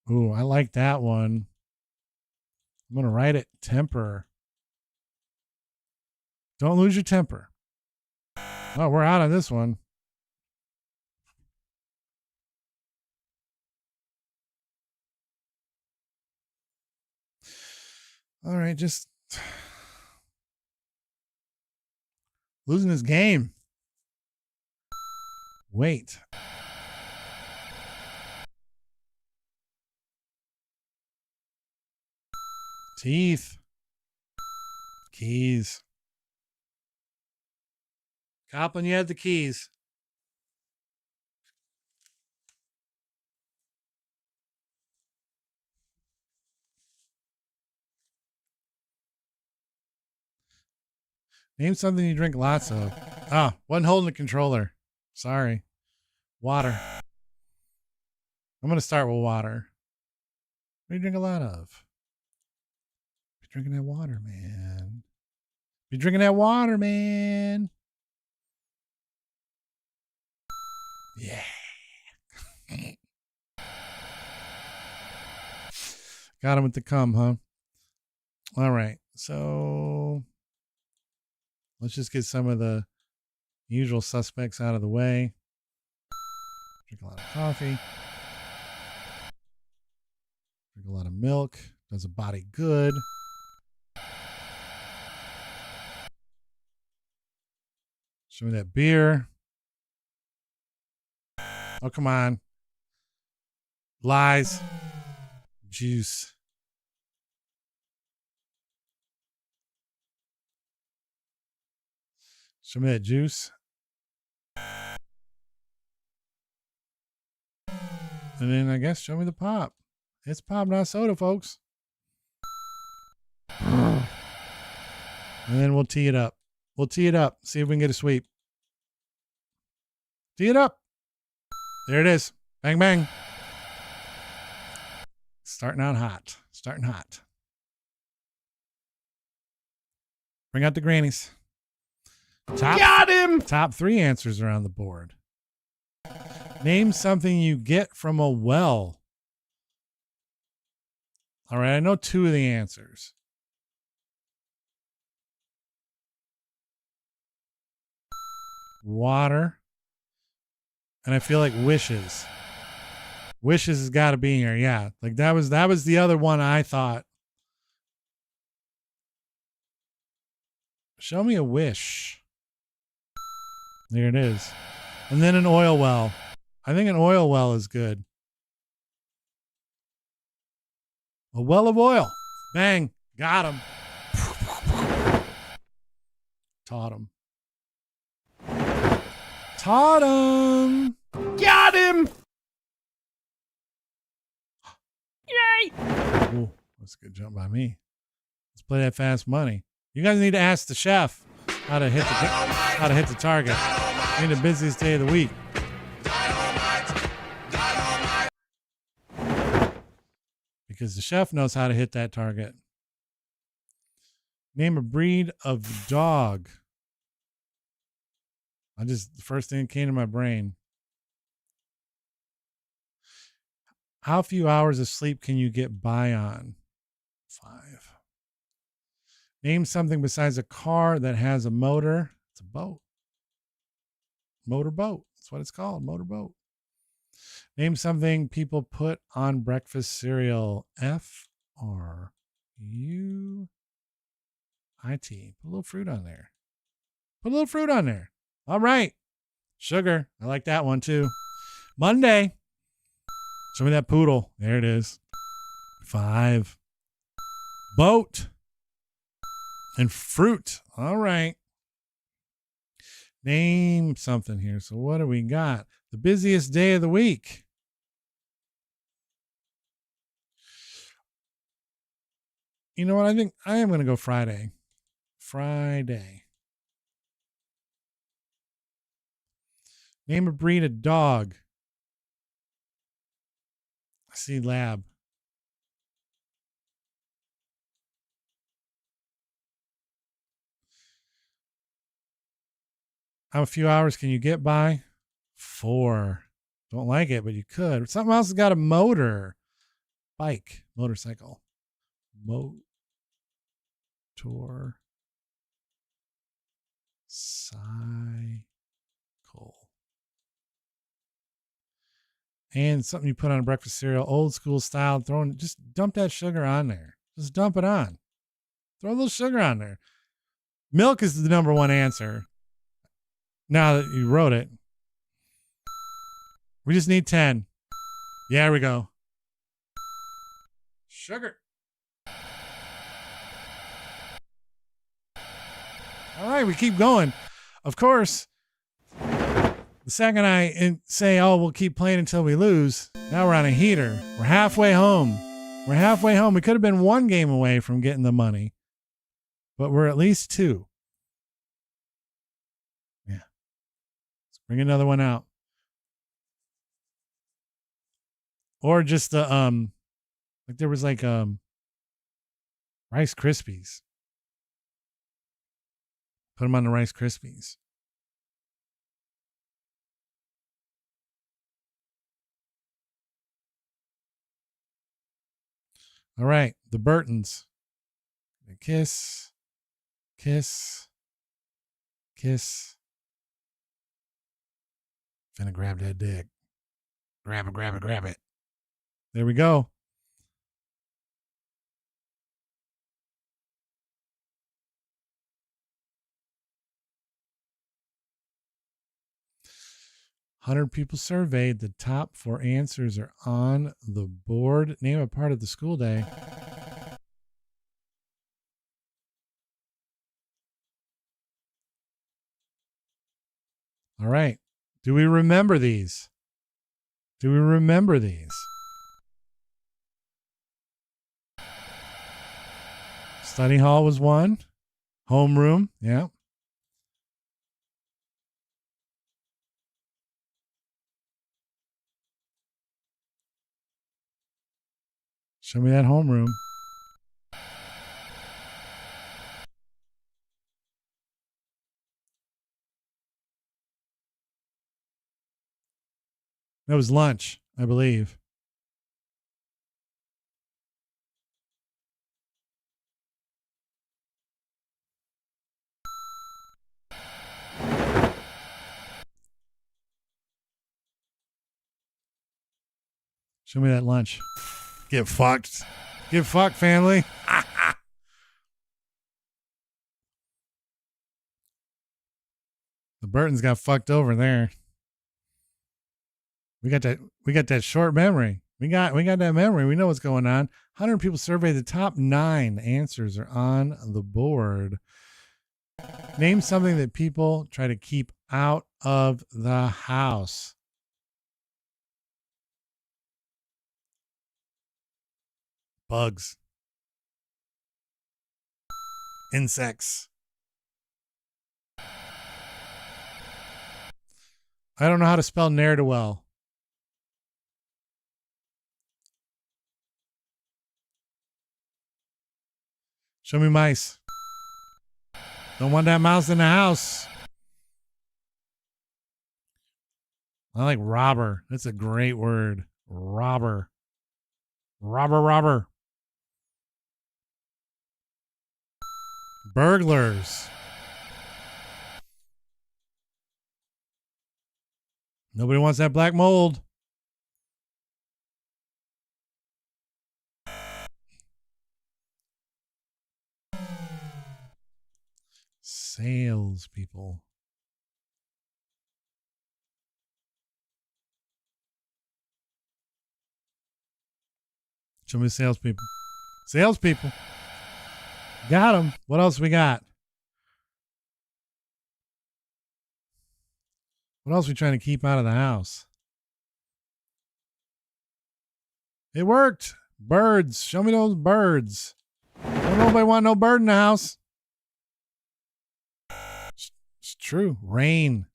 Ooh, I like that one. I'm going to write it temper. Don't lose your temper. Oh, we're out on this one. All right, just losing this game. Wait. Teeth. Keys. Coplin, you had the keys. Name something you drink lots of. Oh, wasn't holding the controller. Sorry. Water. I'm going to start with water. What do you drink a lot of? Be drinking that water, man. Be drinking that water, man. Yeah. Got him with the cum, huh? All right. So let's just get some of the usual suspects out of the way. Drink a lot of coffee. Drink a lot of milk. Does a body good. Show me that beer. Oh, come on. Lies. Juice. Show me that juice. And then I guess show me the pop. It's pop, not soda, folks. And then we'll tee it up. We'll tee it up. See if we can get a sweep. Tee it up. There it is. Bang, bang. Starting out hot. Starting hot. Bring out the grannies. Got him! Top 3 answers are on the board. Name something you get from a well. All right, I know 2 of the answers. Water. And I feel like wishes. Wishes has got to be in here. Yeah. Like that was the other one I thought. Show me a wish. There it is. And then an oil well. I think an oil well is good. A well of oil. Bang. Got him. Taught him. Taught him. Got him! Yay! Ooh, that's a good jump by me. Let's play that fast money. You guys need to ask the chef how to hit the target. It's the busiest day of the week. Because the chef knows how to hit that target. Name a breed of dog. The first thing that came to my brain. How few hours of sleep can you get by on? 5. Name something besides a car that has a motor. It's a boat. Motorboat. That's what it's called. Motorboat. Name something people put on breakfast cereal. Fruit. Put a little fruit on there. Put a little fruit on there. All right. Sugar. I like that one too. Monday. Show me that poodle. There it is. 5. Boat. And fruit. All right. Name something here. So what do we got? The busiest day of the week. You know what? I think I am going to go Friday. Friday. Name a breed of dog. I see lab. How few hours can you get by? 4. Don't like it, but you could. Something else has got a motor. Bike. Motorcycle. Motor. Cycle. And something you put on a breakfast cereal, old school style, just dump that sugar on there. Just dump it on. Throw a little sugar on there. Milk is the number 1 answer. Now that you wrote it. We just need 10. Yeah, here we go. Sugar. All right, we keep going. Of course, the second I say, oh, we'll keep playing until we lose, now we're on a heater. We're halfway home. We could have been 1 game away from getting the money, but we're at least 2. Yeah. Let's bring another one out. Or just the, like there was like, Rice Krispies. Put them on the Rice Krispies. All right. The Burtons. Kiss, kiss, kiss. Finna grab that dick. Grab it, grab it, grab it. There we go. Hundred people surveyed. The top 4 answers are on the board. Name a part of the school day. All right. Do we remember these? Do we remember these? Study hall was one. Homeroom. Yeah. Show me that homeroom. That was lunch, I believe. Show me that lunch. Get fucked. Get fucked, family. The Burtons got fucked over there. We got that short memory. We got that memory. We know what's going on. 100 people surveyed. The top 9 answers are on the board. Name something that people try to keep out of the house. Bugs. Insects. I don't know how to spell ne'er-do-well. Show me mice. Don't want that mouse in the house. I like robber. That's a great word. Robber. Robber, robber. Burglars. Nobody wants that black mold. Salespeople. Show me salespeople. Salespeople. Got them. What else we got? What else are we trying to keep out of the house? It worked. Birds. Show me those birds. Don't nobody want no bird in the house. It's true. Rain.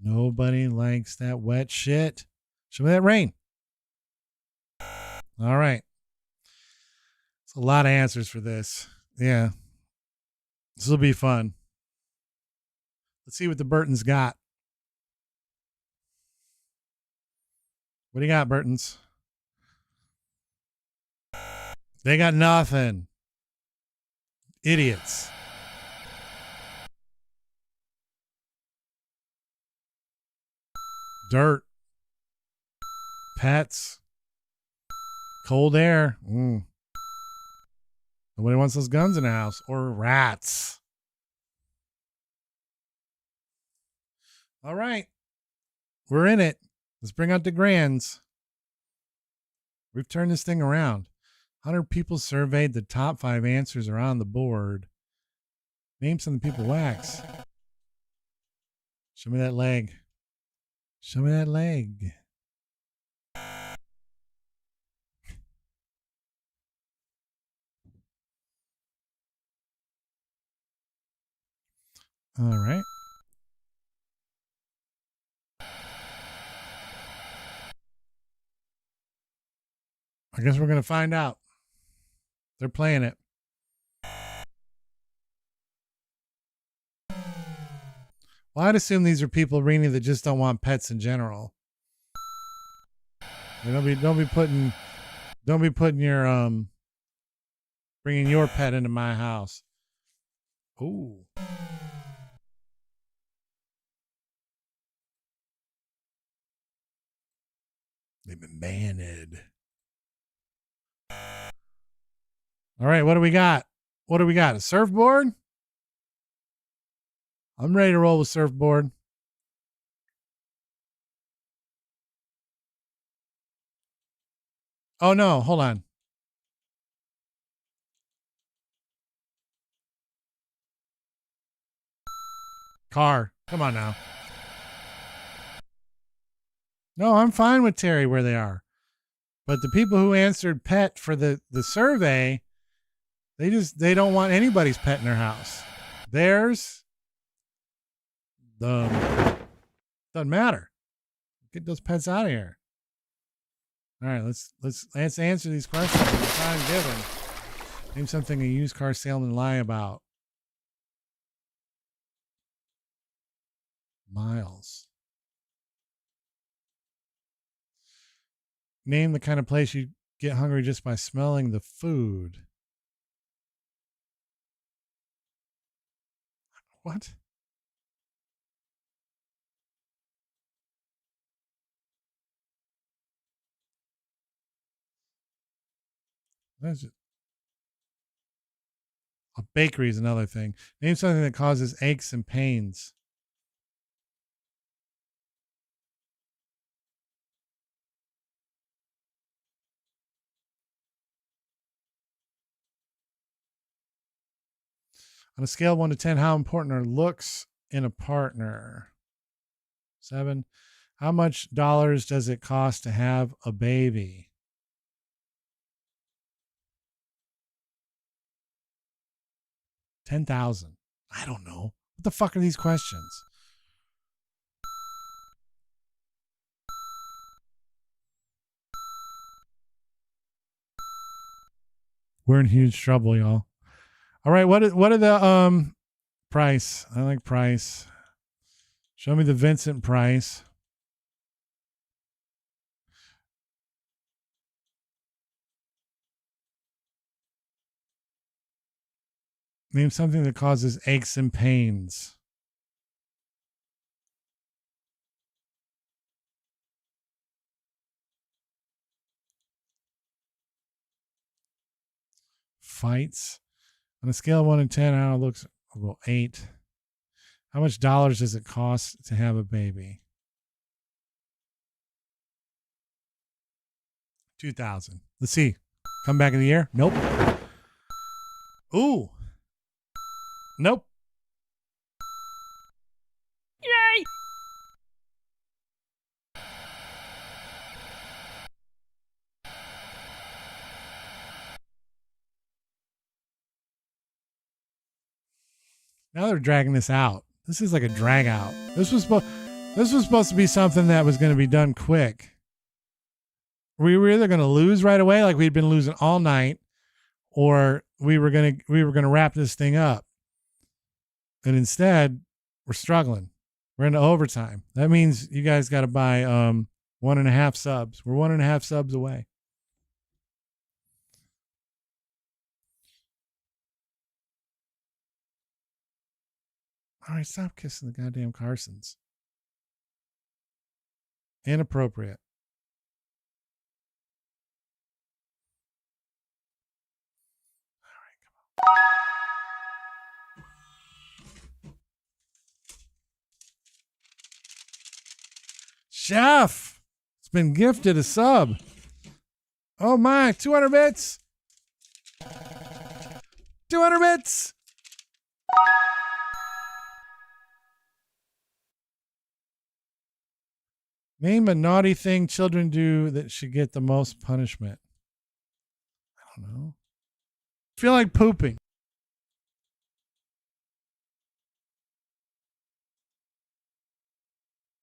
Nobody likes that wet shit. Show me that rain. All right. It's a lot of answers for this. Yeah. This will be fun. Let's see what the Burtons got. What do you got, Burtons? They got nothing. Idiots. Dirt. Pets. Cold air. Nobody wants those guns in the house. Or rats. All right. We're in it. Let's bring out the grands. We've turned this thing around. 100 people surveyed. The top 5 answers are on the board. Name some of the people wax. Show me that leg. Show me that leg. All right. I guess we're going to find out. They're playing it. Well, I'd assume these are people, Rini, that just don't want pets in general. And don't be putting your bringing your pet into my house. Ooh. They've been banned. All right, what do we got? What do we got? A surfboard? I'm ready to roll with surfboard. Oh no, hold on. Car. Come on now. No, I'm fine with Terry where they are. But the people who answered pet for the survey, they don't want anybody's pet in their house. Theirs, doesn't matter. Get those pets out of here. All right, let's answer these questions in the time given. Name something a used car salesman lie about. Miles. Name the kind of place you get hungry just by smelling the food. What? That's just, a bakery is another thing. Name something that causes aches and pains. On a scale of 1 to 10, how important are looks in a partner? 7. How much dollars does it cost to have a baby? 10,000. I don't know. What the fuck are these questions? We're in huge trouble, y'all. All right, what are the price? I like price. Show me the Vincent Price. Name something that causes aches and pains. Fights. On a scale of 1 to 10, how it looks, I'll go 8. How much dollars does it cost to have a baby? 2,000. Let's see. Come back in the year? Nope. Ooh. Nope. Yay! Now they're dragging this out. This is like a drag out. This was supposed to be something that was going to be done quick. We were either going to lose right away, like we'd been losing all night, or we were going to wrap this thing up. And instead, we're struggling. We're into overtime. That means you guys got to buy 1.5 subs. We're 1.5 subs away. All right, stop kissing the goddamn Carsons. Inappropriate. All right, come on. Chef, it's been gifted a sub. Oh my, 200 bits. 200 bits. Name a naughty thing children do that should get the most punishment. I don't know. I feel like pooping.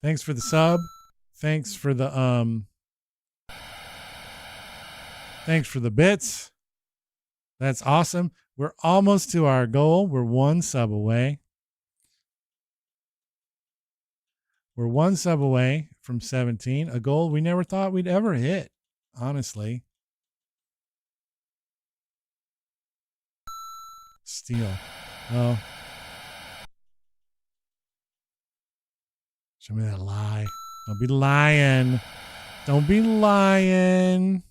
Thanks for the sub. Thanks for the thanks for the bits. That's awesome. We're almost to our goal. We're 1 sub away. We're 1 sub away from 17, a goal we never thought we'd ever hit. honestly. Steal. Oh. Show me that lie. Don't be lying. Don't be lying.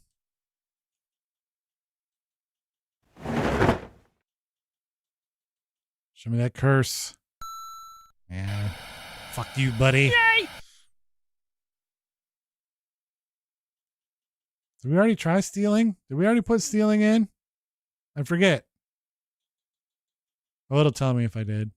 Show me that curse. Yeah. Fuck you, buddy. Yay! Did we already try stealing? Did we already put stealing in? I forget. Oh, it'll tell me if I did.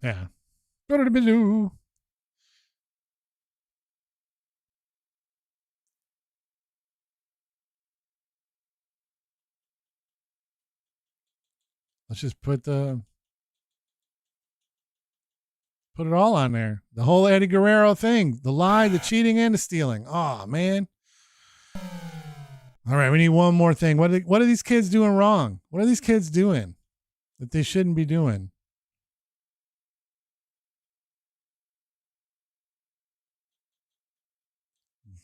Yeah. Ba-da-da-ba-doo. Let's just put it all on there. The whole Eddie Guerrero thing. The lie, the cheating, and the stealing. Oh, man. All right, we need one more thing. What are these kids doing wrong? What are these kids doing that they shouldn't be doing?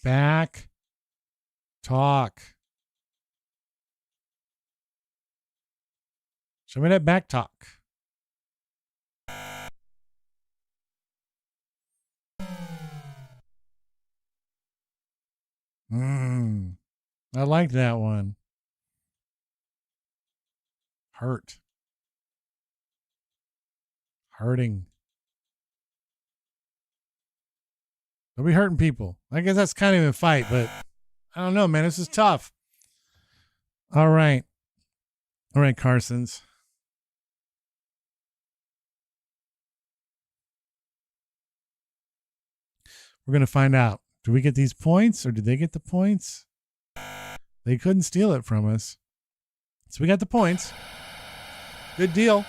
Back talk. Show me that back talk. I like that one. Hurt. Hurting. Don't be hurting people. I guess that's kind of a fight, but I don't know, man. This is tough. All right. All right, Carsons. We're going to find out. Do we get these points or did they get the points? They couldn't steal it from us. So we got the points. Good deal.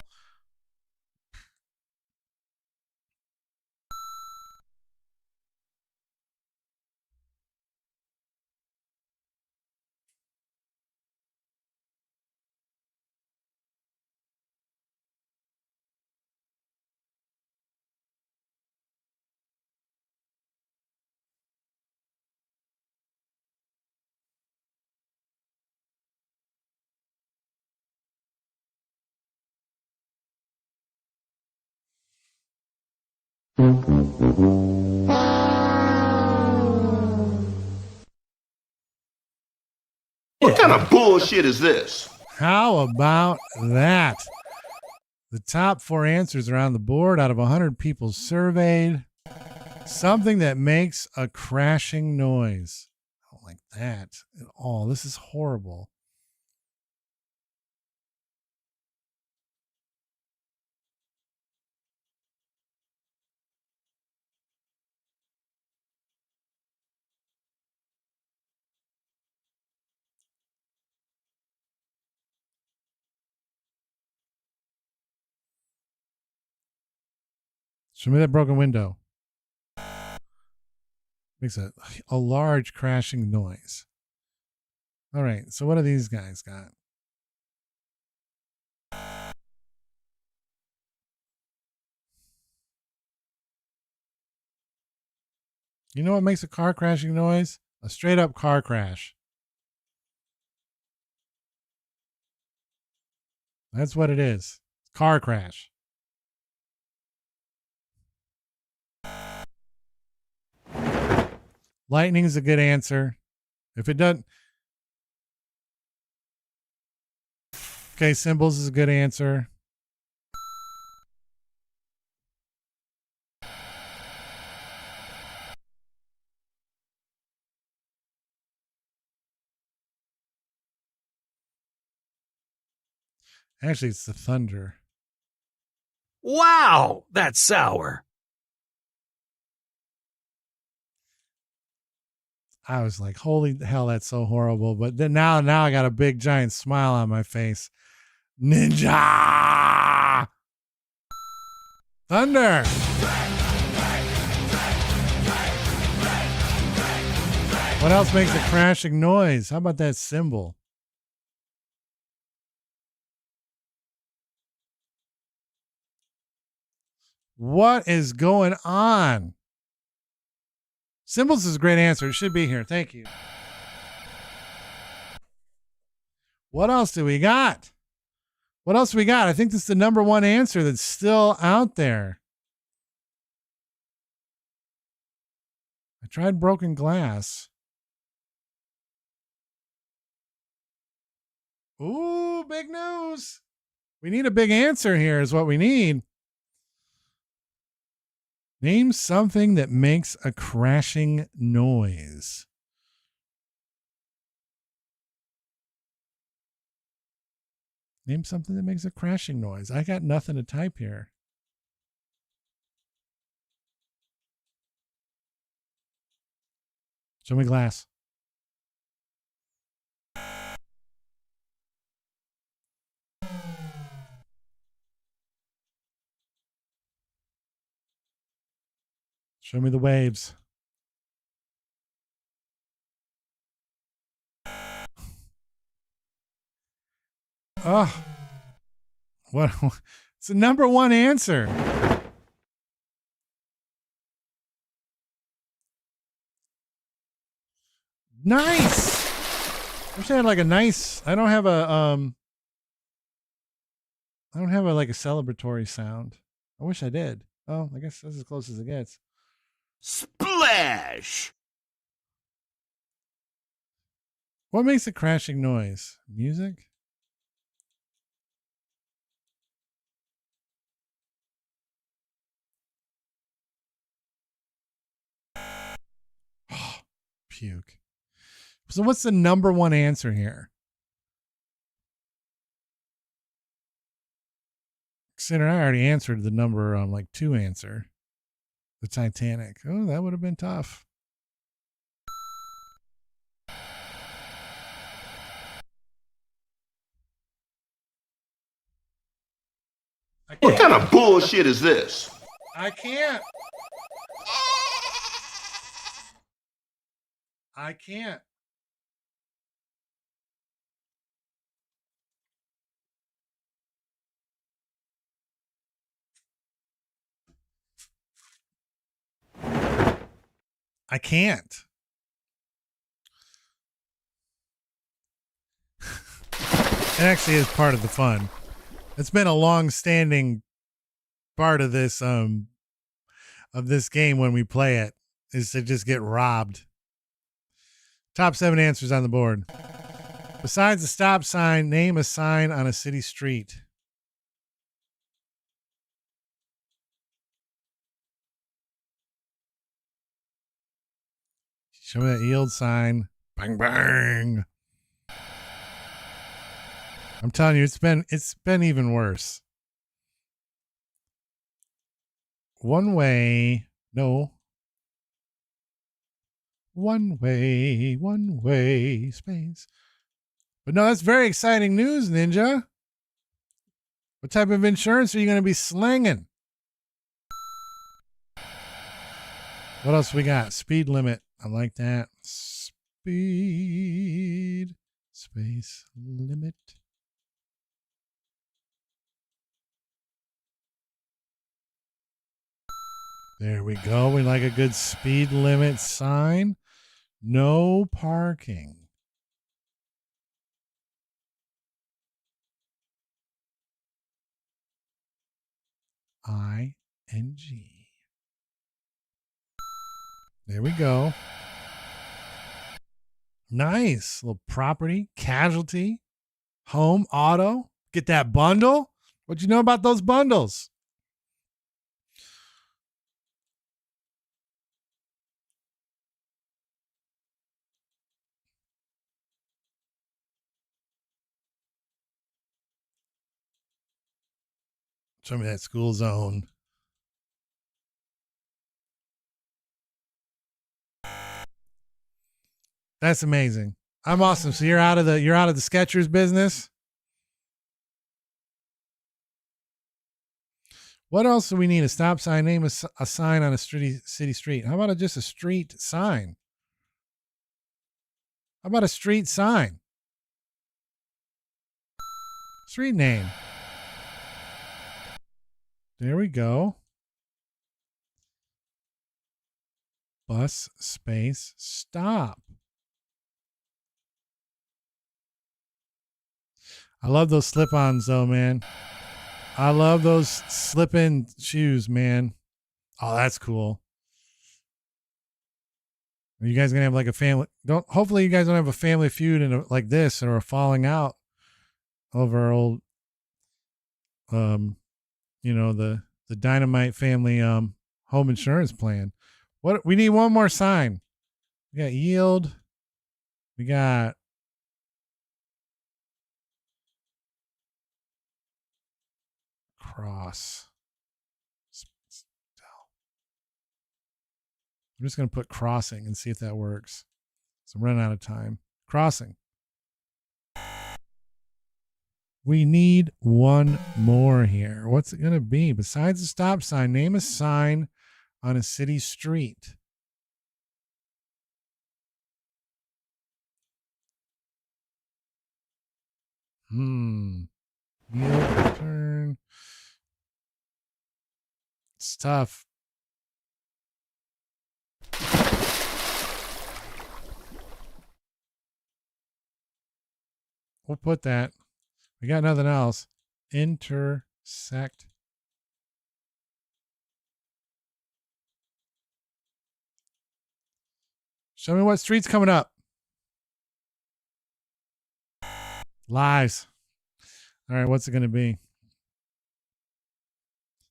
What kind of bullshit is this? How about that? The top 4 answers are on the board out of 100 people surveyed. Something that makes a crashing noise. I don't like that at all. This is horrible. Show me that broken window. Makes a large crashing noise. All right, so what do these guys got? You know what makes a car crashing noise? A straight up car crash. That's what it is. Car crash. Lightning is a good answer. If it doesn't. Okay, cymbals is a good answer. Actually, it's the thunder. Wow, that's sour. I was like, holy hell, that's so horrible. But then now I got a big giant smile on my face. Ninja! Thunder! What else makes a crashing noise? How about that cymbal? What is going on? Cymbals is a great answer. It should be here. Thank you. What else do we got? What else do we got? I think this is the number one answer that's still out there. I tried broken glass. Ooh, big news. We need a big answer here is what we need. Name something that makes a crashing noise. Name something that makes a crashing noise. I got nothing to type here. Show me glass. Show me the waves. Oh, what? It's the number one answer. Nice. Wish I had like a nice. I don't have a like a celebratory sound. I wish I did. Oh, I guess that's as close as it gets. Splash! What makes a crashing noise? Music? Puke. So what's the number one answer here? Consider I already answered the number like 2 answer. The Titanic. Oh, that would have been tough. What kind of bullshit is this? I can't. I can't. I can't. It actually is part of the fun. It's been a long-standing part of this game when we play it is to just get robbed. Top 7 answers on the board. Besides the stop sign, name a sign on a city street. Show me that yield sign. Bang bang. I'm telling you, it's been even worse. One way, space. But no, that's very exciting news, Ninja. What type of insurance are you going to be slinging? What else we got? Speed limit. I like that. Speed. Space limit. There we go. We like a good speed limit sign. No parking. ING. There we go. Nice. Little property, casualty, home, auto. Get that bundle. What you know about those bundles? Show me that school zone. That's amazing. I'm awesome. So you're out of the Skechers business. What else do we need? A stop sign. Name a sign on a city street. How about just a street sign? How about a street sign? Street name. There we go. Bus space stop. I love those slip-ons though, man. I love those slip-in shoes, man. Oh, that's cool. Are you guys gonna have like a family? Hopefully you guys don't have a family feud and like this or a falling out over old, the Dynamite family home insurance plan. What we need one more sign. We got yield. We got cross. I'm just going to put crossing and see if that works. So I'm running out of time. Crossing. We need one more here. What's it going to be? Besides the stop sign, name a sign on a city street. Yield return. It's tough. We'll put that. We got nothing else. Intersect. Show me what street's coming up. Lives. All right, what's it going to be?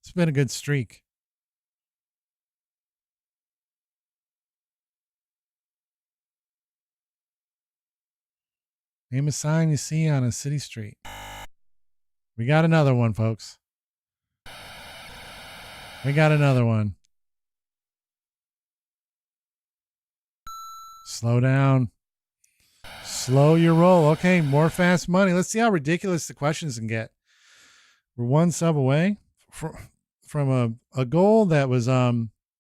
It's been a good streak. Name a sign you see on a city street. We got another one, folks. We got another one. Slow down. Slow your roll. Okay, more fast money. Let's see how ridiculous the questions can get. We're one sub away from a goal that was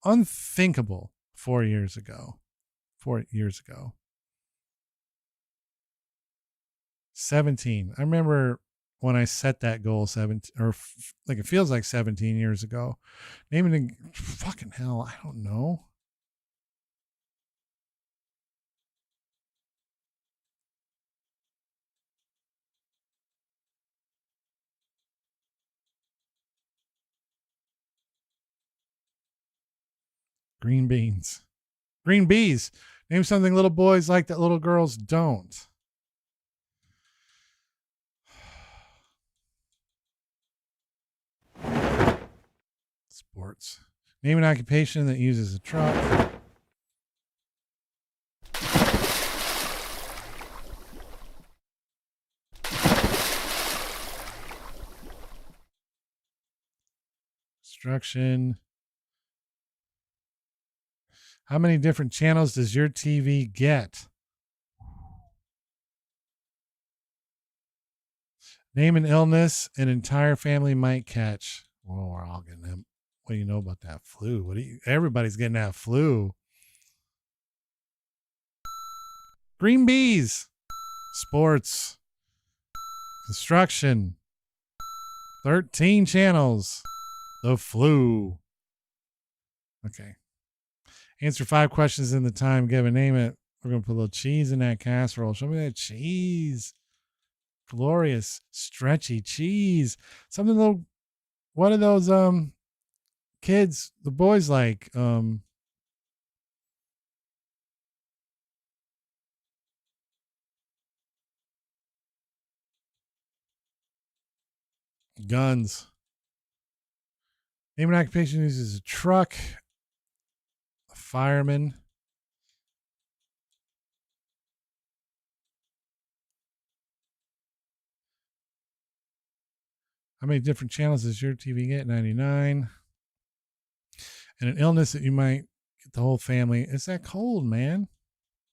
unthinkable 4 years ago. 4 years ago. 17. I remember when I set that goal 17, or like it feels like 17 years ago. Naming fucking hell, I don't know. Green beans. Green bees. Name something little boys like that little girls don't. Sports. Name an occupation that uses a truck. Construction. How many different channels does your TV get? Name an illness an entire family might catch. Well, we're all getting them. What do you know about that flu? Everybody's getting that flu. Green bees. Sports. Construction. 13 channels. The flu. Okay. Answer 5 questions in the time given. Name it. We're going to put a little cheese in that casserole. Show me that cheese. Glorious, stretchy cheese. Something little. What are those kids, the boys like? Guns. Name an occupation uses a truck. A fireman. How many different channels does your TV get? 99. And an illness that you might get the whole family. It's that cold, man.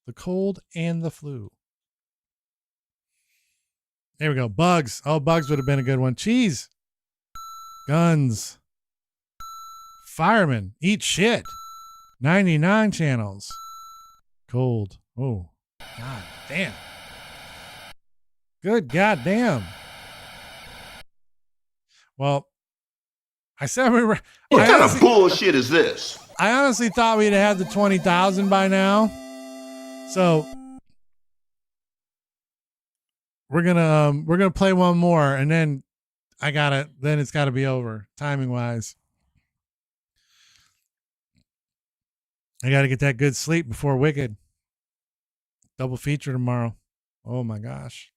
The cold and the flu. There we go. Bugs. Oh, bugs would have been a good one. Cheese. Guns. Firemen. Eat shit. 99 channels. Cold. Oh, God damn. Good goddamn. Well, I said we were. What kind of bullshit is this? I honestly thought we'd have the 20,000 by now. So we're gonna play one more, and then then it's gotta be over, timing wise. I gotta get that good sleep before Wicked. Double feature tomorrow. Oh my gosh.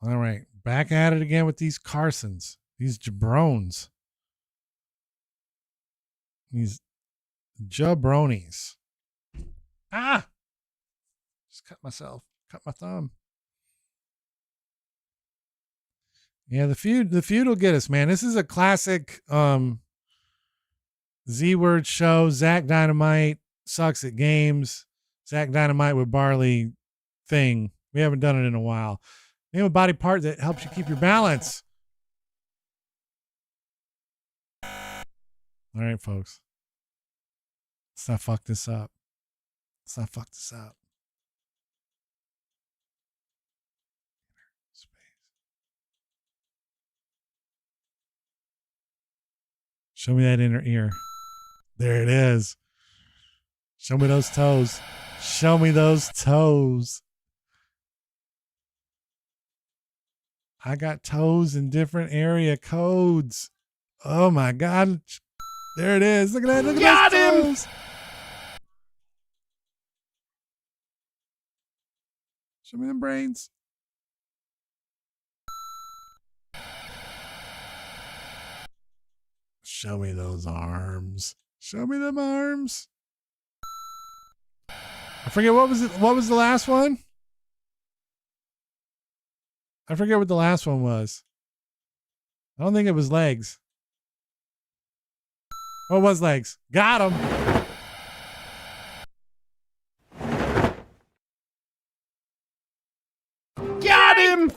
All right. Back at it again with these Carsons. These jabrones. These jabronis. Ah! Just cut myself. Cut my thumb. Yeah, the feud will get us, man. This is a classic Z-word show. Zach Dynamite sucks at games. Zach Dynamite with Barley thing. We haven't done it in a while. Name a body part that helps you keep your balance. All right, folks. Let's not fuck this up. Let's not fuck this up. Show me that inner ear. There it is. Show me those toes. Show me those toes. I got toes in different area codes. Oh my God. There it is. Look at that. Look at those toes. Show me them brains. Show me those arms. Show me them arms. I forget what was it. What was the last one? I forget what the last one was. I don't think it was legs. What was legs? Got him. Got him!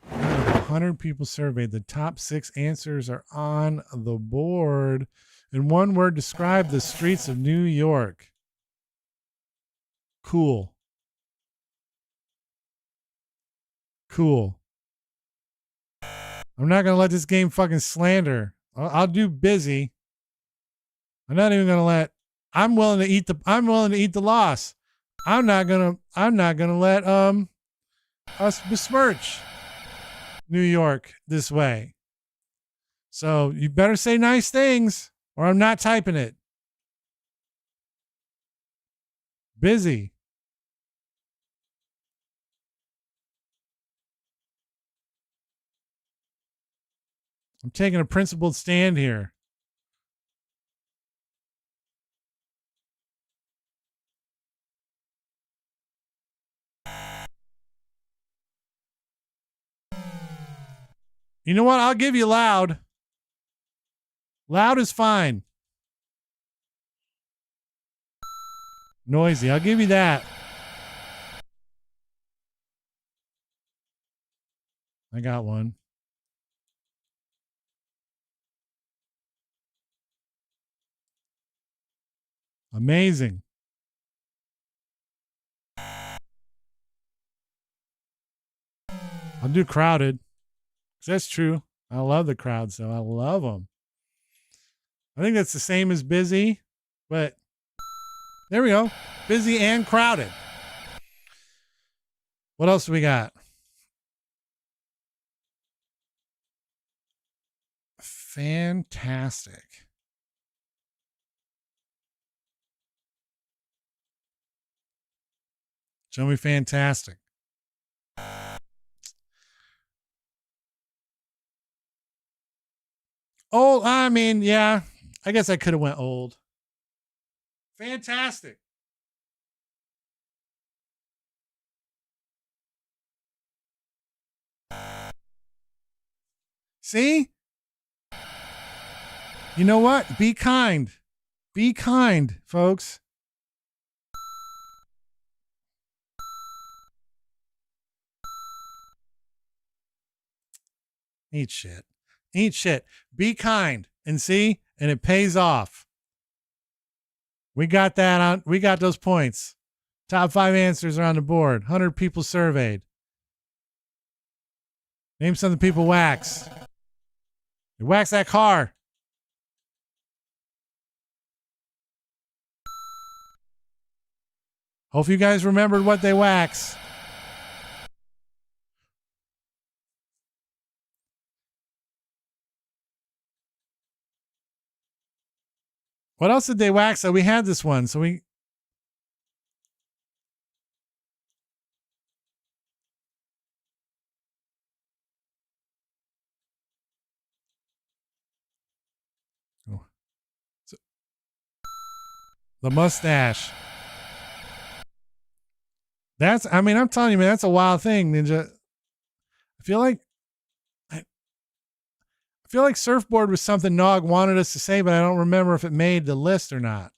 100 people surveyed. The top 6 answers are on the board. In one word, describe the streets of New York. Cool. Cool. I'm not going to let this game fucking slander. I'll do busy. I'm not even going to let, I'm willing to eat the loss. I'm not going to let us besmirch New York this way. So you better say nice things or I'm not typing it. Busy. I'm taking a principled stand here. You know what? I'll give you loud. Loud is fine. Noisy. I'll give you that. I got one. Amazing. I'll do crowded. That's true. I love the crowds, though. I love them. I think that's the same as busy, but there we go. Busy and crowded. What else do we got? Fantastic. Show me fantastic. Old, I mean, yeah. I guess I could have went old. Fantastic. See? You know what? Be kind. Be kind, folks. Eat shit. Eat shit. Be kind and see, and it pays off. We got that on. We got those points. Top 5 answers are on the board. 100 people surveyed. Name something people wax. They wax that car. Hope you guys remembered what they wax. What else did they wax? So we had this one. So we. Oh. So, the mustache. That's, I mean, I'm telling you, man, that's a wild thing, Ninja. I feel like surfboard was something Nog wanted us to say, but I don't remember if it made the list or not.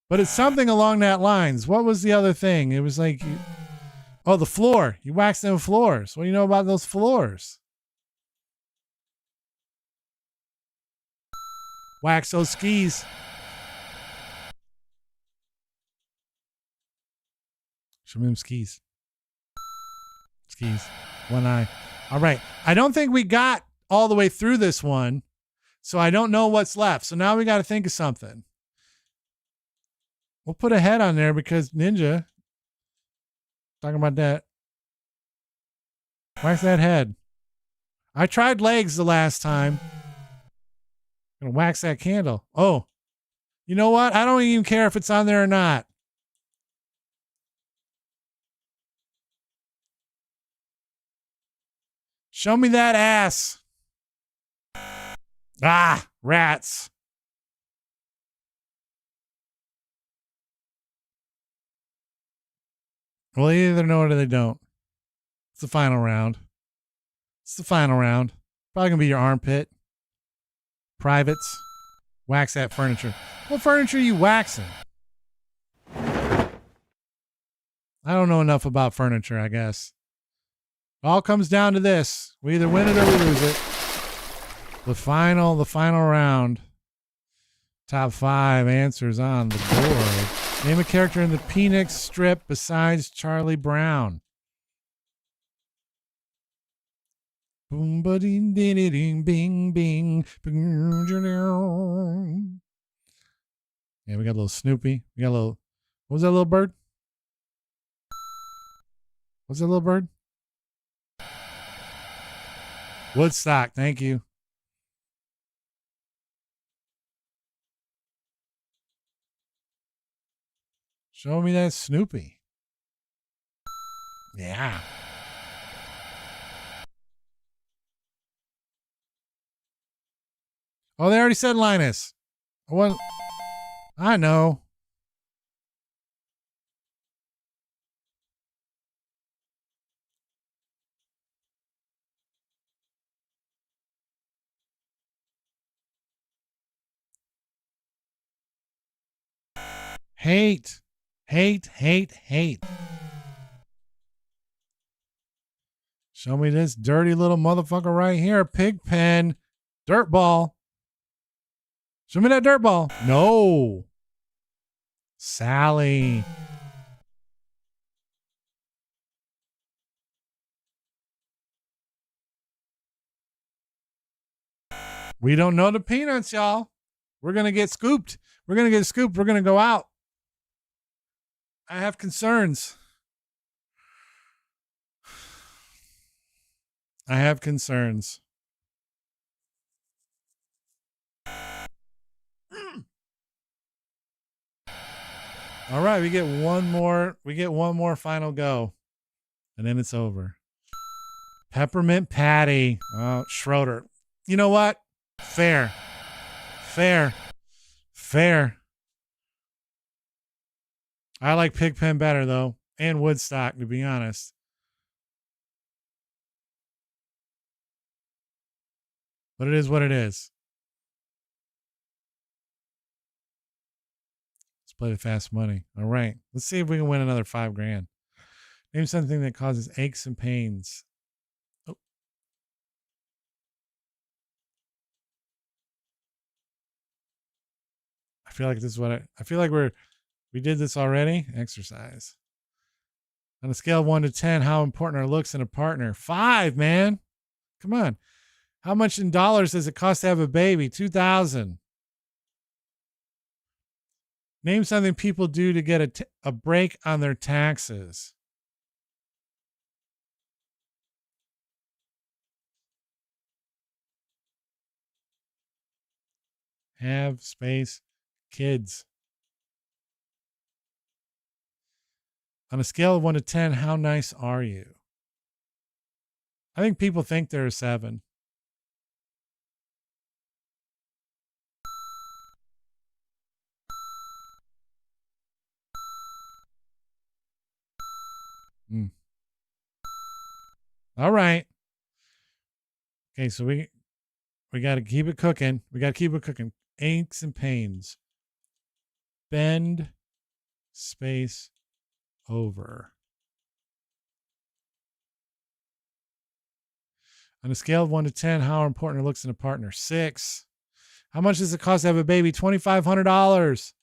But it's something along that lines. What was the other thing? It was like, the floor. You waxed them floors. What do you know about those floors? Wax those skis. Show me them skis. Skis. One eye. All right. I don't think we got all the way through this one, so I don't know what's left. So now we got to think of something. We'll put a head on there because Ninja. Talking about that. Wax that head. I tried legs the last time. Gonna wax that candle. Oh, you know what? I don't even care if it's on there or not. Show me that ass. Ah, rats. Well, they either know it or they don't. It's the final round. It's the final round. Probably gonna be your armpit. Privates. Wax that furniture. What furniture are you waxing? I don't know enough about furniture, I guess. It all comes down to this. We either win it or we lose it. The final round. Top 5 answers on the board. Name a character in the Phoenix strip besides Charlie Brown. Boom ba ding ding ding bing bing. Yeah, we got a little Snoopy. We got a little. What was that little bird? What's that little bird? Woodstock. Thank you. Show me that Snoopy. Yeah. Oh, they already said Linus. Well, I know. Hate. Show me this dirty little motherfucker right here. Pigpen. Dirt ball. Show me that dirt ball. No. Sally. We don't know the peanuts, y'all. We're going to get scooped. We're going to go out. I have concerns. All right, we get one more final go. And then it's over. Peppermint Patty. Oh, Schroeder. You know what? Fair. I like Pigpen better though, and Woodstock, to be honest. But it is what it is. Let's play the fast money. All right. Let's see if we can win another $5,000. Name something that causes aches and pains. Oh. I feel like this is what I feel like we did this already. Exercise. On a scale of 1 to 10, how important are looks in a partner? 5, man. Come on. How much in dollars does it cost to have a baby? 2,000. Name something people do to get a break on their taxes. Have space kids. On a scale of 1 to 10, how nice are you? I think people think they're a 7. All right. Okay, so we got to keep it cooking. We got to keep it cooking. Aches and pains. Bend space over. On a scale of 1 to 10, how important are looks in a partner? 6. How much does it cost to have a baby? $2,500.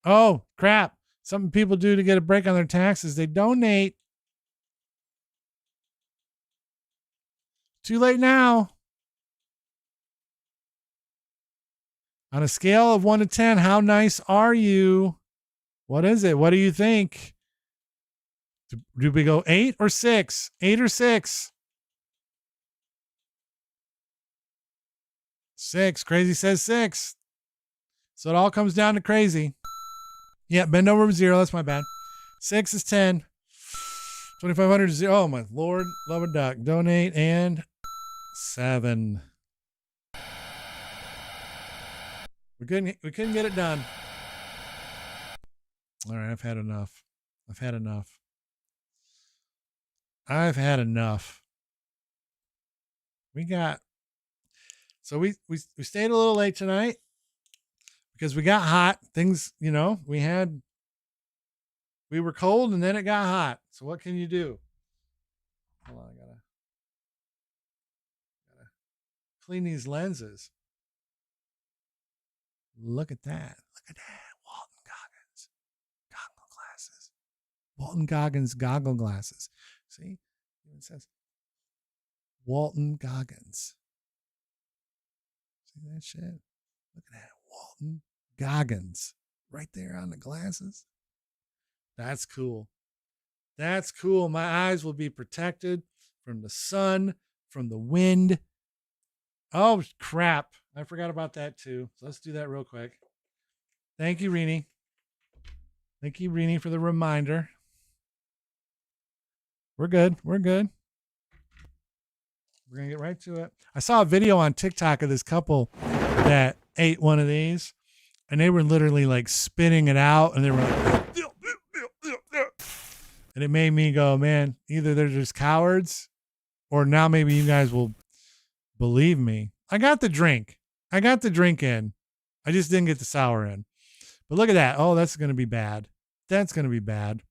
Oh, crap. Something people do to get a break on their taxes. They donate. Too late now. On a scale of 1 to 10, how nice are you? What is it? What do you think? Do we go 8 or 6? 8 or 6? 6. Crazy says 6. So it all comes down to crazy. Yeah, bend over 0. That's my bad. 6 is 10. 2,500 is 0. Oh, my Lord. Love a duck. Donate and 7. We couldn't get it done. All right, I've had enough. I've had enough. We stayed a little late tonight because we got hot. Things, we were cold and then it got hot. So what can you do? Hold on, I gotta clean these lenses. Look at that. Walton Goggins goggle glasses. Walton Goggins goggle glasses. See? It says Walton Goggins. See that shit? Look at that. Walton Goggins. Right there on the glasses. That's cool. That's cool. My eyes will be protected from the sun, from the wind. Oh, crap. I forgot about that too. So let's do that real quick. Thank you, Rini. Thank you, Rini, for the reminder. We're good. We're going to get right to it. I saw a video on TikTok of this couple that ate one of these, and they were literally like spitting it out, and they were like, and it made me go, man, either they're just cowards, or now maybe you guys will believe me. I got the drink in. I just didn't get the sour in. But look at that. Oh, that's going to be bad. That's going to be bad.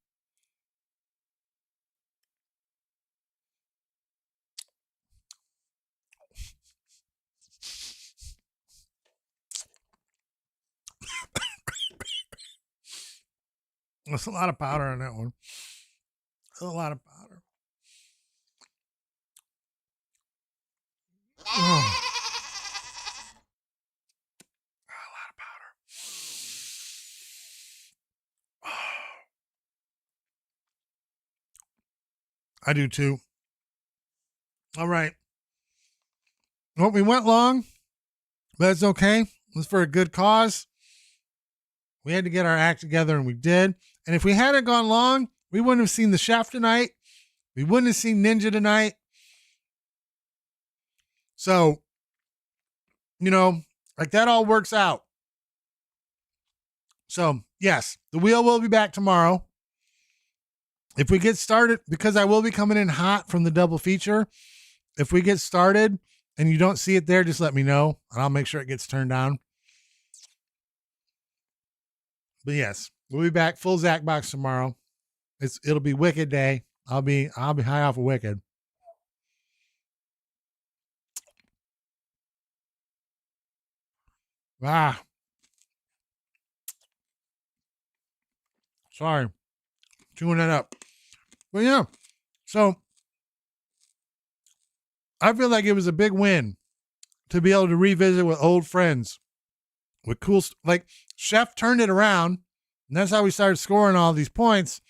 There's a lot of powder on that one. A lot of powder. Oh. I do too. All right. Well, we went long, but it's okay. It was for a good cause. We had to get our act together, and we did. And if we hadn't gone long, we wouldn't have seen the chef tonight. We wouldn't have seen Ninja tonight. So, like that all works out. So, yes, the wheel will be back tomorrow. If we get started, because I will be coming in hot from the double feature, if we get started and you don't see it there, just let me know and I'll make sure it gets turned on. But yes, We'll be back full Zach box tomorrow. It'll be Wicked Day. I'll be high off of Wicked. Sorry. Chewing that up. But yeah. So I feel like it was a big win to be able to revisit with old friends with cool, like Chef turned it around, and that's how we started scoring all these points.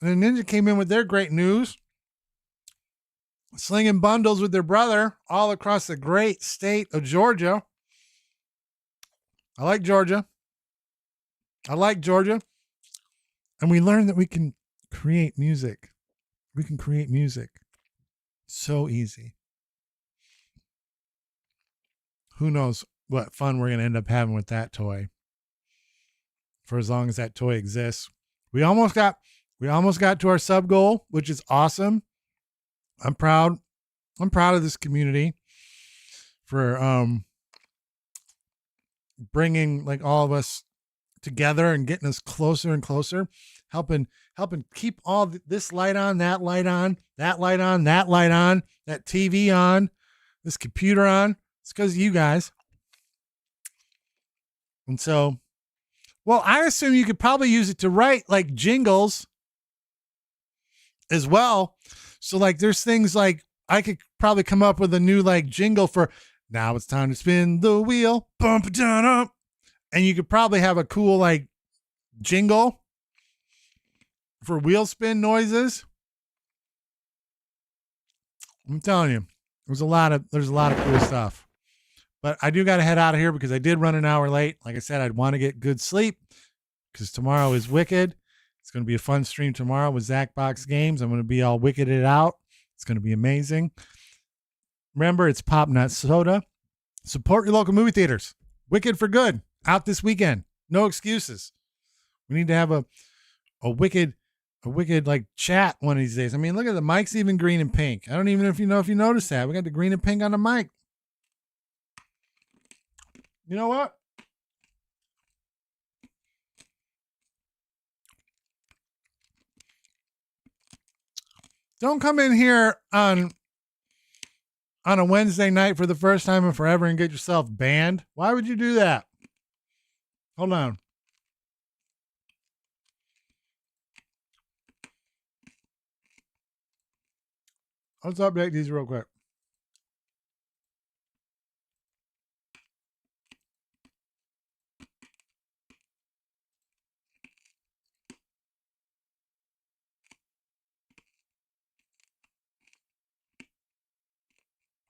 And then Ninja came in with their great news, slinging bundles with their brother all across the great state of Georgia. I like Georgia. And we learned that we can create music. We can create music. So easy. Who knows what fun we're going to end up having with that toy for as long as that toy exists. We almost got to our sub goal, which is awesome. I'm proud of this community for bringing like all of us together and getting us closer and closer, helping keep all this light on, that light on, that light on, that light on, that TV on, this computer on. It's because of you guys. And so, well, I assume you could probably use it to write like jingles as well. So like there's things like I could probably come up with a new like jingle for now it's time to spin the wheel, bump it down up. And you could probably have a cool like jingle for wheel spin noises. I'm telling you, there's a lot of cool stuff. But I do got to head out of here because I did run an hour late. Like I said, I'd want to get good sleep because tomorrow is Wicked. It's going to be a fun stream tomorrow with Zach Box Games. I'm going to be all wicked out. It's going to be amazing. Remember, it's Pop Not Soda. Support your local movie theaters. Wicked for good. Out this weekend. No excuses. We need to have a wicked like chat one of these days. I mean, look at the mic's even green and pink. I don't even know if you noticed that. We got the green and pink on the mic. You know what? Don't come in here on a Wednesday night for the first time in forever and get yourself banned. Why would you do that? Hold on. Let's update these real quick.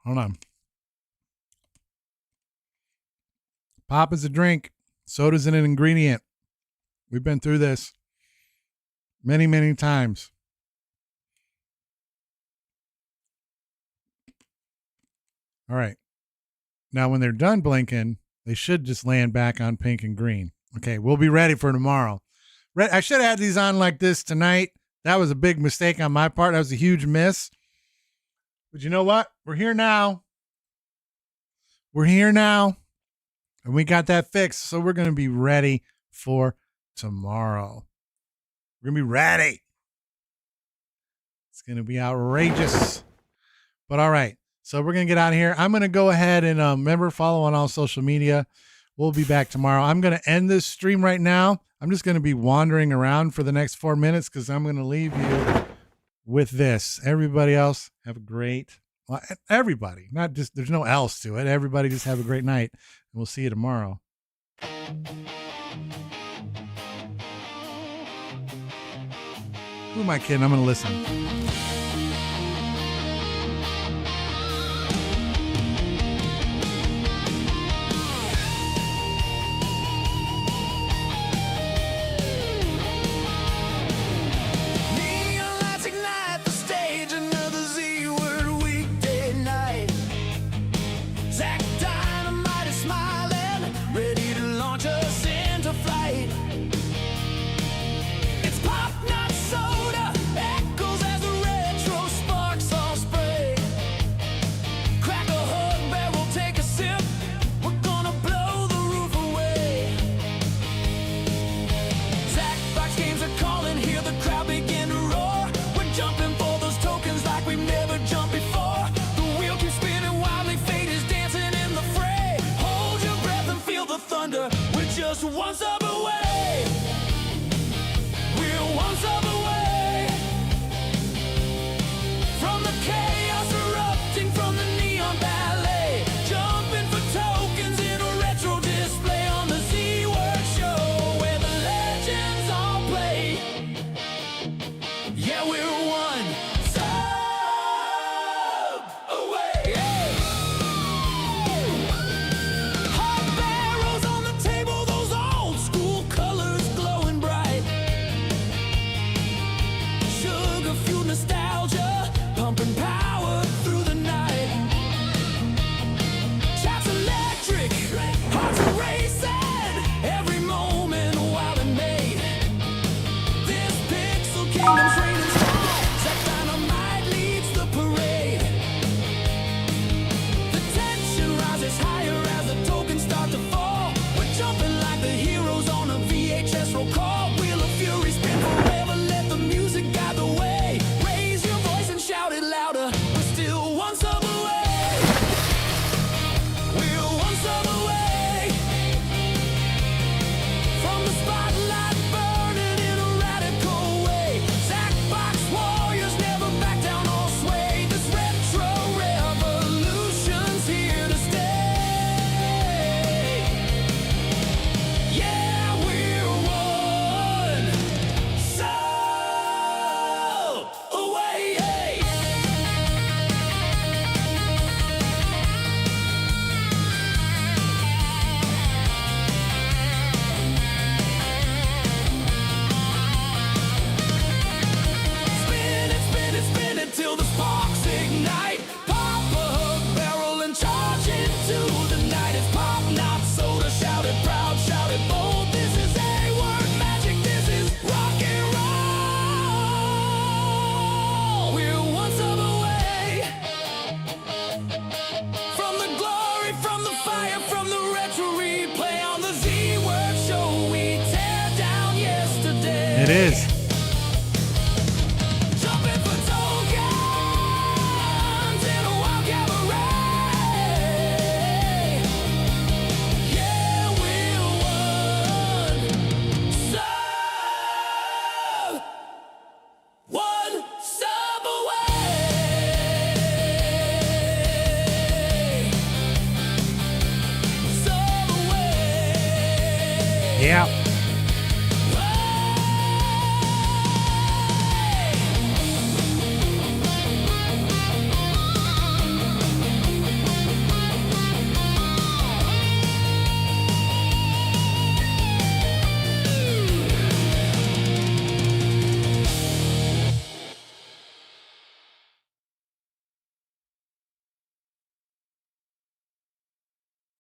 Hold on. Pop is a drink. Soda's an ingredient. We've been through this many, many times. All right. Now, when they're done blinking, they should just land back on pink and green. Okay, we'll be ready for tomorrow. I should have had these on like this tonight. That was a big mistake on my part. That was a huge miss. But you know what? We're here now. And we got that fixed. So we're going to be ready for tomorrow. We're going to be ready. It's going to be outrageous. But all right. So we're going to get out of here. I'm going to go ahead and remember, follow on all social media. We'll be back tomorrow. I'm going to end this stream right now. I'm just going to be wandering around for the next 4 minutes because I'm going to leave you with this. Everybody else have a great, well, everybody, not just, there's no else to it. Everybody just have a great night. And we'll see you tomorrow. Who am I kidding? I'm going to listen. It's pop, not soda, echoes as the red just one sub away. We're one sub away from the chaos erupting from the neon ballet. Jumping for tokens in a retro display on the Z-Word show where the legends all play. Yeah, we're one sub away. Hot barrels on the table, those old school colors glowing bright. Sugar fuel nostalgia, pumping power through the night. Chaps electric, hearts are racing, every moment wild and made. This pixel kingdom's raining stars, that dynamite leads the parade. The tension rises higher as the tokens start to fall. We're jumping like the heroes on a VHS roll call. Wheel of Fury spin forever, let the music guide the way. Raise your voice and shout it louder. We're still one sub away. We're one sub away from the spotlight burning in a radical way. Sackbox warriors never back down or sway. This retro revolution's here to stay. Yeah, we're one sub away. Spin it, spin it, spin it till the sparks ignite. Pop a hook barrel and charge into the night. It's pop, not soda. Shout it proud, shout it bold. This is A-word magic. This is rock and roll. We're one sub away from the glory, from the fire, from the retro replay on the Z-Word show. We tear down yesterday. It is. Jumping for tokens in a wild cabaret. Yeah, we're one sub away. Sub away. Yeah.